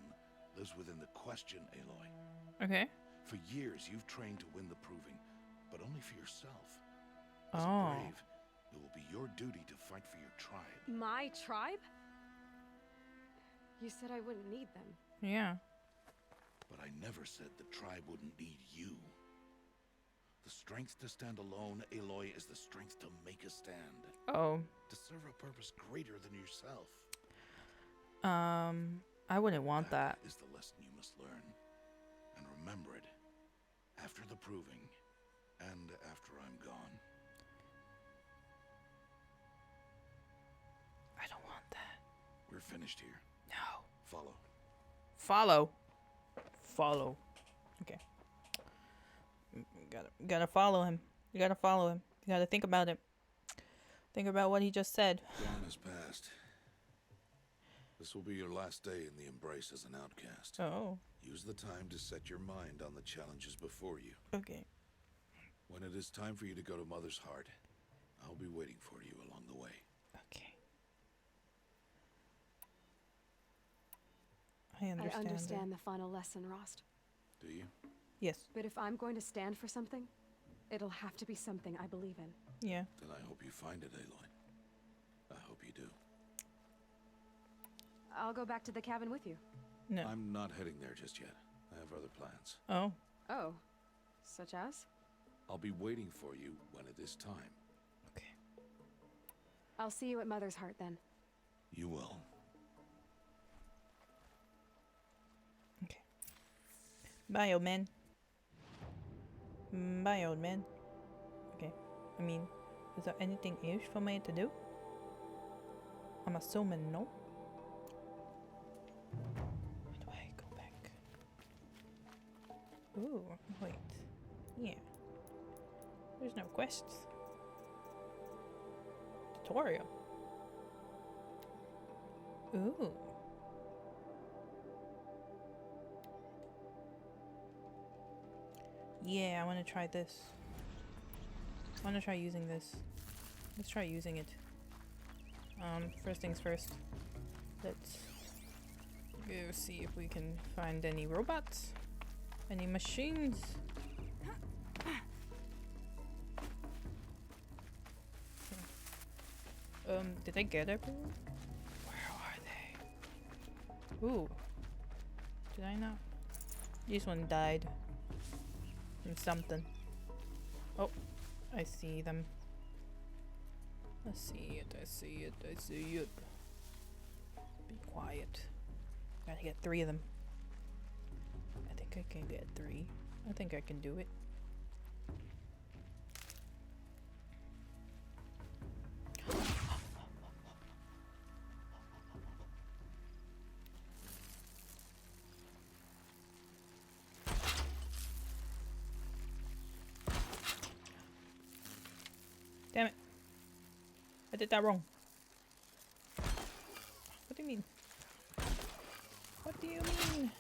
lives within the question, Aloy. Okay. For years, you've trained to win the proving, but only for yourself. Oh. As a Brave, it will be your duty to fight for your tribe. My tribe? You said I wouldn't need them. Yeah. But I never said the tribe wouldn't need you. The strength to stand alone, Aloy, is the strength to make a stand. Oh. To serve a purpose greater than yourself. I wouldn't want that. That is the lesson you must learn. And remember it. After the proving. And after I'm gone. I don't want that. We're finished here. No. Follow. Follow. Follow. Okay. Gotta follow him. You gotta follow him. You gotta think about it. Think about what he just said. Dawn has passed. This will be your last day in the Embrace as an outcast. Oh. Use the time to set your mind on the challenges before you. Okay. When it is time for you to go to Mother's Heart, I'll be waiting for you along the way. Okay. I understand. The final lesson, Rost. Do you? Yes. But if I'm going to stand for something, it'll have to be something I believe in. Yeah. Then I hope you find it, Aloy. I hope you do. I'll go back to the cabin with you. No. I'm not heading there just yet. I have other plans. Oh. Oh. Such as? I'll be waiting for you when it is time. Okay. I'll see you at Mother's Heart then. You will. Bye, old man. Bye, old man. Okay. I mean, is there anything else for me to do? I'm assuming no. Where do I go back? Ooh, wait. Yeah. There's no quests. Tutorial. Ooh. Yeah, I want to try this. I want to try using this. Let's try using it. First things first. Let's go see if we can find any robots. Any machines. Did I get everyone? Where are they? Ooh. Did I not? This one died. From something. Oh, I see them. I see it, I see it, I see it. Be quiet. Gotta get 3 of them. I think I can get 3. I think I can do it. Damn it. I did that wrong. What do you mean? What do you mean?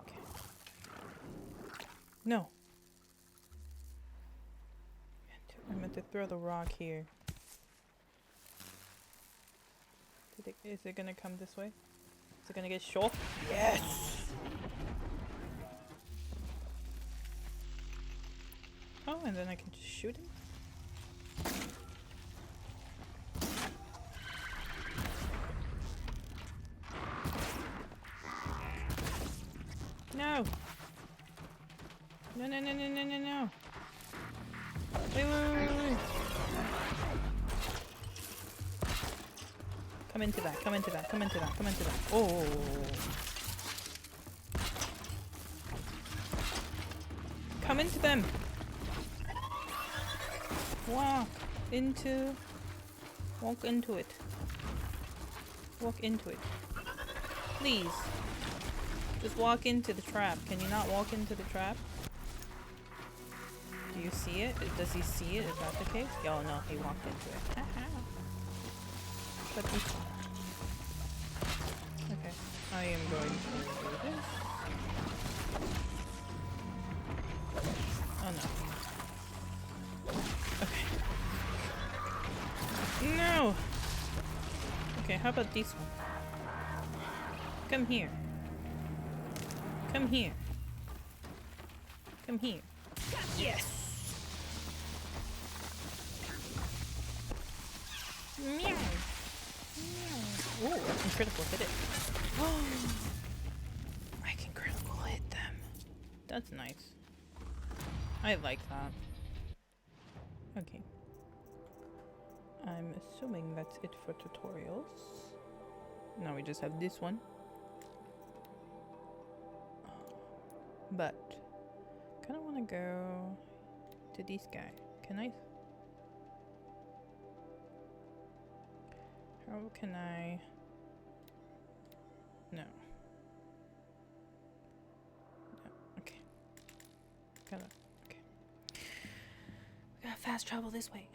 Okay. No. I meant to throw the rock here. Is it gonna come this way? Is it gonna get short? Yes! Oh, and then I can just shoot him? No! No, no, no, no, no, no, no! Wait, wait, wait, wait, wait! Come into that, come into that, come into that, come into that. Oh! Come into them! Walk into it. Walk into it. Please. Just walk into the trap. Can you not walk into the trap? Do you see it? Does he see it? Is that the case? Oh no, he walked into it. But okay. I am going to do this. Oh no. Okay. No! Okay, how about this one? Come here. Come here. Come here. Yes! Meow. Meow. Ooh, I can critical hit it. I can critical hit them. That's nice. I like that. Okay. I'm assuming that's it for tutorials. Now we just have this one. But kind of want to go to this guy. Can I? How can I? No. No. Okay. Kind of. Okay. We got fast travel this way.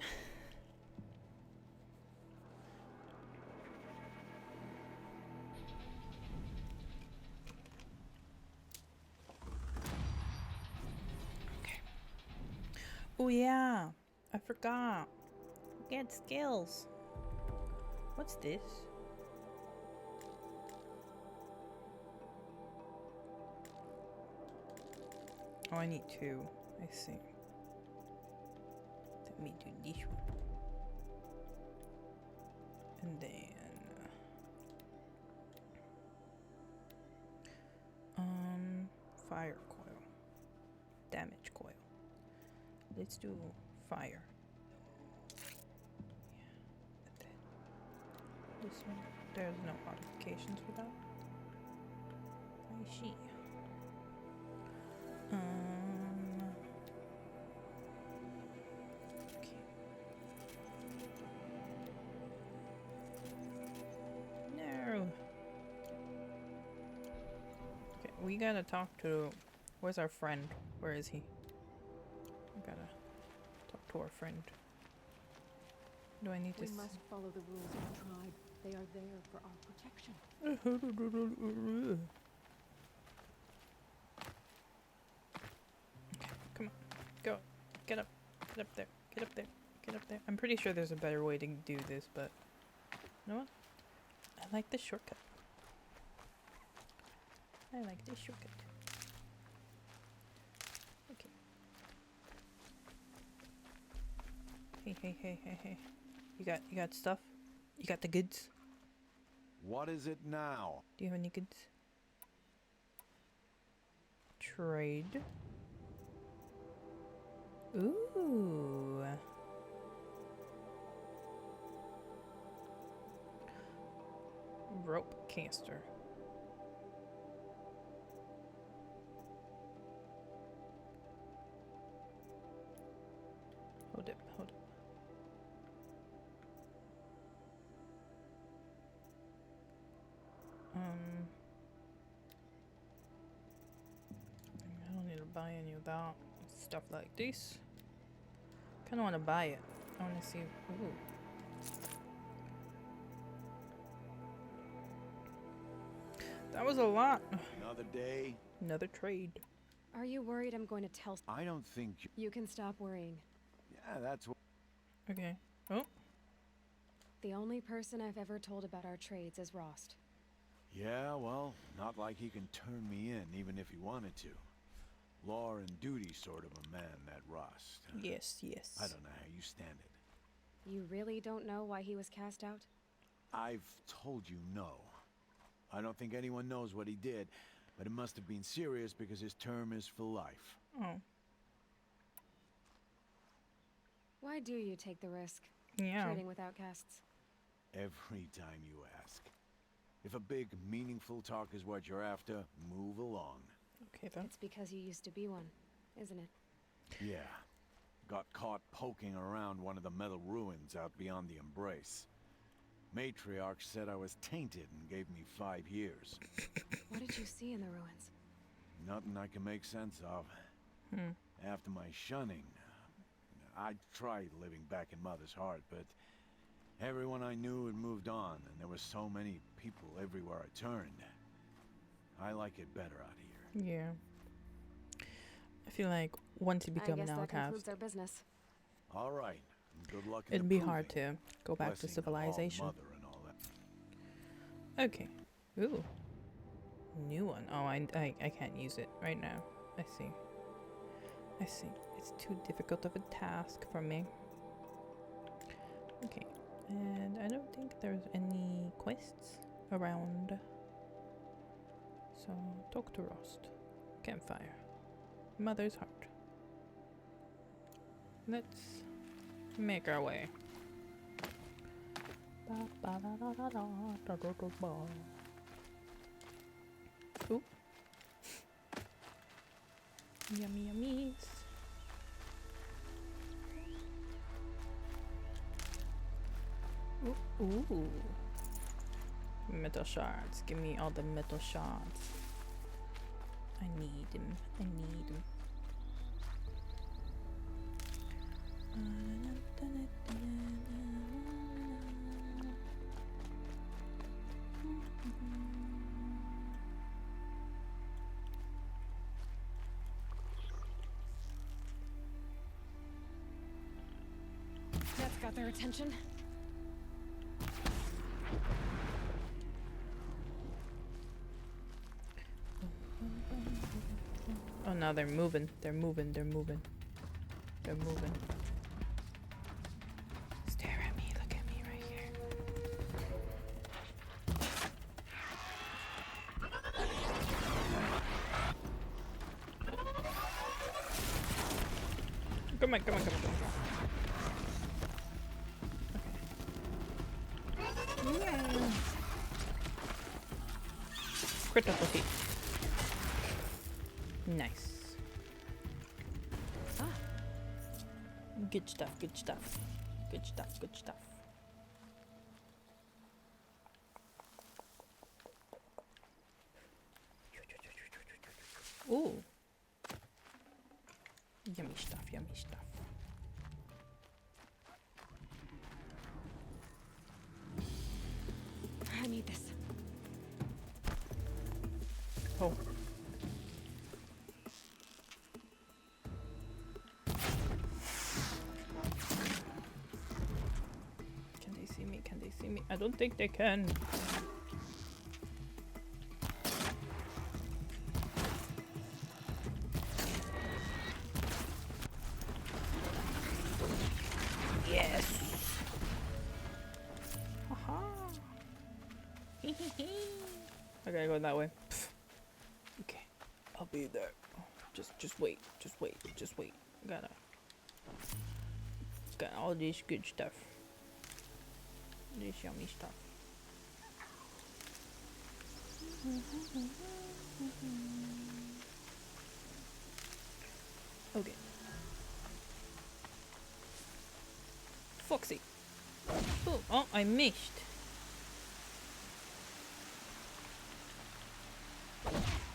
Oh yeah, I forgot. Get skills. What's this? Oh, I need 2. I see. Let me do this one. And then... fire coil. Damage coil. Let's do fire. Yeah. And then this one. There's no modifications for that. I see. we gotta talk to... Where's our friend? Where is he? We gotta talk to our friend. Do I need to... We must follow the rules of the tribe. They are there for our protection. Okay, come on. Go. Get up. Get up there. Get up there. Get up there. I'm pretty sure there's a better way to do this, but... You know what? I like this shortcut. I like this shortcut. Okay. Hey. You got stuff? You got the goods? What is it now? Do you have any goods? Trade. Ooh. Rope caster. Hold up. I don't need to buy any of that stuff like this. Kinda wanna buy it. I wanna see. Ooh. That was a lot. Another day. Another trade. Are you worried I'm going to tell... I don't think You can stop worrying. Yeah, that's what... Okay. Oh. The only person I've ever told about our trades is Rost. Yeah, well, not like he can turn me in, even if he wanted to. Law and duty sort of a man, that Rost. Yes. I don't know how you stand it. You really don't know why he was cast out? I've told you no. I don't think anyone knows what he did, but it must have been serious because his term is for life. Oh. Why do you take the risk? Yeah. Trading with outcasts. Every time you ask. If a big, meaningful talk is what you're after, move along. Okay, then. It's because you used to be one, isn't it? Yeah. Got caught poking around one of the metal ruins out beyond the Embrace. Matriarch said I was tainted and gave me 5 years. What did you see in the ruins? Nothing I can make sense of. After my shunning, I tried living back in Mother's heart, but everyone I knew had moved on, and there were so many people everywhere I turned. I like it better out here. Yeah. I feel like once you become an I guess that outcast, concludes our business. All right. Good luck in it'd the be hard proving. to go back to Blessing of All civilization. Mother and all that. Okay. Ooh. New one. Oh, I can't use it right now. I see. It's too difficult of a task for me. Okay. And I don't think there's any quests around. So, talk to Rost. Campfire. Mother's heart. Let's make our way. Ooh. Yummy yummies. Ooh. Metal shards. Give me all the metal shards. I need them. That's got their attention. Oh no, they're moving. They're moving. Stare at me. Look at me right here. Come on. Okay. Critical hit. Nice. Good stuff. Yummy stuff, yummy stuff. I need this. Oh. Can they see me? Can they see me? I don't think they can. Yes. Haha. I gotta go that way. Okay, I'll be there. Just wait. Just wait. Just wait. Got all this good stuff. This yummy stuff. Okay. Foxy. Oh, I missed.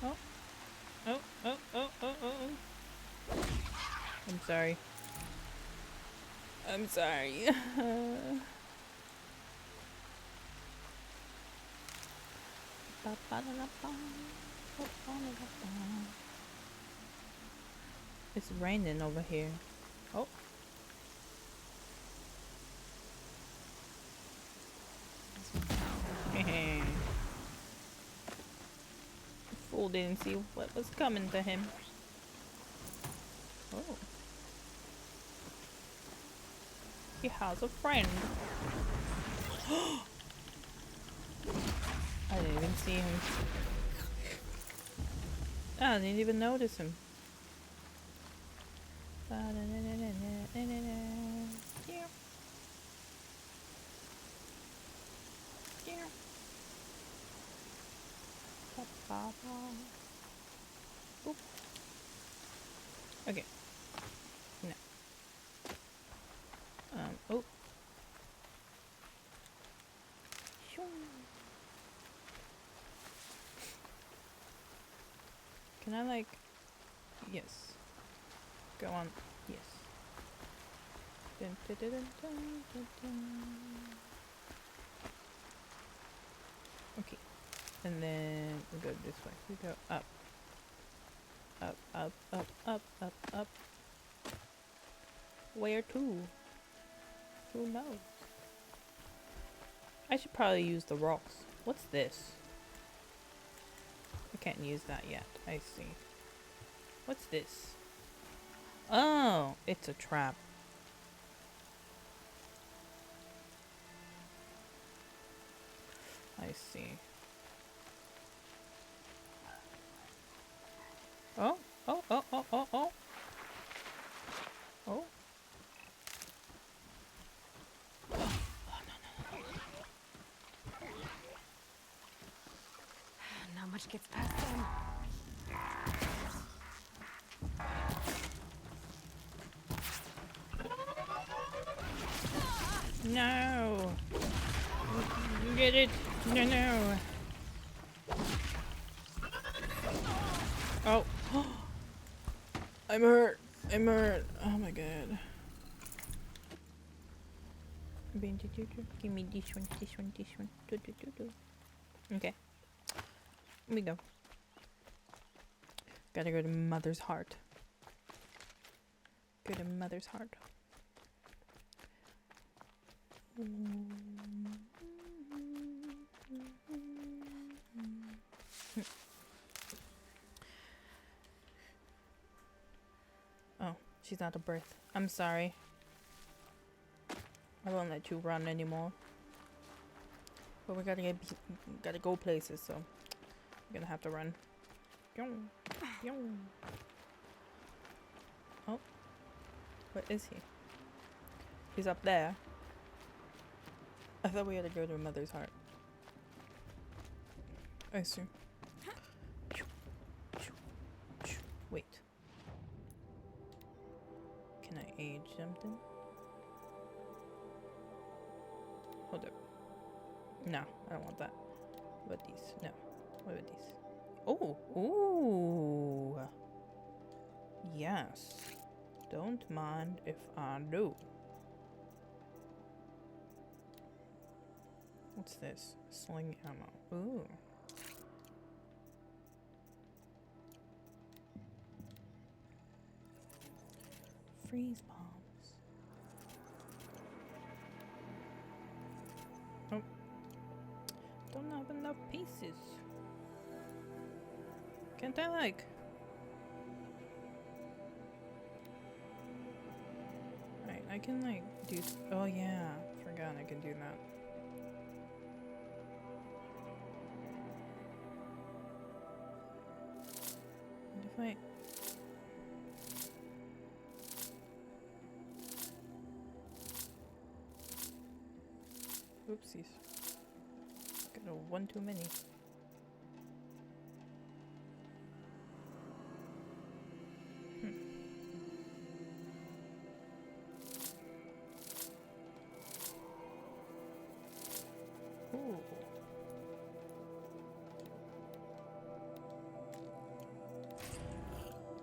Oh. I'm sorry. I'm sorry. It's raining over here. Oh. Fool didn't see what was coming to him. Oh. He has a friend. I didn't even see him. I didn't even notice him. Boop. Okay. No. Oh. Can I like... Yes. Go on. Yes. Dun, dun, dun, dun, dun, dun. Okay. And then we go this way. We go up. Up, up, up, up, up, up. Where to? Who knows? I should probably use the rocks. What's this? I can't use that yet. I see. What's this? Oh, it's a trap. I see. Oh. Oh. Not much gets past them. No. Get it. No. Oh. I'm hurt. Oh my god. Give me this one. Okay. Here we go. Gotta go to Mother's Heart. Go to Mother's Heart. Oh, she's out of breath. I'm sorry. I won't let you run anymore. But we gotta go places, so we're gonna have to run. Oh, where is he? He's up there. I thought we had to go to Mother's Heart. I see. Wait. Can I age something? Hold up. No, I don't want that. What about these? No. What about these? Oh! Ooh! Yes. Don't mind if I do. What's this? Sling ammo. Ooh. Freeze bombs. Oh. Don't have enough pieces. Can't I like... Right, I can like do... Oh yeah, forgot I can do that. What if I... Oopsies. Got a one too many. Ooh.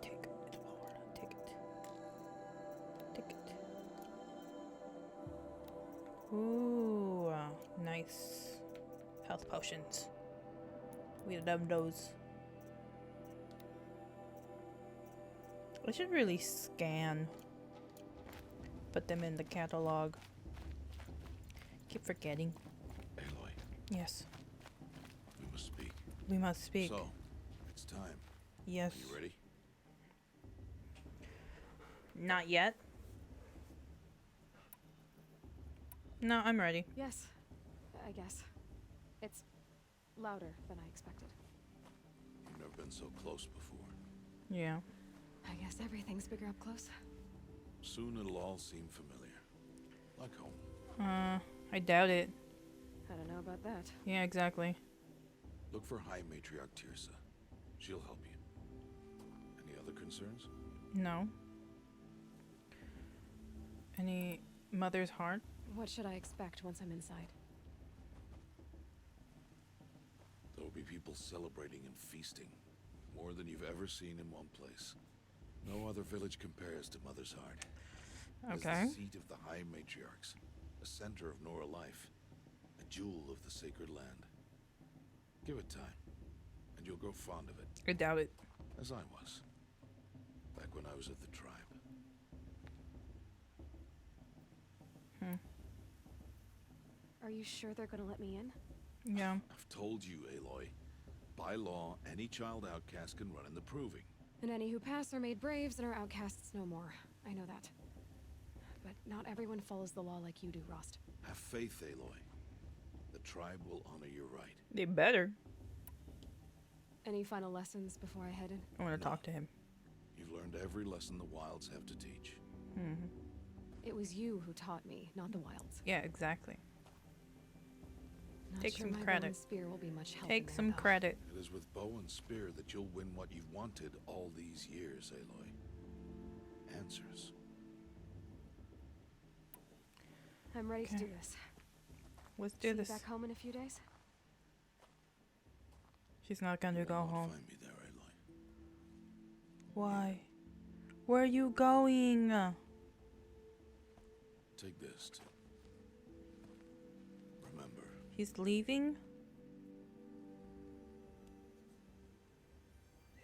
Take it, Lord. Take it. Take it. Ooh, nice. Health potions. We love those. I should really scan. Put them in the catalog. Keep forgetting. Aloy. Yes. We must speak. We must speak. So, it's time. Yes. Are you ready? Not yet. No, I'm ready. Yes, I guess. It's louder than I expected. You've never been so close before. Yeah. I guess everything's bigger up close. Soon it'll all seem familiar. Like home. I doubt it. I don't know about that. Yeah, exactly. Look for High Matriarch Tirsa. She'll help you. Any other concerns? No. Any mother's heart? What should I expect once I'm inside? There will be people celebrating and feasting. More than you've ever seen in one place. No other village compares to Mother's Heart. Okay. It's the seat of the High Matriarchs, a center of Nora life, a jewel of the sacred land. Give it time, and you'll grow fond of it. I doubt it. As I was, back when I was at the tribe. Are you sure they're gonna let me in? Yeah. I've told you, Aloy. By law, any child outcast can run in the proving. And any who pass are made braves and are outcasts no more. I know that. But not everyone follows the law like you do, Rost. Have faith, Aloy. The tribe will honor your right. They better. Any final lessons before I head in? I want to talk to him. You've learned every lesson the wilds have to teach. Mm-hmm. It was you who taught me, not the wilds. Yeah, exactly. Not Take sure some my bow credit. and spear will be much help Take in there, some though. credit. It is with bow and spear that you'll win what you've wanted all these years, Aloy. Answers. I'm ready to do this. Let's See do you this. back home in a few days? She's not going to go home. Find me there, Aloy. Why? Where are you going? Take this too. Remember. He's leaving?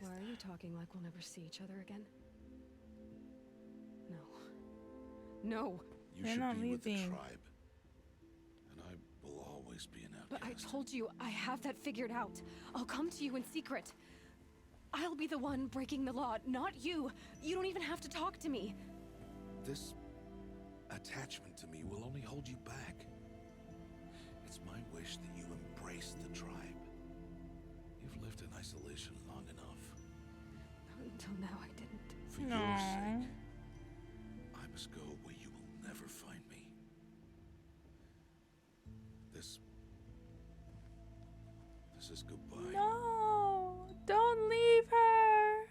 Why are you talking like we'll never see each other again? No. No! You They're should not be with the leaving. tribe. And I will always be an outcast. But I told you, I have that figured out. I'll come to you in secret. I'll be the one breaking the law, not you. You don't even have to talk to me. This attachment to me will only hold you back. It's my wish that you embrace the tribe. You've lived in isolation long enough. Until now, I didn't. For your sake, I must go where you will never find me. This is goodbye. No! Don't leave her!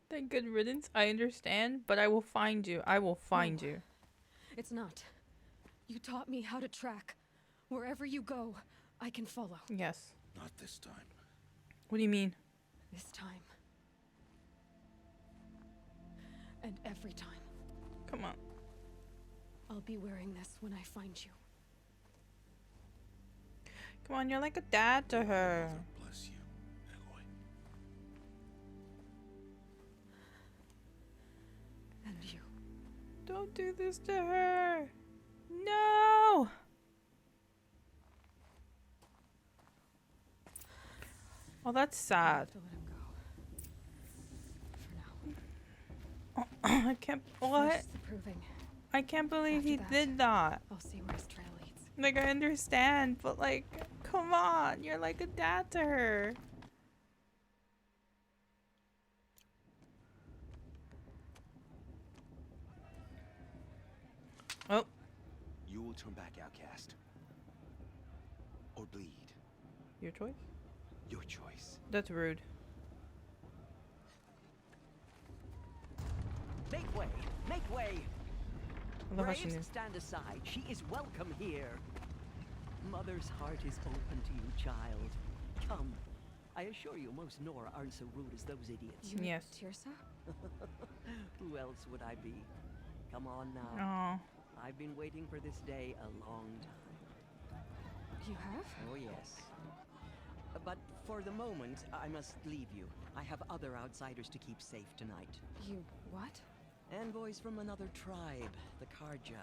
Thank good riddance. I understand, but I will find you. I will find you. It's not. You taught me how to track. Wherever you go, I can follow. Yes. Not this time. What do you mean? This time, every time. Come on. I'll be wearing this when I find you. Come on, you're like a dad to her. Bless you, Aloy. And you. Don't do this to her. No. Oh, that's sad. To let him go. For now. I can't. What? Finish the proving. I can't believe After he that, did that. I'll see where his trail leads. Like, I understand, but like, come on. You're like a dad to her. Oh. You will turn back, outcast. Or bleed. Your choice? Your choice. That's rude. Make way! Make way! I love how she Braves, knew. stand aside. She is welcome here. Mother's heart is open to you, child. Come. I assure you, most Nora aren't so rude as those idiots. You're Yes. Tirsa? Who else would I be? Come on now. Aw. I've been waiting for this day a long time. You have? Oh, yes. But for the moment, I must leave you. I have other outsiders to keep safe tonight. You what? Envoys from another tribe, the Sicajjang.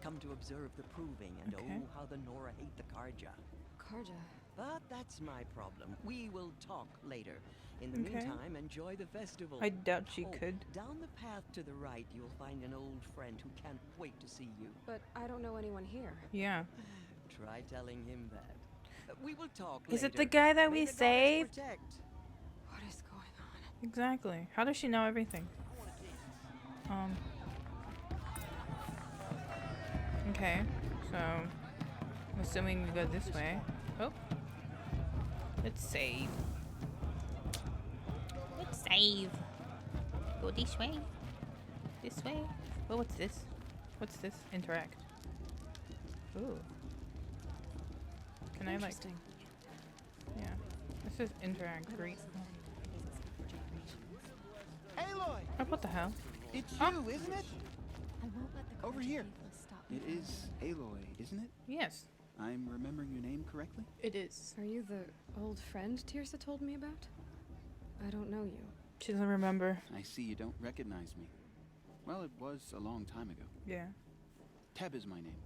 Come to observe the proving, and Okay. oh, how the Nora hate the Sicajjang. Sicajjang. But that's my problem. We will talk later. In the Okay. meantime, enjoy the festival. I doubt she Oh, could. Down the path to the right, you'll find an old friend who can't wait to see you. But I don't know anyone here. Yeah. Try telling him that. We will talk Is later. it the guy that May we the goddess saved? protect. What is going on? Exactly. How does she know everything? Okay, so I'm assuming we go this way. Oh, let's save. Let's save. Go this way. This way. Oh, what's this? What's this? Interact. Ooh. Can I like? Interesting. Yeah. This is interact. Great. Aloy! Oh, what the hell? It's Oh. you, isn't it? I won't let the Over Sicajjang here. people stop me It from is Aloy, isn't it? Yes. I'm remembering your name correctly? It is. Are you the old friend Tirsa told me about? I don't know you. She doesn't remember. I see you don't recognize me. Well, it was a long time ago. Yeah. Teb is my name.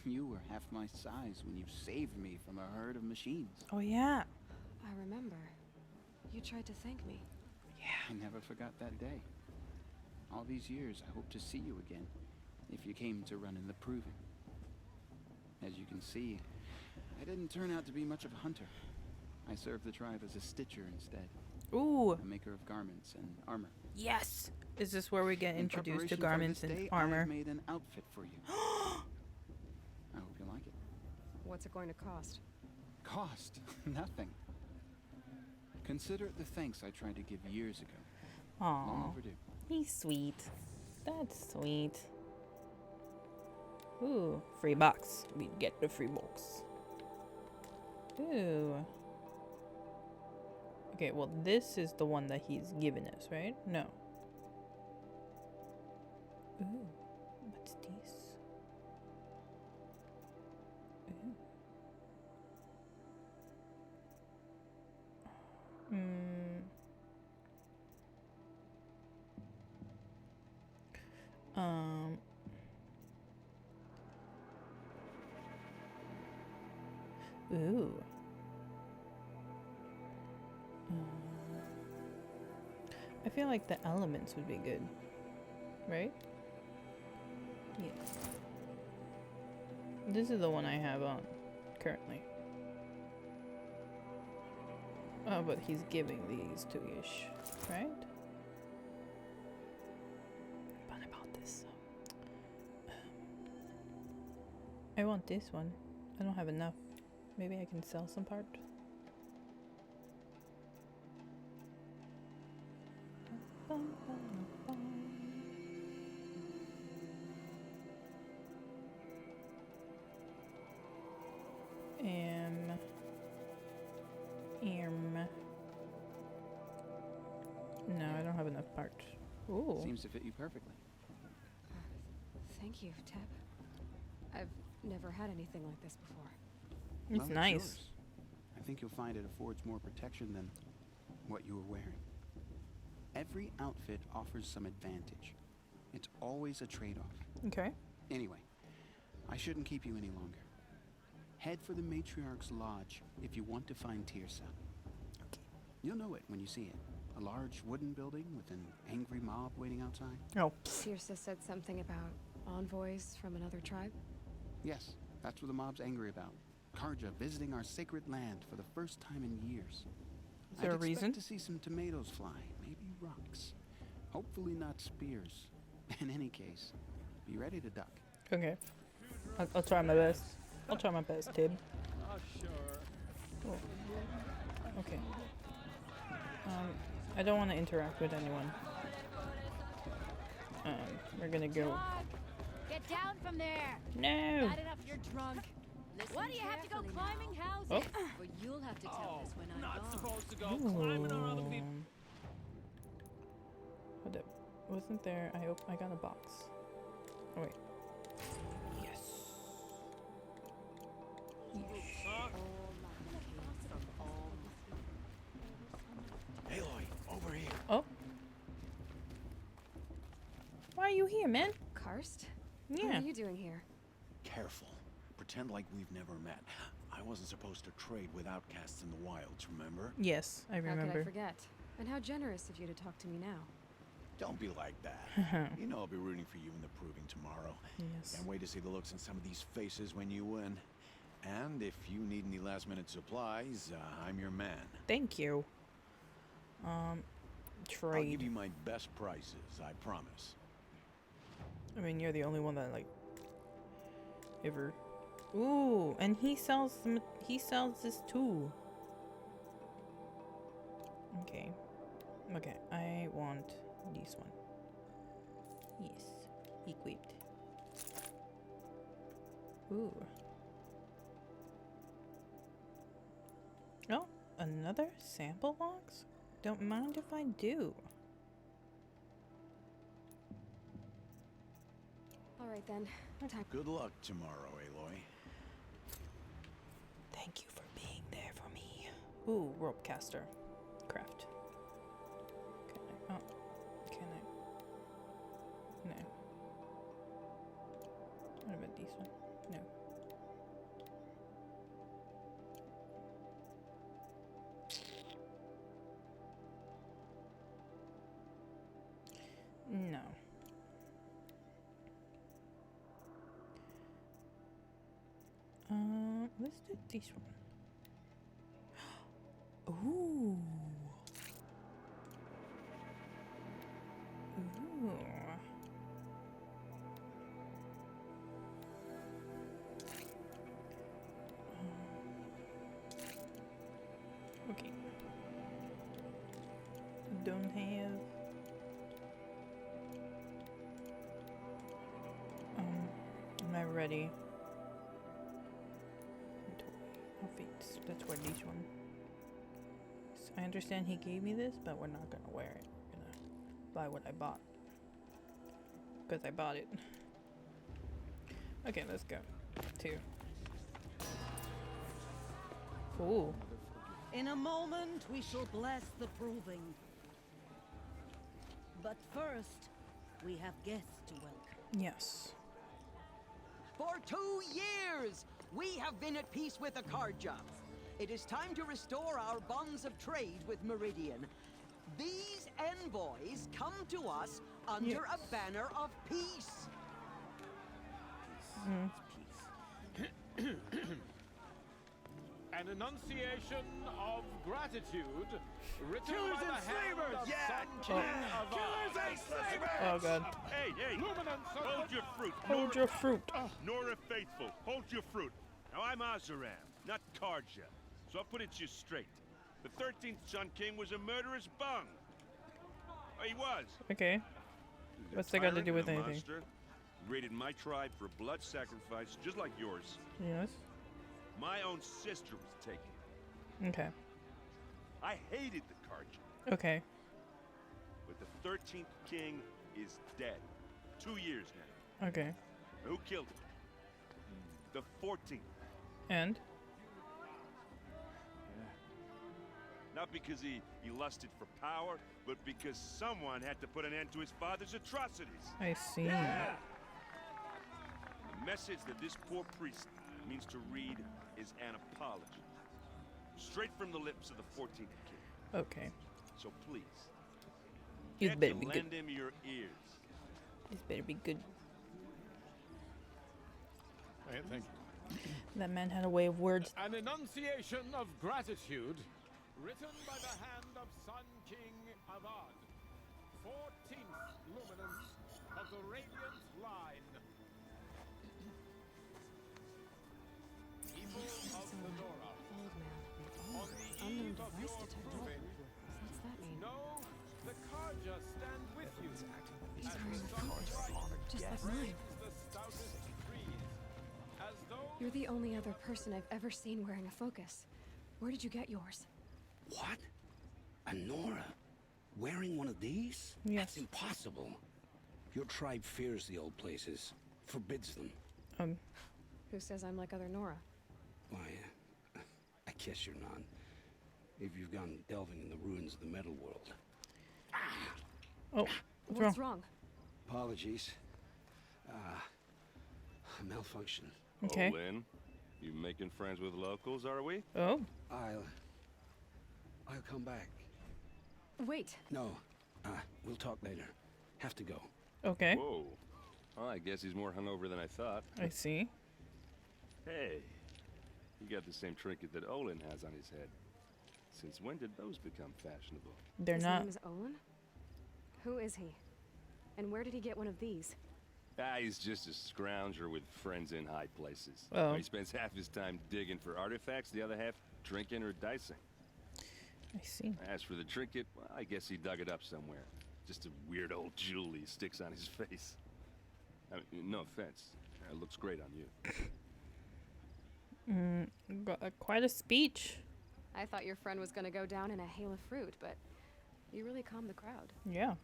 You were half my size when you saved me from a herd of machines. Oh yeah. I remember. You tried to thank me. I never forgot that day. All these years, I hope to see you again, if you came to run in the proving. As you can see, I didn't turn out to be much of a hunter. I served the tribe as a stitcher instead. Ooh. A maker of garments and armor. Yes. Is this where we get In introduced to preparation for garments this and day, armor? I've made an outfit for you. I hope you like it. What's it going to cost? Cost? Nothing. Consider it the thanks I tried to give years ago. Long Aww. overdue. He's sweet. That's sweet. Ooh, free box. We get the free box. Ooh. Okay, well this is the one that he's given us, right? No. Ooh, what's this? Ooh. Ooh. I feel like the elements would be good, right? Yeah. This is the one I have on currently. Oh, but he's giving these to Ish, right? But about this. I want this one. I don't have enough. Maybe I can sell some part. No, I don't have enough apart. Ooh. Seems to fit you perfectly. Thank you, Teb. I've never had anything like this before. It's nice. Yours. I think you'll find it affords more protection than what you were wearing. Every outfit offers some advantage. It's always a trade-off. Okay. Anyway, I shouldn't keep you any longer. Head for the Matriarch's Lodge if you want to find Tirsa. Okay. You'll know it when you see it. A large wooden building with an angry mob waiting outside. Oh. Tirsa said something about envoys from another tribe? Yes, that's what the mob's angry about. Sicajjang visiting our sacred land for the first time in years. Is there a reason? I'd expect to see some tomatoes fly, maybe rocks. Hopefully not spears. In any case, be ready to duck. Okay. I'll try my best. I'll try my best, Tib. Oh, sure. Oh. Okay. I don't want to interact with anyone. We're gonna go. Get down from there! No! Bad enough you're drunk. What do you have to go climbing houses? Oh. Or you'll have to tell us when I'm Not gone. supposed to go climbing on other people. Hold up. Wasn't there? I got a box. Oh wait. Yes. Aloy, over here. Oh. Why are you here, man? Karst? Yeah. What are you doing here? Careful. Pretend like we've never met. I wasn't supposed to trade with outcasts in the wilds, remember? Yes, I remember. How could I forget? And how generous of you to talk to me now. Don't be like that. You know I'll be rooting for you in the proving tomorrow. Yes. Can't wait to see the looks on some of these faces when you win. And if you need any last-minute supplies, I'm your man. Thank you. Trade. I'll give you my best prices, I promise. I mean, you're the only one that like ever. Ooh, and he sells this too. Okay. Okay, I want this one. Yes, equipped. Ooh. Oh, another sample box? Don't mind if I do. All right then. Time. Good luck tomorrow, Aloy. Thank you for being there for me. Ooh, rope caster. Craft. Can I? No. What about this one? No. No. Let's do this one. Ooh. Ooh. Okay. Don't have. Am I ready? Outfits. Let's wear this one. I understand he gave me this, but we're not gonna wear it. We're gonna buy what I bought. Because I bought it. Okay, let's go. 2. Ooh. In a moment, we shall bless the proving. But first, we have guests to welcome. Yes. For 2 years, we have been at peace with Sicajjang. It is time to restore our bonds of trade with Meridian. These envoys come to us under a banner of peace. An enunciation of gratitude written Killers by the and hand slavers! of Yeah, Sun King of Killers and slavers! Oh god. Hey, hold your fruit. Hold your fruit. Nora Faithful, hold your fruit. Now I'm Azaram, not Sicajjang. So I'll put it to you straight. The 13th Sun King was a murderous bung. Oh, he was. Okay. What's that got to do with Tyrant and a anything? monster. Raided my tribe for blood sacrifice, just like yours. Yes. My own sister was taken. Okay. I hated the Sicajjang. Okay. But The 13th king is dead. 2 years now. Okay. Who killed him? The 14th. And? Not because he lusted for power, but because someone had to put an end to his father's atrocities. I see. Yeah. The message that this poor priest means to read is an apology. Straight from the lips of the 14th king. Okay. So please, You get better to be good. lend him your ears. This better be good. Thank you. That man had a way of words. An enunciation of gratitude written by the hand of Sun King Avad, 14th luminance of the Radiant Line. People of the Nora, on the eve of your proving, What's that mean? know the Sicajjang stand with you. He's as wearing the a sun focus, rises, just like frames mine. the stoutest trees, as though You're the only other person I've ever seen wearing a focus. Where did you get yours? What? A Nora? Wearing one of these? Yes. That's impossible. Your tribe fears the old places, forbids them. Who says I'm like other Nora? Why, I guess you're not. If you've gone delving in the ruins of the metal world. Oh, what's wrong? Apologies. A malfunction. Okay. Oh, Lynn, you making friends with locals, are we? Oh. I'll come back. Wait. No, we'll talk later. Have to go. Okay. Whoa. Well, I guess he's more hungover than I thought. I see. Hey, you got the same trinket that Olin has on his head. Since when did those become fashionable? They're His not. name is Olin? Who is he? And where did he get one of these? He's just a scrounger with friends in high places. Oh. He spends half his time digging for artifacts, the other half drinking or dicing. I see. As for the trinket, well, I guess he dug it up somewhere. Just a weird old jewel he sticks on his face. I mean, no offense. It looks great on you. Quite a speech. I thought your friend was gonna go down in a hail of fruit, but you really calmed the crowd. Yeah.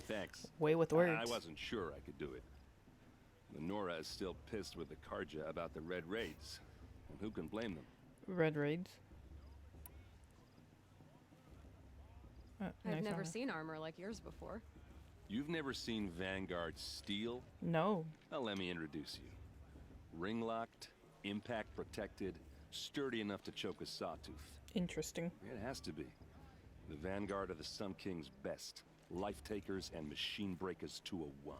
Thanks. Way with words. I wasn't sure I could do it. The Nora is still pissed with the Sicajjang about the Red Raids. And who can blame them? Red Raids. I've nice never armor. seen armor like yours before. You've never seen Vanguard steel? No. Well, let me introduce you. Ring-locked, impact-protected, sturdy enough to choke a sawtooth. Interesting. It has to be. The Vanguard of the Sun King's best. Life-takers and machine breakers to a one.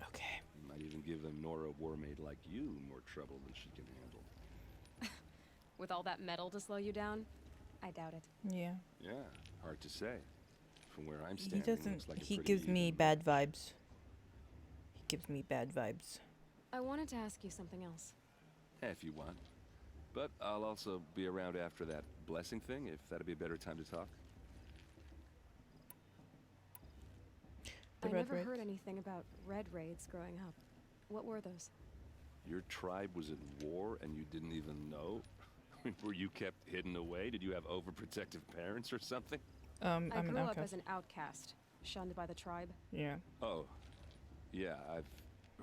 Okay. Might even give a Nora warmaid like you more trouble than she can handle. With all that metal to slow you down? I doubt it. Yeah. Yeah, hard to say. From where I'm He standing, doesn't. looks like a He pretty gives me even bad vibes. He gives me bad vibes. I wanted to ask you something else. if you want. But I'll also be around after that blessing thing, if that'd be a better time to talk. I never heard anything about red raids growing up. What were those? Your tribe was at war and you didn't even know? Were you kept hidden away? Did you have overprotective parents or something? I grew up as an outcast, shunned by the tribe. Yeah. Oh, yeah, I've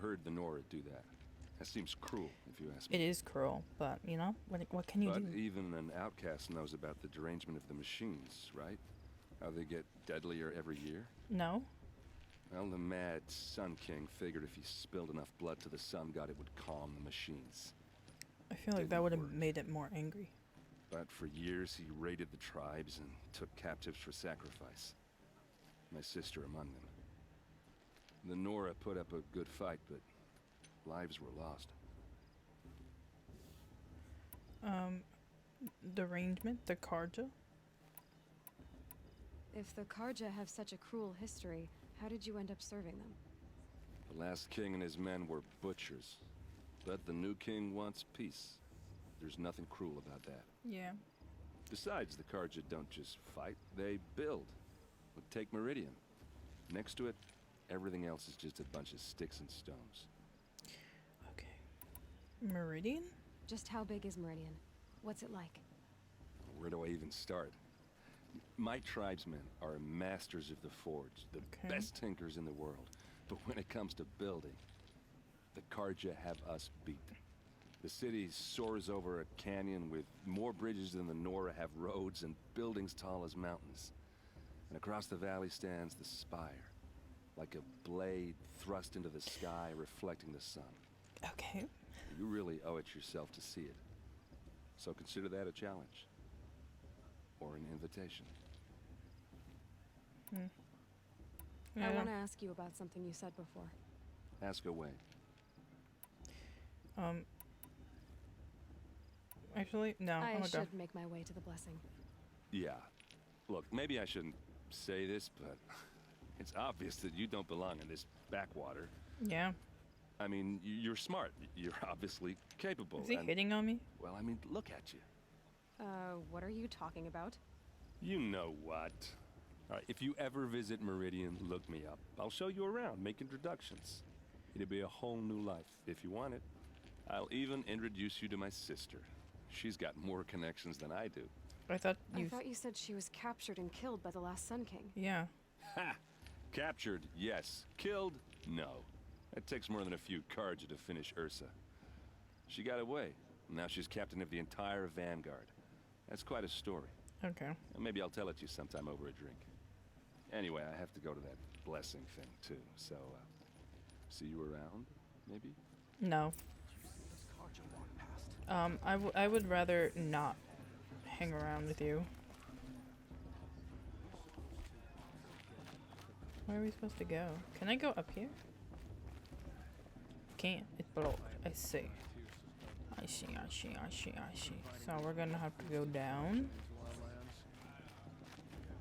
heard the Nora do that. That seems cruel, if you ask me. It is cruel, but, you know, what can you do? But even an outcast knows about the derangement of the machines, right? How they get deadlier every year? No. Well, the mad Sun King figured if he spilled enough blood to the Sun God, it would calm the machines. I feel like that would have made it more angry. But for years, he raided the tribes and took captives for sacrifice. My sister among them. The Nora put up a good fight, but lives were lost. The arrangement, the Sicajjang? If the Sicajjang have such a cruel history, how did you end up serving them? The last king and his men were butchers. But the new king wants peace. There's nothing cruel about that. Yeah. Besides, the Sicajjang don't just fight, they build. But take Meridian. Next to it, everything else is just a bunch of sticks and stones. Meridian? Just how big is Meridian? What's it like? Where do I even start? My tribesmen are masters of the forge, the best tinkers in the world. But when it comes to building, the Sicajjang have us beat. The city soars over a canyon with more bridges than the Nora have roads and buildings tall as mountains. And across the valley stands the spire, like a blade thrust into the sky reflecting the sun. Okay. You really owe it yourself to see it. So consider that a challenge. Or an invitation. I want to ask you about something you said before. Ask away. Actually, no. I should make my way to the blessing. Yeah. Look, maybe I shouldn't say this, but it's obvious that you don't belong in this backwater. Yeah. I mean, you're smart. You're obviously capable. Is he hitting on me? Well, I mean, look at you. What are you talking about? You know what. All right, if you ever visit Meridian, look me up. I'll show you around, make introductions. It'll be a whole new life, if you want it. I'll even introduce you to my sister. She's got more connections than I do. I thought you said she was captured and killed by the last Sun King. Yeah. Ha! Captured, yes. Killed, no. It takes more than a few cards to finish Ursa. She got away. Now she's captain of the entire Vanguard. That's quite a story. Okay. Maybe I'll tell it to you sometime over a drink. Anyway, I have to go to that blessing thing, too. So, see you around, maybe? No. I would rather not hang around with you. Where are we supposed to go? Can I go up here? Can't. It's blocked. I see. I see. So we're gonna have to go down.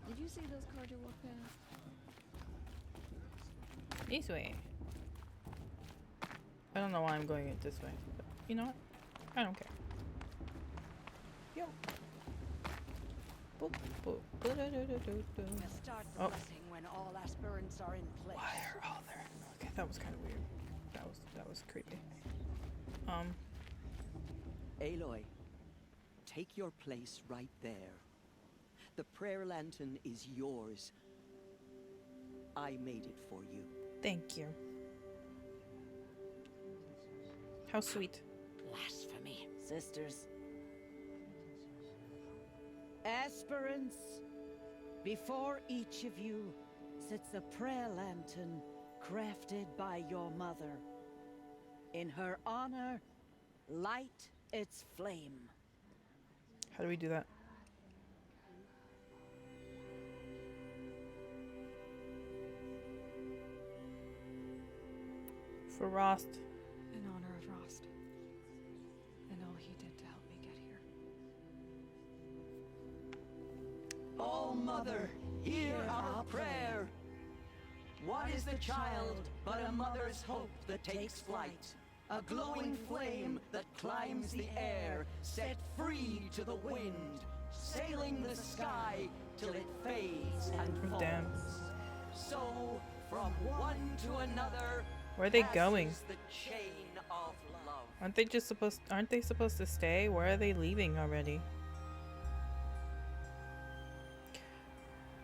Did you see those cars you walked past? This way. I don't know why I'm going it this way, but you know what? I don't care. Yo. Boop, boop. We'll start the blessing when all aspirants are in place. Why are all there? Okay, that was kind of weird. That was creepy. Aloy, take your place right there. The prayer lantern is yours. I made it for you. Thank you. How sweet. Blasphemy. Sisters. Aspirants, before each of you sits a prayer lantern crafted by your mother. In her honor, light its flame. How do we do that? For Rost. In honor of Rost. And all he did to help me get here. All Mother, hear our prayer. What is the child but a mother's hope that takes flight? A glowing flame that climbs the air, set free to the wind, sailing the sky till it fades and falls. Damn. So, from one to another, where are they going? the chain of love. Aren't they supposed to stay? Where are they leaving already?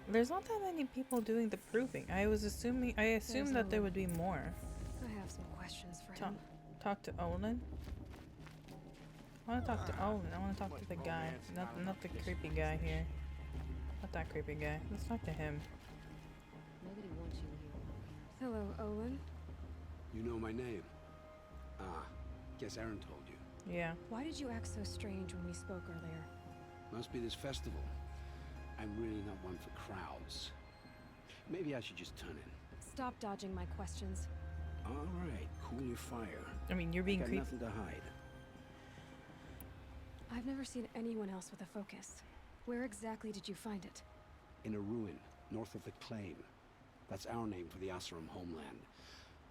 There's not that many people doing the proving. I assumed that there would be more. I have some questions for him. Talk to Olin. I want to talk to Olin. I want to talk to the guy, not the creepy guy here. Not that creepy guy. Let's talk to him. Nobody wants you here. Hello, Olin. You know my name? Ah, guess Aaron told you. Yeah. Why did you act so strange when we spoke earlier? Must be this festival. I'm really not one for crowds. Maybe I should just turn in. Stop dodging my questions. All right, cool your fire. I mean, you're being got creepy. Nothing to hide. I've never seen anyone else with a focus. Where exactly did you find it? In a ruin, north of the Claim. That's our name for the Asuram homeland.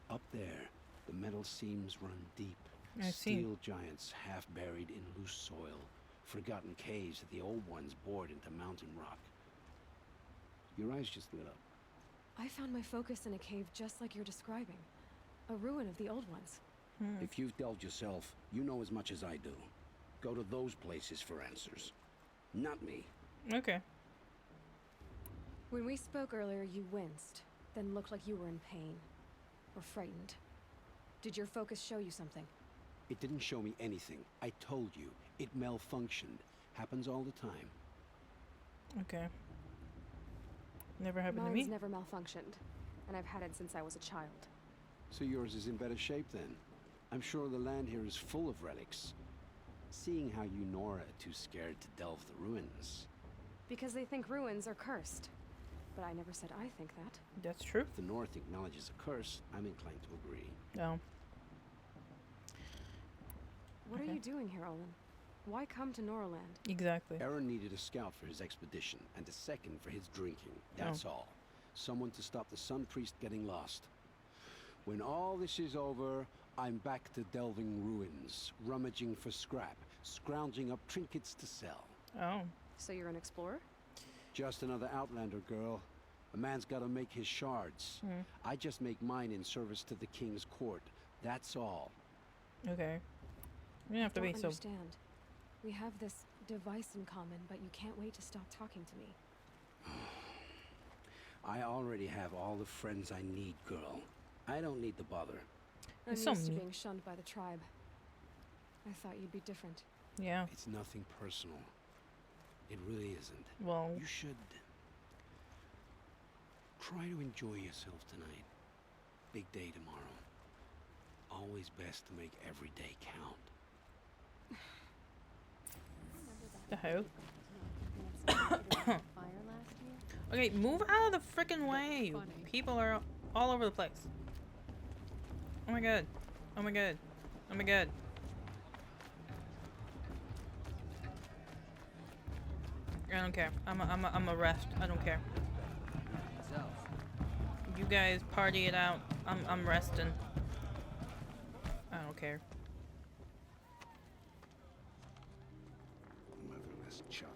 Up there, the metal seams run deep. Steel giants half buried in loose soil. Forgotten caves that the old ones bored into mountain rock. Your eyes just lit up. I found my focus in a cave just like you're describing. A ruin of the old ones. If you've delved yourself, you know as much as I do. Go to those places for answers. Not me. Okay. When we spoke earlier, you winced, then looked like you were in pain. Or frightened. Did your focus show you something? It didn't show me anything. I told you. It malfunctioned. Happens all the time. Okay. Never happened Mine's to me. never malfunctioned, and I've had it since I was a child. So yours is in better shape then. I'm sure the land here is full of relics. Seeing how you Nora are too scared to delve the ruins. Because they think ruins are cursed. But I never said I think that. That's true. If the North acknowledges a curse, I'm inclined to agree. No. What are you doing here, Olin? Why come to Noraland? Exactly. Aaron needed a scout for his expedition, and a second for his drinking. That's all. Someone to stop the Sun Priest getting lost. When all this is over, I'm back to delving ruins, rummaging for scrap, scrounging up trinkets to sell. Oh. So you're an explorer? Just another Outlander, girl. A man's gotta make his shards. I just make mine in service to the king's court. That's all. Okay. You don't have to be so... understand. We have this device in common, but you can't wait to stop talking to me. I already have all the friends I need, girl. I don't need the bother. I'm It's so used to mean. being shunned by the tribe. I thought you'd be different. Yeah. It's nothing personal. It really isn't. Well... You should... try to enjoy yourself tonight. Big day tomorrow. Always best to make every day count. The hell? Okay, move out of the freaking way. You people are all over the place. Oh my god. Oh my god. Oh my god. I don't care. I'm a rest. I don't care. You guys party it out. I'm resting. I don't care. Motherless chuff.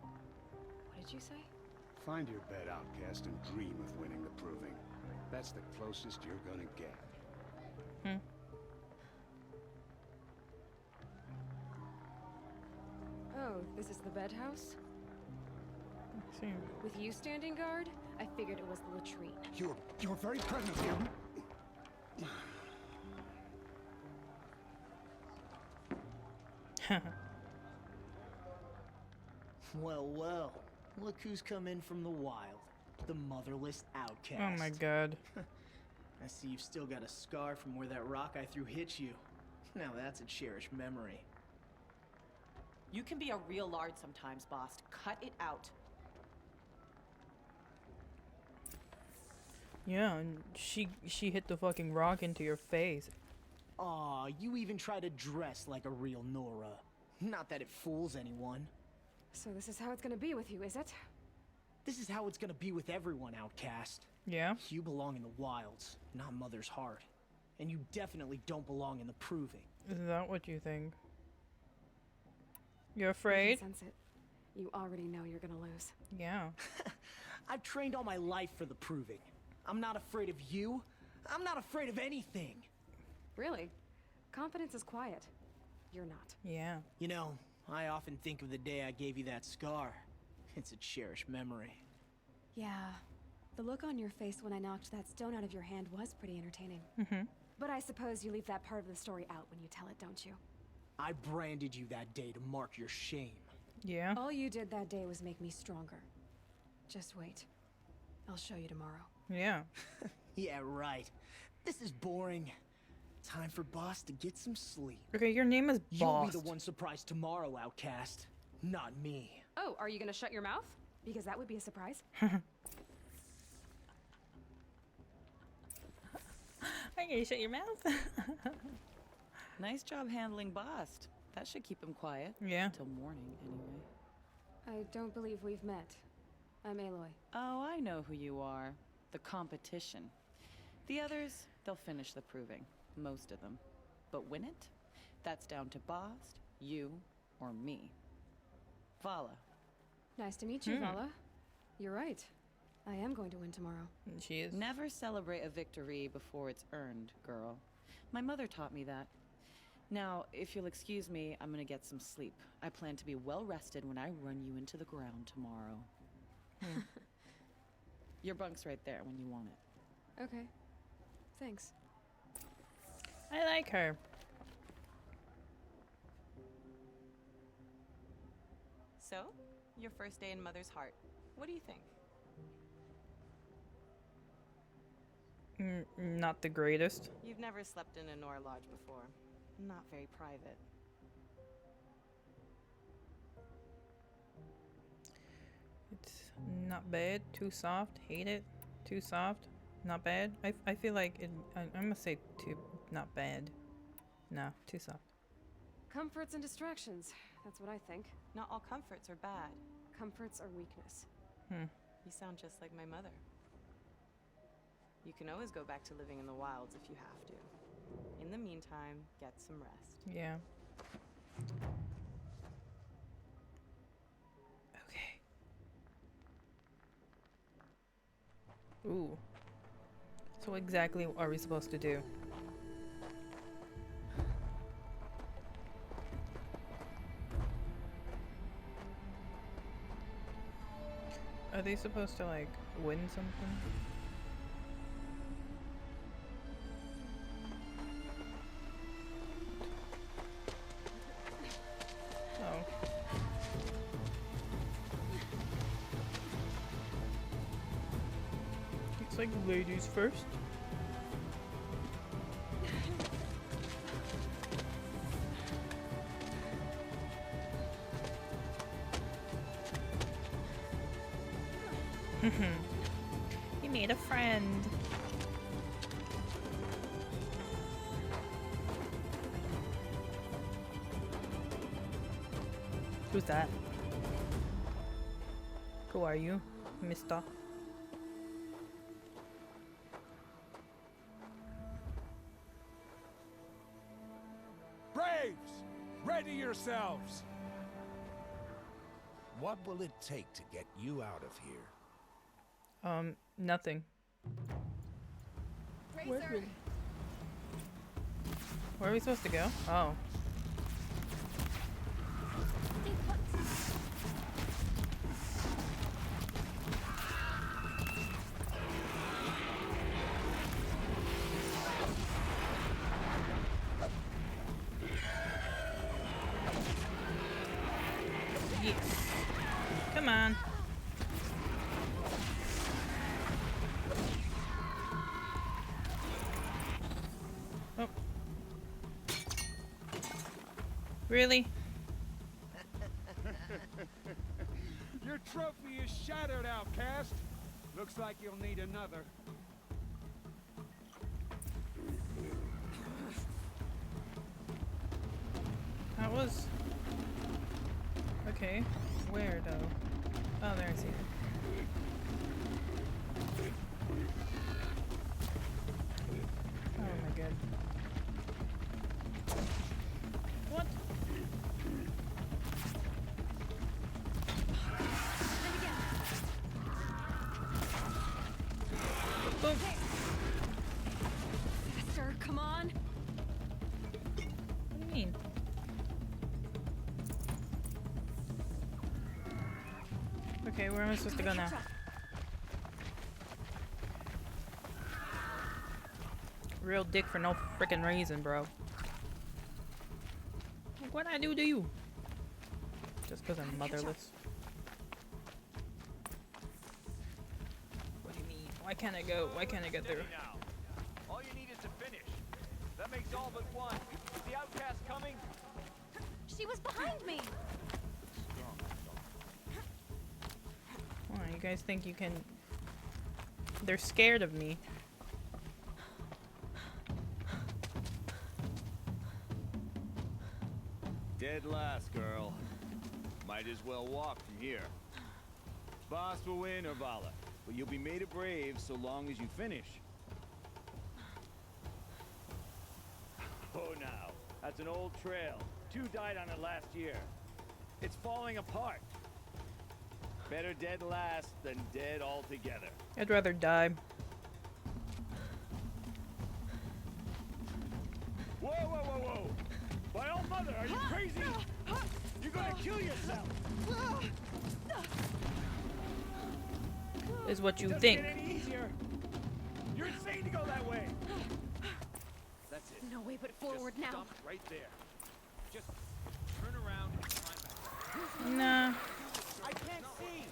What did you say? Find your bed, outcast, and dream of winning the proving. That's the closest you're gonna get. Oh, this is the bed house? Let's see. With you standing guard, I figured it was the latrine. You're very present here. Well, well. Look who's come in from the wild. The motherless outcast. Oh my god. I see you've still got a scar from where that rock I threw hit you. Now that's a cherished memory. You can be a real lard sometimes, boss. Cut it out. Yeah, and she hit the fucking rock into your face. Aw, you even try to dress like a real Nora. Not that it fools anyone. So this is how it's gonna be with you, is it? This is how it's gonna be with everyone, outcast. Yeah? You belong in the wilds, not Mother's heart. And you definitely don't belong in the proving. Is that what you think? You're I afraid? can sense it. You already know you're gonna lose. Yeah. I've trained all my life for the proving. I'm not afraid of you. I'm not afraid of anything. Really? Confidence is quiet. You're not. Yeah. You know, I often think of the day I gave you that scar. It's a cherished memory. Yeah. The look on your face when I knocked that stone out of your hand was pretty entertaining. But I suppose you leave that part of the story out when you tell it, don't you? I branded you that day to mark your shame. Yeah? All you did that day was make me stronger. Just wait. I'll show you tomorrow. Yeah. Yeah, right. This is boring. Time for Boss to get some sleep. Okay, your name is Boss. You'll be the one surprised tomorrow, outcast. Not me. Oh, are you gonna shut your mouth? Because that would be a surprise. Okay, shut your mouth. Nice job handling Bast. That should keep him quiet. Yeah. Until morning, anyway. I don't believe we've met. I'm Aloy. Oh, I know who you are. The competition. The others, they'll finish the proving. Most of them. But win it? That's down to Bast, you, or me. Vala. Nice to meet you, Vala. You're right. I am going to win tomorrow. She is. Never celebrate a victory before it's earned, girl. My mother taught me that. Now, if you'll excuse me, I'm gonna get some sleep. I plan to be well rested when I run you into the ground tomorrow. Your bunk's right there when you want it. Okay. Thanks. I like her. So, your first day in Mother's Heart. What do you think? Not the greatest. You've never slept in a Nora lodge before. Not very private. It's not bad. Too soft. Hate it. Too soft. Not bad. I feel like it. I'm gonna say too. Not bad. No, too soft. Comforts and distractions. That's what I think. Not all comforts are bad. Comforts are weakness. You sound just like my mother. You can always go back to living in the wilds if you have to. In the meantime, get some rest. Yeah. Okay. Ooh. So what exactly are we supposed to do? Are they supposed to, like, win something? Oh. It's like ladies first. You made a friend. Who's that? Who are you, mister? Braves! Ready yourselves! What will it take to get you out of here? Nothing. Where are we supposed to go? Oh. Yes. Come on. Oh. Really? Your trophy is shattered, outcast. Looks like you'll need another. That was... Okay. Where, though? Oh, there, I see it. Oh my god. What? Boom. Faster, come on. What do you mean? Okay, where am I supposed to go now? Real dick for no freaking reason, bro. Like, what'd I do to you? Just because I'm motherless. What do you mean? Why can't I go? Why can't I get through? All you need is to finish. That makes all but one. Is the outcast coming? She was behind me. Oh, you guys think you can... They're scared of me. Dead last, girl. Might as well walk from here. Boss will win or Vala, but you'll be made a brave so long as you finish. Oh, now. That's an old trail. 2 died on it last year. It's falling apart. Better dead last than dead altogether. I'd rather die. Whoa, whoa, whoa, whoa! By all mother, are you crazy? You're gonna kill yourself. Is what you Doesn't think. get any easier. You're insane to go that way. That's it. No way but forward Just now. Dump right there. Just turn around and climb back. Nah. I can't see.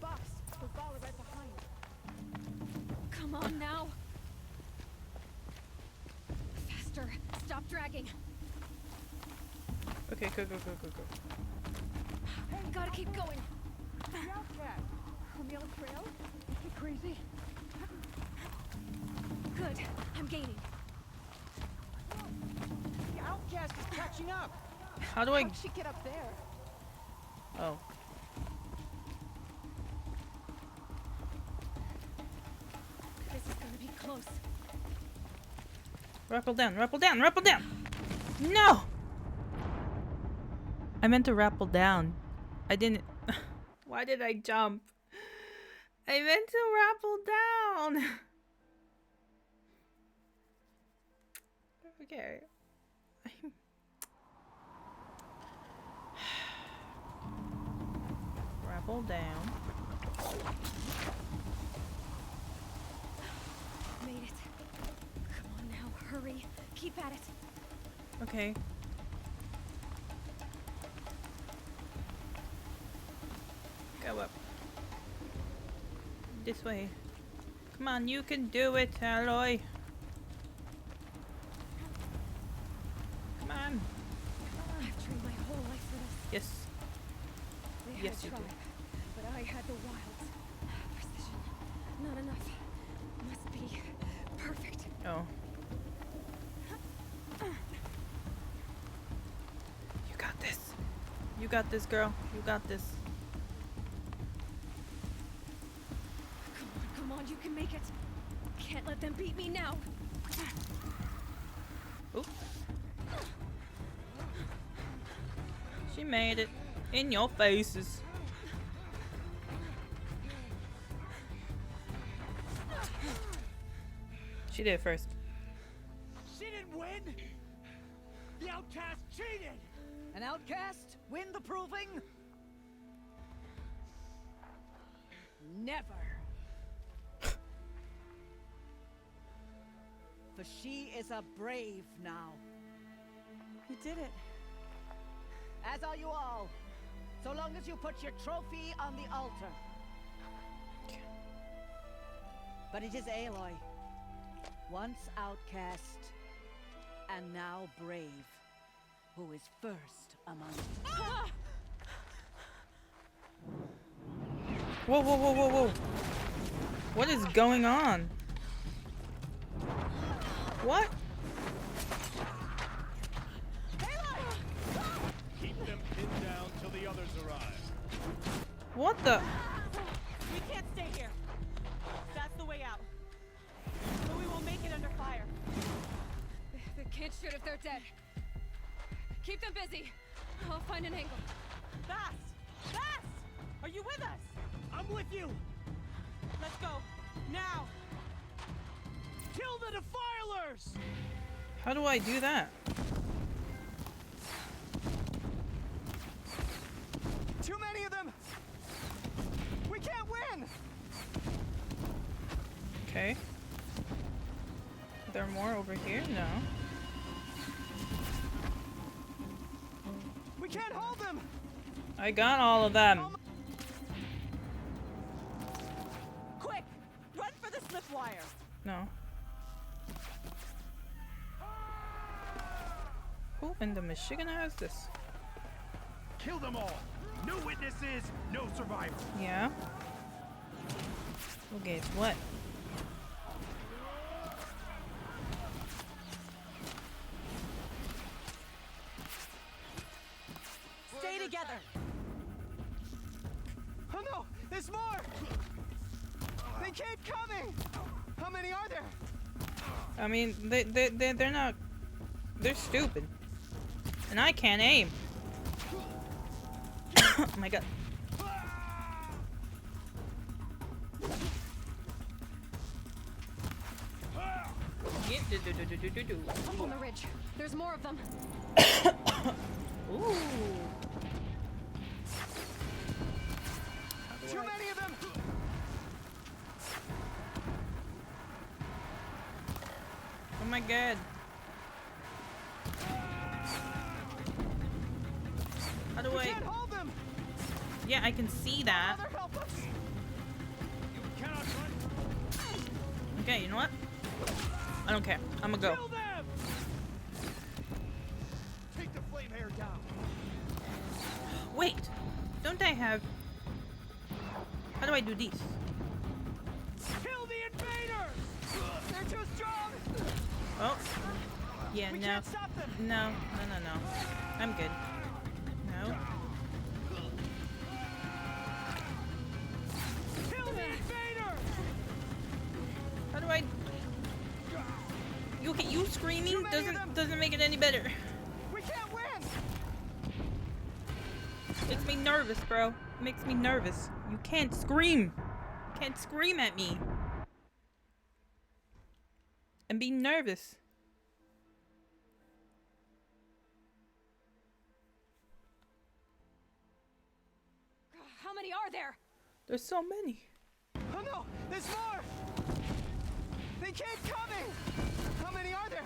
Boss, the ball is right behind. Come on now. Faster. Stop dragging. Okay, go. Gotta keep going. The outcast. On the other trail? Is he crazy? Good. I'm gaining. The outcast is catching up. How do I... How'd she get up there? Oh. This is gonna be close. Rappel down. No! I meant to rappel down. I didn't... Why did I jump? I meant to rappel down. Okay. Rappel down. Made it. Come on now, hurry. Keep at it. Okay. Go up. This way. Come on, you can do it, Aloy. Come on. I've trained my whole life for this. Yes. They Yes, had you tribe, did. but I had the wilds. Precision. Not enough. Must be perfect. Oh. You got this. You got this, girl. You got this. Come on, you can make it. Can't let them beat me now. Oop. She made it. In your faces. She did it first. She didn't win. The outcast cheated. An outcast? Win the proving? Never. For she is a brave now. You did it. As are you all. So long as you put your trophy on the altar. But it is Aloy. Once outcast, and now brave, who is first among you. Whoa. What is going on? What? Keep them pinned down till the others arrive. What the? We can't stay here. That's the way out. But we won't make it under fire. They can't shoot if they're dead. Keep them busy. I'll find an angle. Fast! Are you with us? I'm with you. Let's go. Now! Kill the defilers! How do I do that? Too many of them! We can't win! Okay. Are there more over here? No. We can't hold them! I got all of them. Quick! Run for the slip wire! No. Who in the Michigan has this? Kill them all! No witnesses, no survivors! Yeah. Well, guess what? Stay together! Oh no! There's more! They keep coming! How many are there? I mean, they're not... They're stupid. And I can't aim. Oh my god. Get Up on the ridge. There's more of them. Ooh. Too many of them! Oh my god. How do I? Can't hold them. Yeah, I can see that. Mother, help us. You cannot run. Okay, you know what? I don't care. I'm gonna go. Kill them. Take the flame hair down. Wait, don't I have? How do I do these? Kill the invaders. They're too strong. Oh, yeah, We no, can't stop them. no. I'm good. No. Kill the invaders. How do I? You screaming doesn't make it any better. We can't win. Makes me nervous, bro. Makes me nervous. You can't scream. You can't scream at me. And be nervous. How many are there? There's so many. Oh no, there's more. They keep coming. How many are there?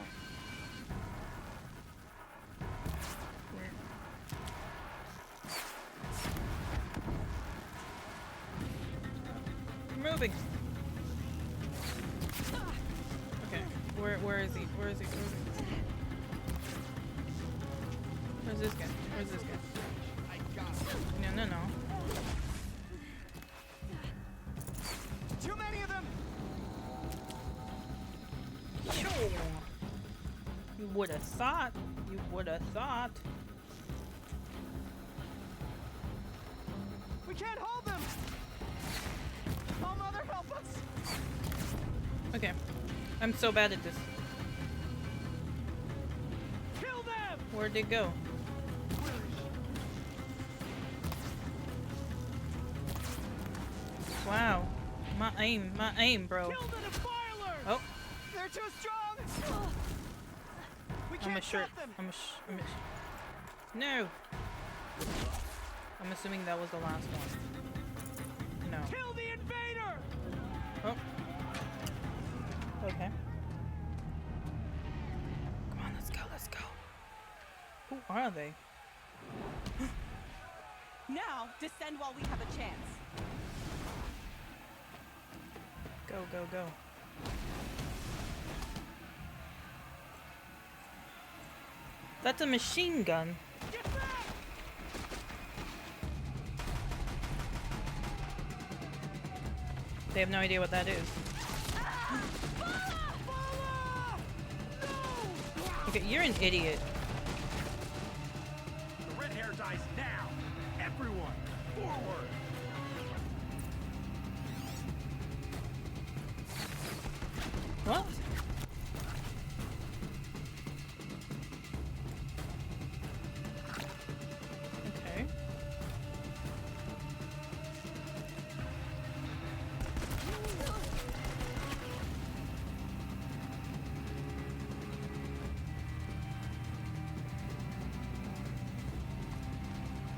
Moving. Okay. Where is he? Where is he? Where's this guy? Where's this guy? No. Too many of them. Sure. You would have thought. You would have thought. We can't hold them. Oh, Mother, help us. Okay. I'm so bad at this. Kill them. Where'd they go? Wow. My aim, bro. Kill the defilers. Oh. They're too strong. We can't stop them. No. I'm assuming that was the last one. No. Kill the invader. Oh. Okay. Come on, let's go. Who are they? Now, descend while we have a chance. Go. That's a machine gun. Get back. They have no idea what that is. Okay, you're an idiot. The red hair dies now. Everyone, forward. What? Okay.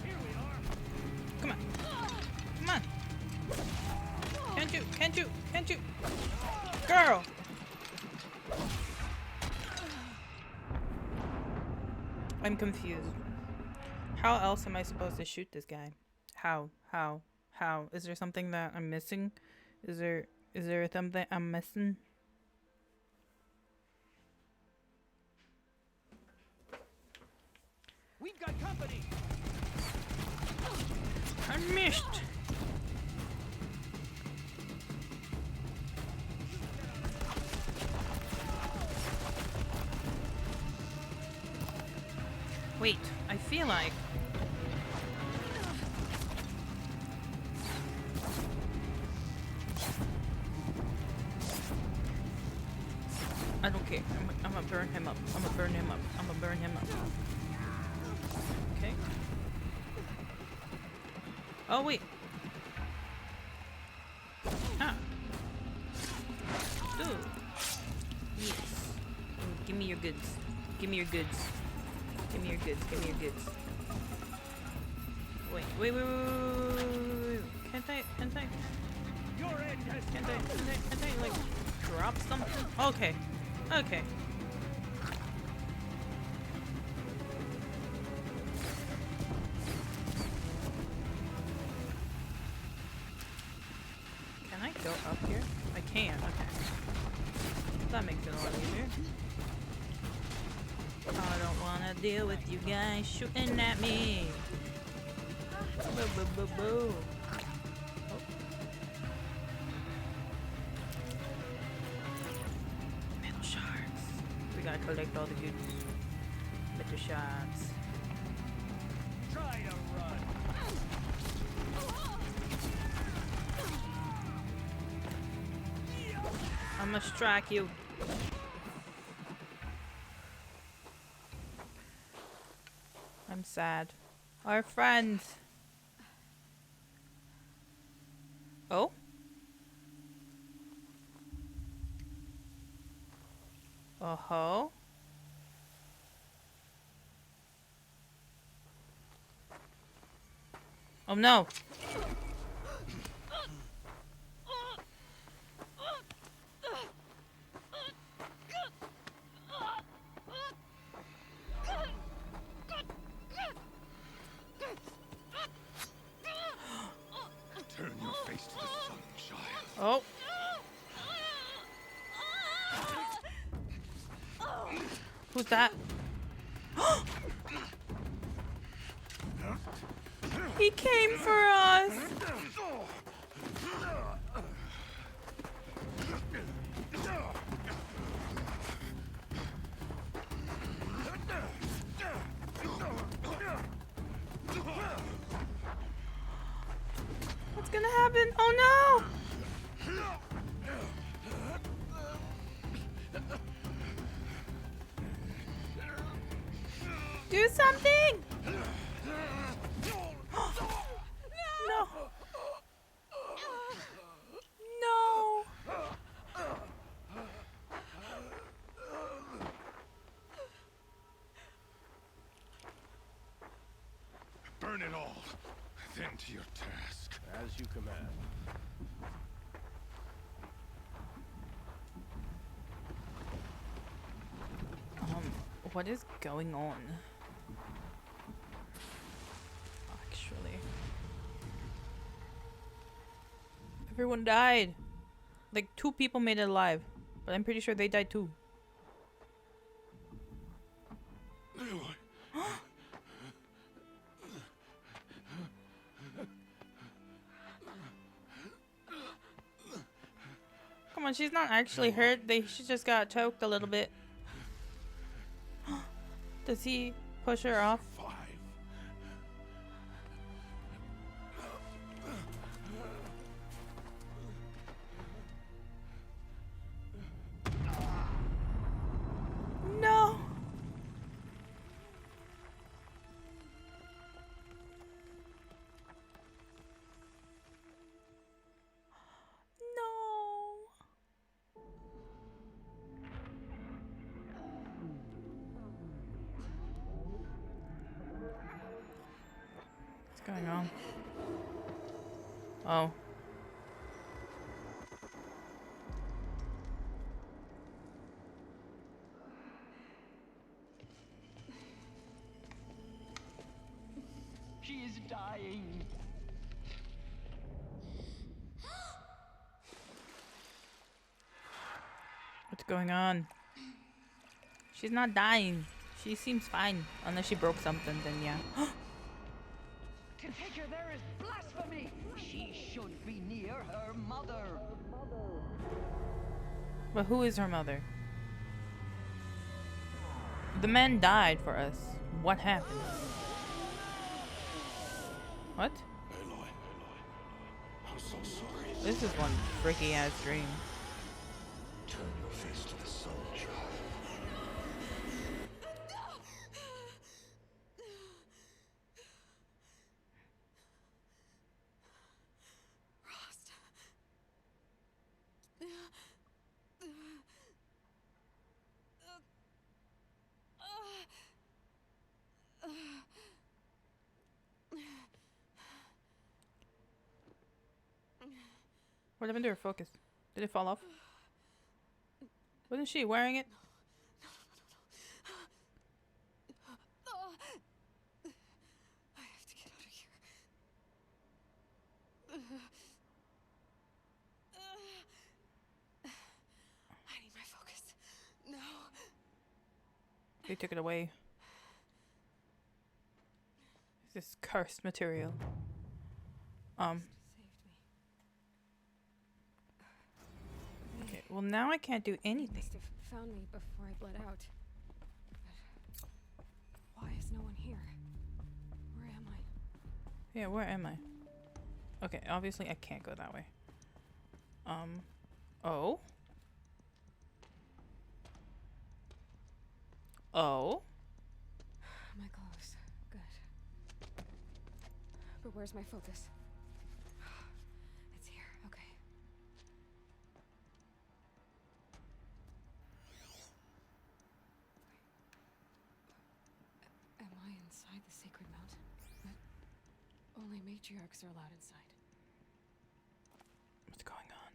Here we are. Come on. Can't you? Girl! I'm confused. How else am I supposed to shoot this guy? How? Is there something that I'm missing? Is there something I'm missing? We've got company. I missed. Wait, I feel like I don't care. I'm gonna burn him up. I'm gonna burn him up. Okay. Oh wait. Ah. Ooh. Yes. Give me your goods. Give me your goods. Give me your goods. Give me your goods. Wait. Can't I, like, drop something? Okay. Okay. Can I go up here? I can, okay. That makes it a lot easier. I don't wanna deal with you guys shooting at me. Boo boo boo boo. Oh. Metal shards. We gotta collect all the goods. Metal shards. Try to run. I'm gonna strike you. I'm sad. Our friends. Oh? Uh-huh. Oh no. Turn your face to the sun, child. Oh. Who's that? He came for us. What's gonna happen? Oh no! Do something! No! No! Burn it all. Then to your task. As you command. What is going on? Actually. Everyone died. Like 2 people made it alive. But I'm pretty sure they died too. Come on, she's not actually hurt. She just got choked a little bit. Does he push her off? No. What's going on? Oh. She is dying. What's going on? She's not dying. She seems fine. Unless she broke something, then yeah. To take her there is blasphemy. She should be near her mother. But who is her mother? The men died for us. What happened? What? Aloy, I'm so sorry. This is one freaky ass dream. Turn your face to the sun, child. What happened to her focus? Did it fall off? Wasn't she wearing it? I have to get out of here. I need my focus. No. They took it away. This cursed material. Okay, well now I can't do anything. They must have found me before I bled out. But why is no one here? Where am I? Yeah, where am I? Okay, obviously I can't go that way. Oh? Oh? My clothes. Good. But where's my focus? It's here. Okay. Am I inside the sacred mountain? But only matriarchs are allowed inside. What's going on?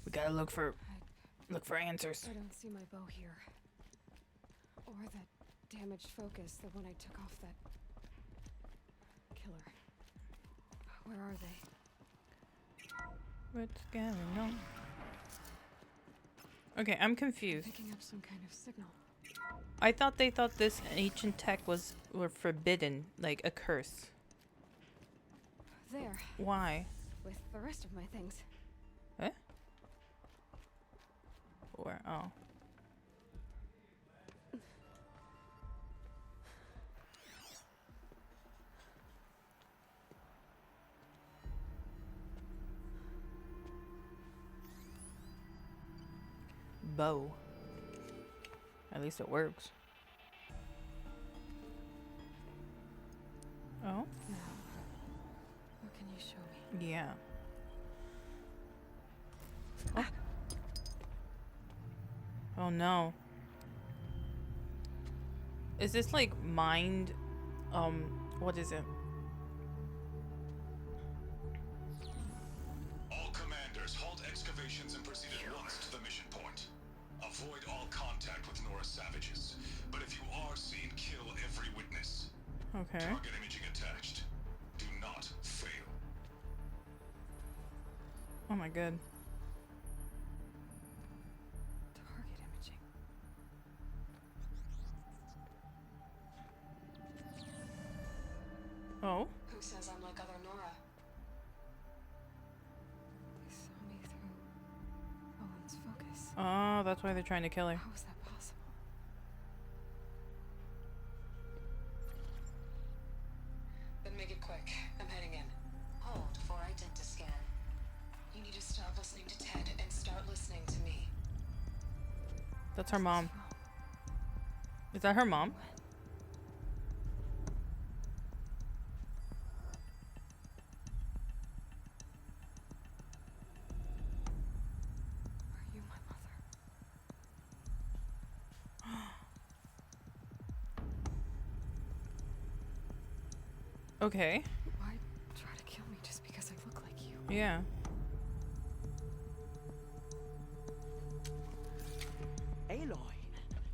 We gotta look for answers. I don't see my bow here. Or that damaged focus, the one I took off that killer. Where are they? What's going on? Okay, I'm confused. Picking up some kind of signal. I thought they thought this ancient tech were forbidden, like a curse. There. Why? With the rest of my things. Eh? Or oh. Bow. At least it works. Oh? Now, what can you show me? Yeah. Oh. Oh no. Is this like mind? What is it? All commanders, halt excavations and proceed at once to the mission point. Avoid all contact with Nora savages. But if you are seen, kill every witness. Okay. Target imaging attached. Do not fail. Oh my god. Target imaging. Oh? Who says I'm like other Nora? They saw me through Owen's focus. Oh, that's why they're trying to kill her. How is that possible? Then make it quick. I'm heading in. Hold for identiscan. You need to stop listening to Ted and start listening to me. That's her mom. Is that her mom? Are you my mother? Okay. Why try to kill me just because I look like you? Yeah. Aloy,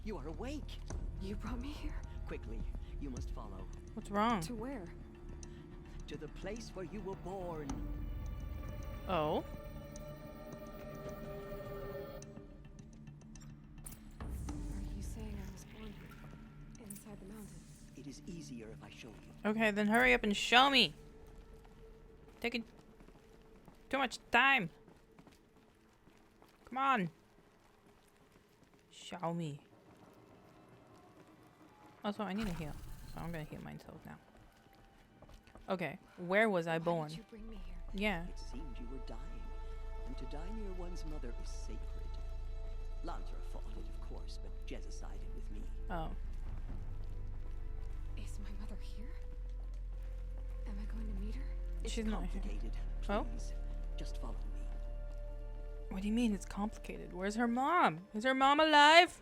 you are awake. You brought me here? Quickly, you must follow. What's wrong? To where? To the place where you were born. Oh? Are you saying I was born inside the mountain? It is easier if I show you. Okay, then hurry up and show me. Taking too much time. Come on. Show me. Also, I need to heal. So I'm gonna heal myself now. Okay, where was I born? Why did you bring me here? Yeah. It seemed you were dying, and to die near one's mother is sacred. Lansra fought it, of course, but Jezza sided with me. Oh. Is my mother here? Am I going to meet her? It's She's not here. complicated. Please, Oh? just follow me. What do you mean it's complicated? Where's her mom? Is her mom alive?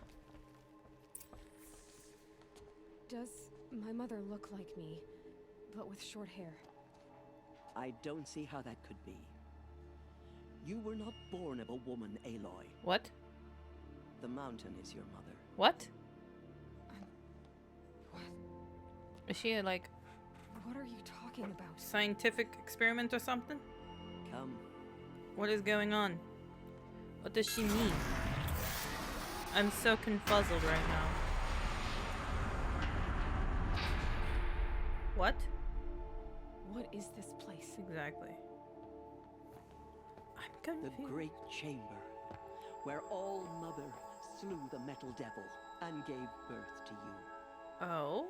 Does my mother look like me, but with short hair? I don't see how that could be. You were not born of a woman, Aloy. What? The mountain is your mother. What? Is she like... What are you talking about? Scientific experiment or something? Come. What is going on? What does she mean? I'm so confuzzled right now. What? What is this place? Exactly. I'm confused. The great chamber, where All Mother slew the metal devil and gave birth to you. Oh?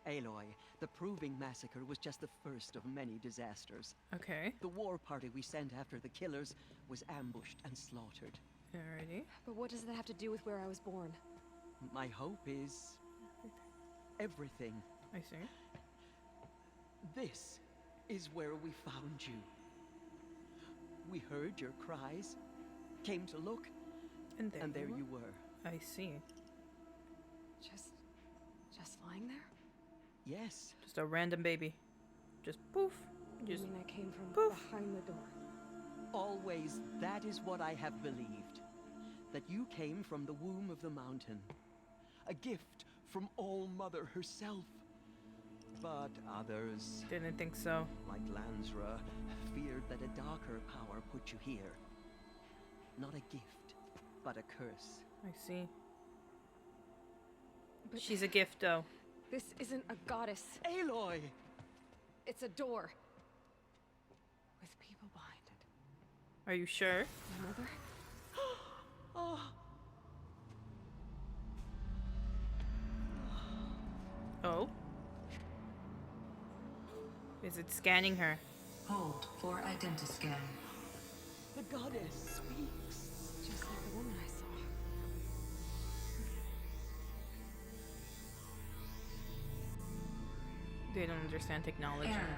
Aloy, the Proving Massacre was just the first of many disasters. Okay. The war party we sent after the killers was ambushed and slaughtered. Alrighty. But what does that have to do with where I was born? My hope is... everything. I see. This is where we found you. We heard your cries, came to look, and there you were. I see. Just lying there? Yes. Just a random baby. Just poof. You Just mean I came from poof. behind the door? Always, that is what I have believed. That you came from the womb of the mountain. A gift from All Mother herself. But others... didn't think so. Like Lansra, feared that a darker power put you here. Not a gift, but a curse. I see. But she's a gift, though. This isn't a goddess. Aloy! It's a door. With people behind it. Are you sure? My mother? Oh. Oh? Is it scanning her? Hold for identiscan. The goddess speaks. Just like the woman I saw. They don't understand technology. Error.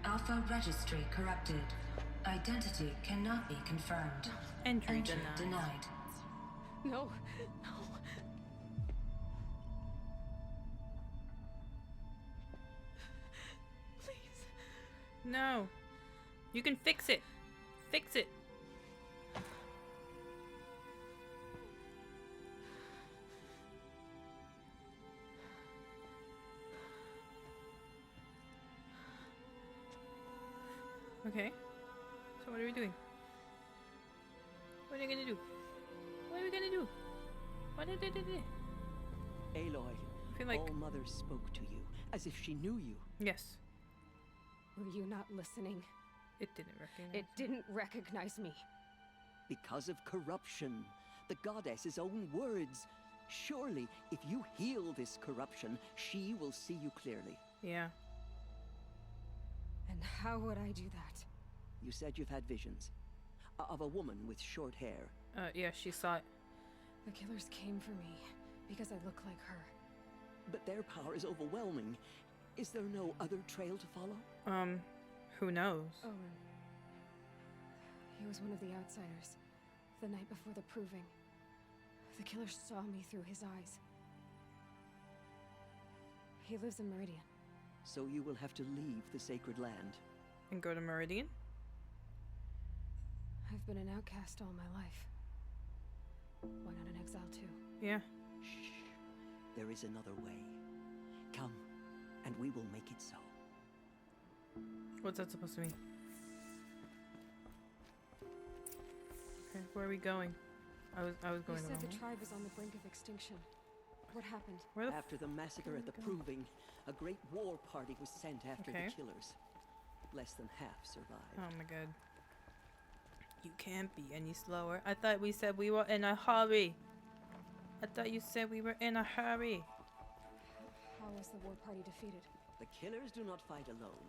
Alpha registry corrupted. Identity cannot be confirmed. Entry denied. No. No. Please. No. You can fix it. Fix it. Okay. So what are we doing? What are you gonna do? What are we gonna do? What did they do? Aloy, I feel like... All Mother spoke to you, as if she knew you. Yes. Were you not listening? It didn't recognize It didn't recognize me. Because of corruption. The goddess's own words. Surely, if you heal this corruption, she will see you clearly. Yeah. And how would I do that? You said you've had visions. Of a woman with short hair. Yeah, she saw it. The killers came for me because I look like her. But their power is overwhelming. Is there no other trail to follow? Who knows? Owen. He was one of the outsiders. The night before the proving. The killers saw me through his eyes. He lives in Meridian. So you will have to leave the sacred land. And go to Meridian? I've been an outcast all my life. Why not an exile too? Yeah. Shh. There is another way. Come, and we will make it so. What's that supposed to mean? Okay, where are we going? I was going You the said wrong the way. tribe was on the brink of extinction. What happened? Where the After the massacre at the Proving, a great war party was sent after Okay. the killers. Less than half survived. Oh my god. You can't be any slower. I thought we said we were in a hurry. I thought you said we were in a hurry. How was the war party defeated? The killers do not fight alone.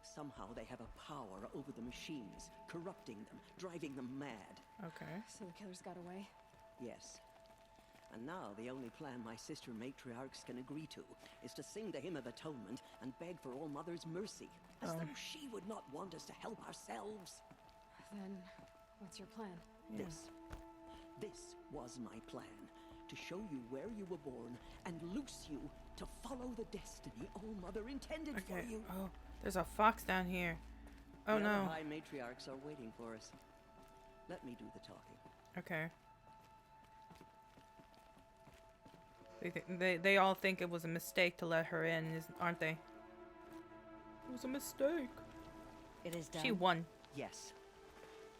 Somehow they have a power over the machines, corrupting them, driving them mad. Okay. So the killers got away? Yes. And now the only plan my sister matriarchs can agree to is to sing the Hymn of Atonement and beg for All Mother's mercy, as though she would not want us to help ourselves. Then, what's your plan? Yeah. This was my plan. To show you where you were born and loose you to follow the destiny All Mother intended for you. Oh, there's a fox down here. Oh the no. other high matriarchs are waiting for us. Let me do the talking. Okay. They all think it was a mistake to let her in, aren't they? It was a mistake. It is done. She won. Yes.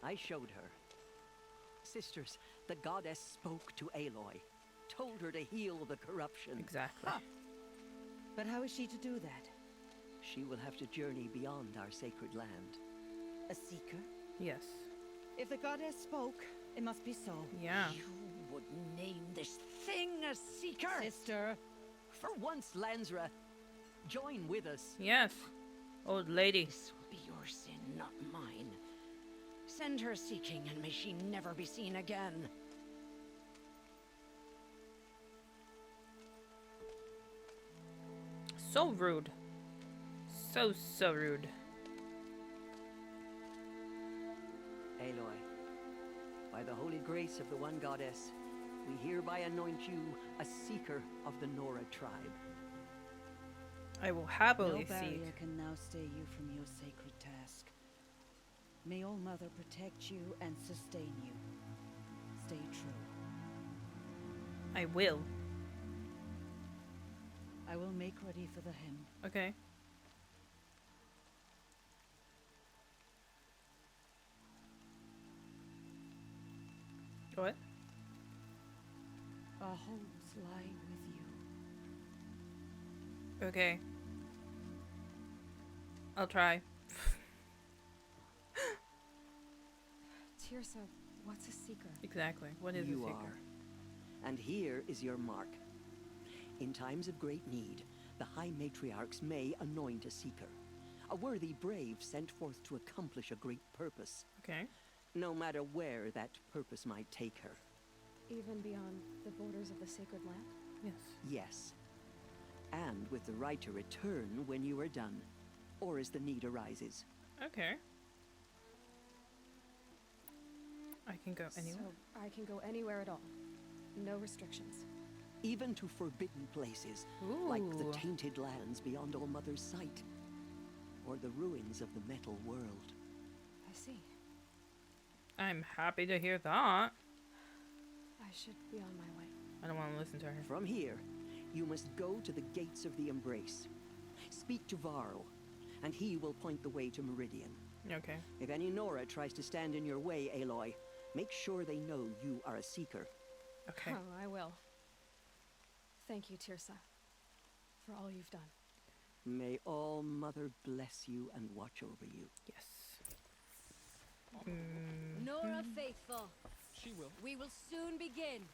I showed her. Sisters, the goddess spoke to Aloy. Told her to heal the corruption. Exactly. But how is she to do that? She will have to journey beyond our sacred land. A seeker? Yes. If the goddess spoke, it must be so. Yeah. You would name this thing a seeker? Sister, for once, Lansra, join with us. Yes. Old lady. This will be your sin, not mine. Send her seeking, and may she never be seen again. So rude. So rude. Aloy, by the holy grace of the one goddess, we hereby anoint you a seeker of the Nora tribe. I will happily No barrier seek. can now stay you from your sacred task. May All Mother protect you and sustain you. Stay true. I will. I will make ready for the hymn. Okay. What? Our homes lie with you. Okay. I'll try. Tirsa, what's a seeker? Exactly. What is You a seeker? are. And here is your mark. In times of great need, the High Matriarchs may anoint a seeker. A worthy brave sent forth to accomplish a great purpose. Okay. No matter where that purpose might take her. Even beyond the borders of the sacred land? Yes. Yes. And with the right to return when you are done, or as the need arises. Okay. I can go anywhere. So I can go anywhere at all. No restrictions. Even to forbidden places, like the Ooh. tainted lands beyond All Mother's sight, or the ruins of the metal world. I see. I'm happy to hear that. I should be on my way. I don't want to listen to her. From here, you must go to the gates of the Embrace. Speak to Varl, and he will point the way to Meridian. Okay. If any Nora tries to stand in your way, Aloy, make sure they know you are a seeker. Okay. Oh, I will. Thank you, Tirsa, for all you've done. May All Mother bless you and watch over you. Yes. Nora faithful, She will. we will soon begin.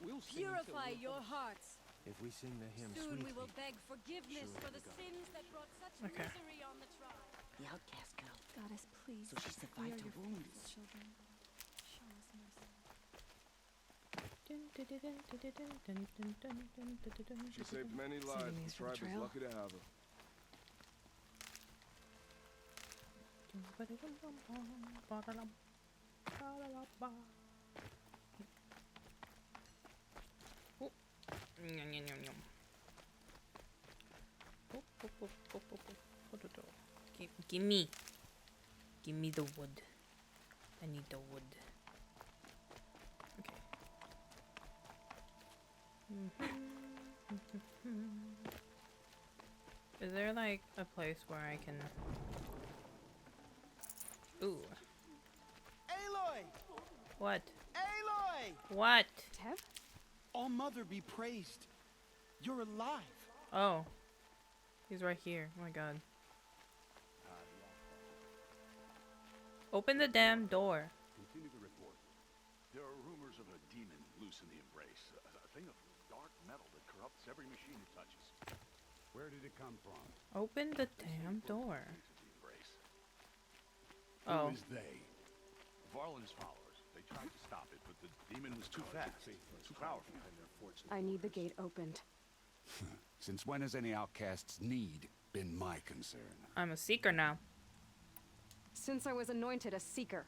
We'll sing Purify until your hearts. If we sing the hymn Soon sweetly, we will beg forgiveness surely for the the God- sins that brought such Okay. misery on the tribe. The outcast girl. Goddess, please. So she we survived are her your wounds. faithful children. Show us mercy. She saved many lives. The tribe is lucky to have her. Oh. Yum, yum, yum, yum. Oh, oh, oh, oh, oh, oh. Gimme. Gimme the wood. I need the wood. Okay. Is there like a place where I can... Ooh. Aloy! What? Aloy! What? Tev? All Mother be praised. You're alive. Oh. He's right here. Oh my god. Open the damn door. Continue the report. There are rumors of a demon loose in the Embrace. A thing of dark metal that corrupts every machine it touches. Where did it come from? Open the damn door. Who Oh. is they? Varl and his followers. They tried to stop it, but the demon was too fast, too powerful. I need the gate opened. Since when has any outcast's need been my concern? I'm a seeker now. Since I was anointed a seeker.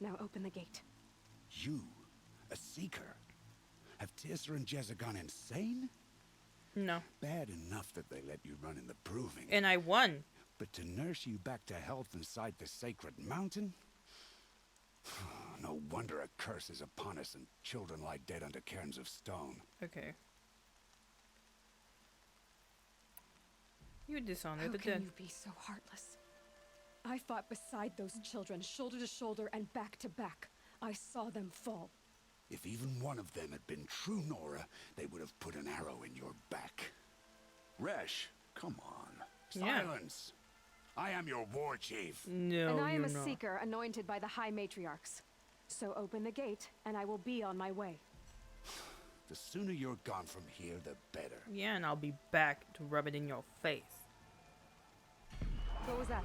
Now open the gate. You? A seeker? Have Tirsa and Jezza gone insane? No. Bad enough that they let you run in the proving. And I won. But to nurse you back to health inside the sacred mountain? No wonder a curse is upon us and children lie dead under cairns of stone. Okay. You dishonor How the can dead. you be so heartless? I fought beside those children, shoulder to shoulder and back to back. I saw them fall. If even one of them had been true Nora, they would have put an arrow in your back. Resh, come on. Yeah. Silence! I am your war chief. No, and I am you're a not. seeker anointed by the High Matriarchs. So open the gate, and I will be on my way. The sooner you're gone from here, the better. Yeah, and I'll be back to rub it in your face. What was that?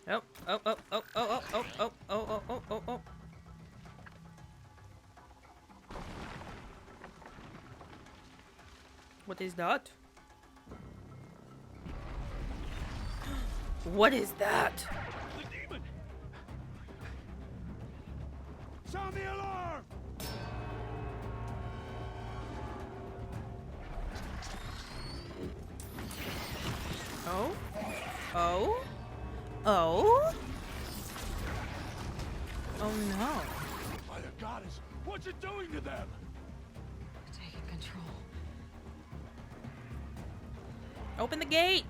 Oh, oh, oh, oh, oh, oh, oh, oh, oh, oh, oh, oh. What is that? What is that? The demon! Sound the alarm! Oh? Oh? Oh? Oh no. By the goddess, what's it doing to them? Taking control. Open the gate!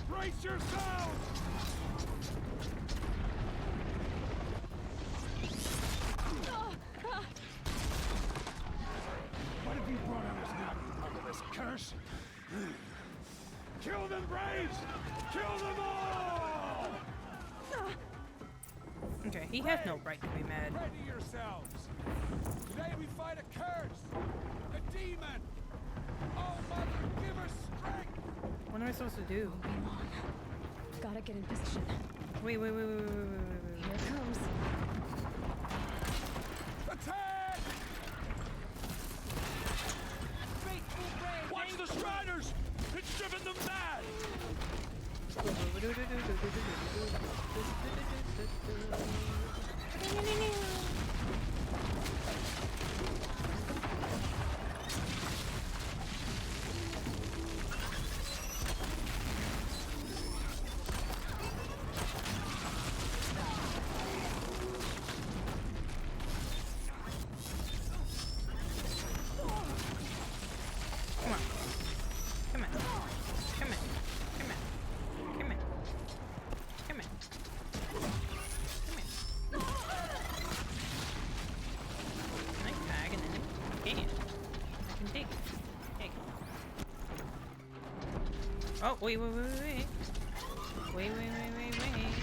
Brace yourselves! What have you brought on us now, you motherless curse? Kill them, Braves! Kill them all! Okay, he has no right to be mad. Ready yourselves! Today we fight a curse! A demon! Oh, Mother, give us strength! What am I supposed to do? Won't be long. Gotta get in position. Wait, wait, wait, wait, wait, wait, wait, Here it comes. Attack! Watch the Striders! It's driven them mad! Come on. Come on. Come on. Come on. Come on. Come on. Come on. Can I tag an enemy? I can. I can dig. Dig. Oh, wait, wait, wait, wait, wait. Wait, wait, wait, wait, wait.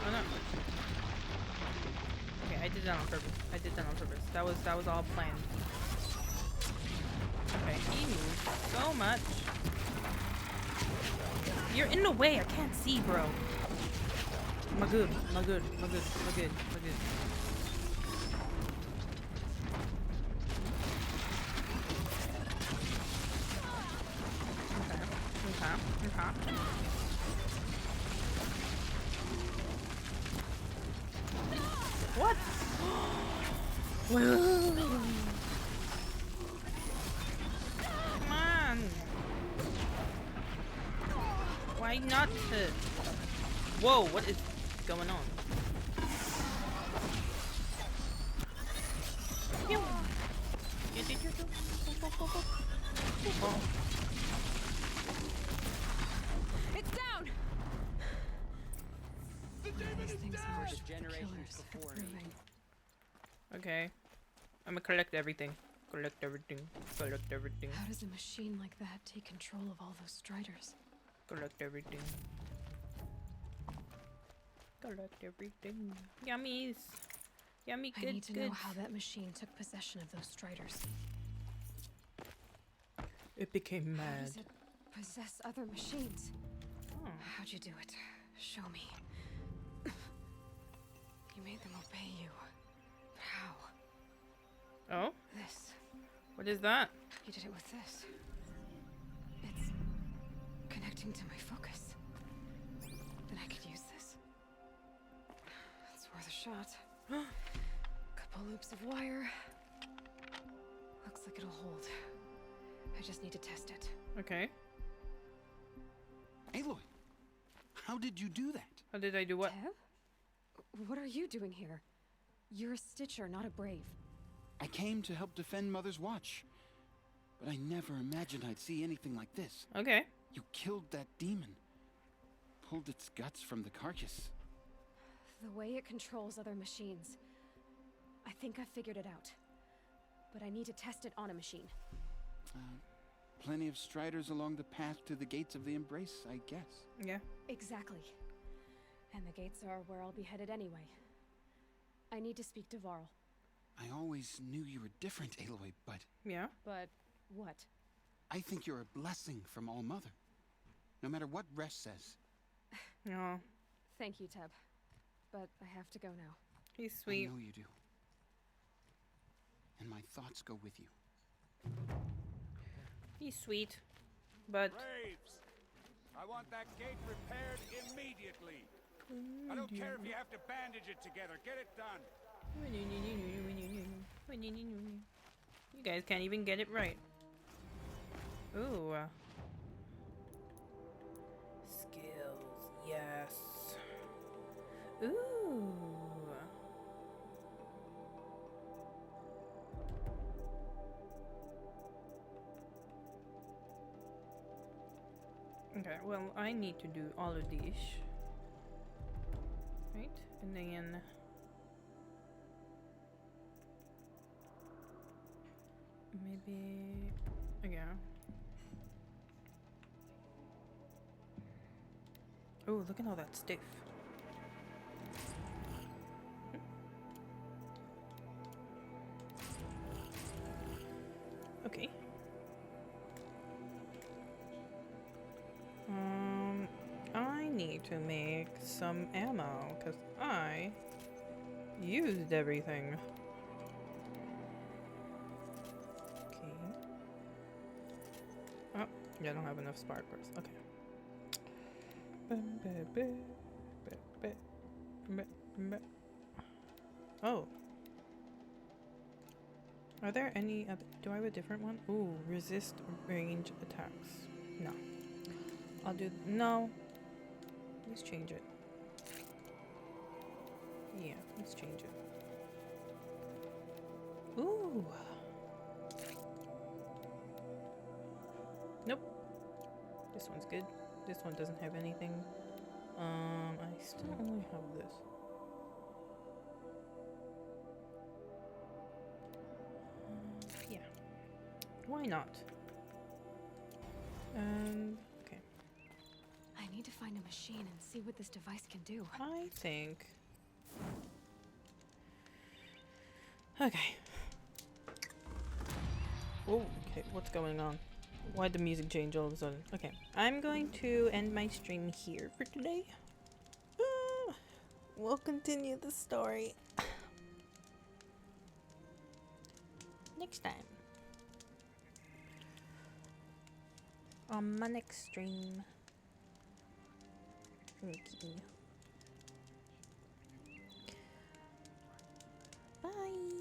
Oh no. Okay, I did that on purpose. I did that on purpose. That was all planned. Okay, he moves so much. You're in the way. I can't see, bro. My good. My good. My good. My good. My good. Okay. Okay. Okay. What? Come on. Why not? Whoa, what is going on? Pew. Oh. It's down! The demon is Things down! harsh The for the generations killers. before It's me. proving. Okay. I'm gonna collect everything. Collect everything. Collect everything. How does a machine like that take control of all those striders? Collect everything. Collect everything. Yummies. Yummy I good need to good. know how that machine took possession of those striders. It became How mad. does it possess other machines? Oh. How'd you do it? Show me. You made them obey you. But how? Oh? This. What is that? You did it with this. It's connecting to my focus. Then I could use this. It's worth a shot. Couple loops of wire. Looks like it'll hold. I just need to test it. Okay. Aloy, how did you do that? How did I do what? Teb? What are you doing here? You're a Stitcher, not a Brave. I came to help defend Mother's Watch, but I never imagined I'd see anything like this. Okay. You killed that demon. Pulled its guts from the carcass. The way it controls other machines. I think I figured it out. But I need to test it on a machine. Plenty of striders along the path to the gates of the Embrace, I guess. Yeah. Exactly. And the gates are where I'll be headed anyway. I need to speak to Varl. I always knew you were different, Aloy, but... Yeah? But what? I think you're a blessing from All Mother. No matter what Resh says. No. Thank you, Teb. But I have to go now. He's sweet. I know you do. And my thoughts go with you. He's sweet. But... Braves! I want that gate repaired immediately. I don't care if you have to bandage it together. Get it done. You guys can't even get it right. Ooh. Skills. Yes. Ooh. Okay, well, I need to do all of these. Right? And then... maybe... yeah. Oh, look at all that stuff. Okay. I need to make some ammo because I used everything. Okay. Oh, yeah, I don't have enough sparklers. Okay. Oh. Are there any other? Do I have a different one? Ooh, resist range attacks. No. I'll do. No. Let's change it. Yeah, let's change it. Ooh. Nope. This one's good. This one doesn't have anything. I still only have this. Yeah. Why not? Okay. I need to find a machine and see what this device can do. I think... okay. Oh, okay, what's going on? Why'd the music change all of a sudden? Okay, I'm going to end my stream here for today. We'll continue the story next time. On my next stream. Okay. Bye.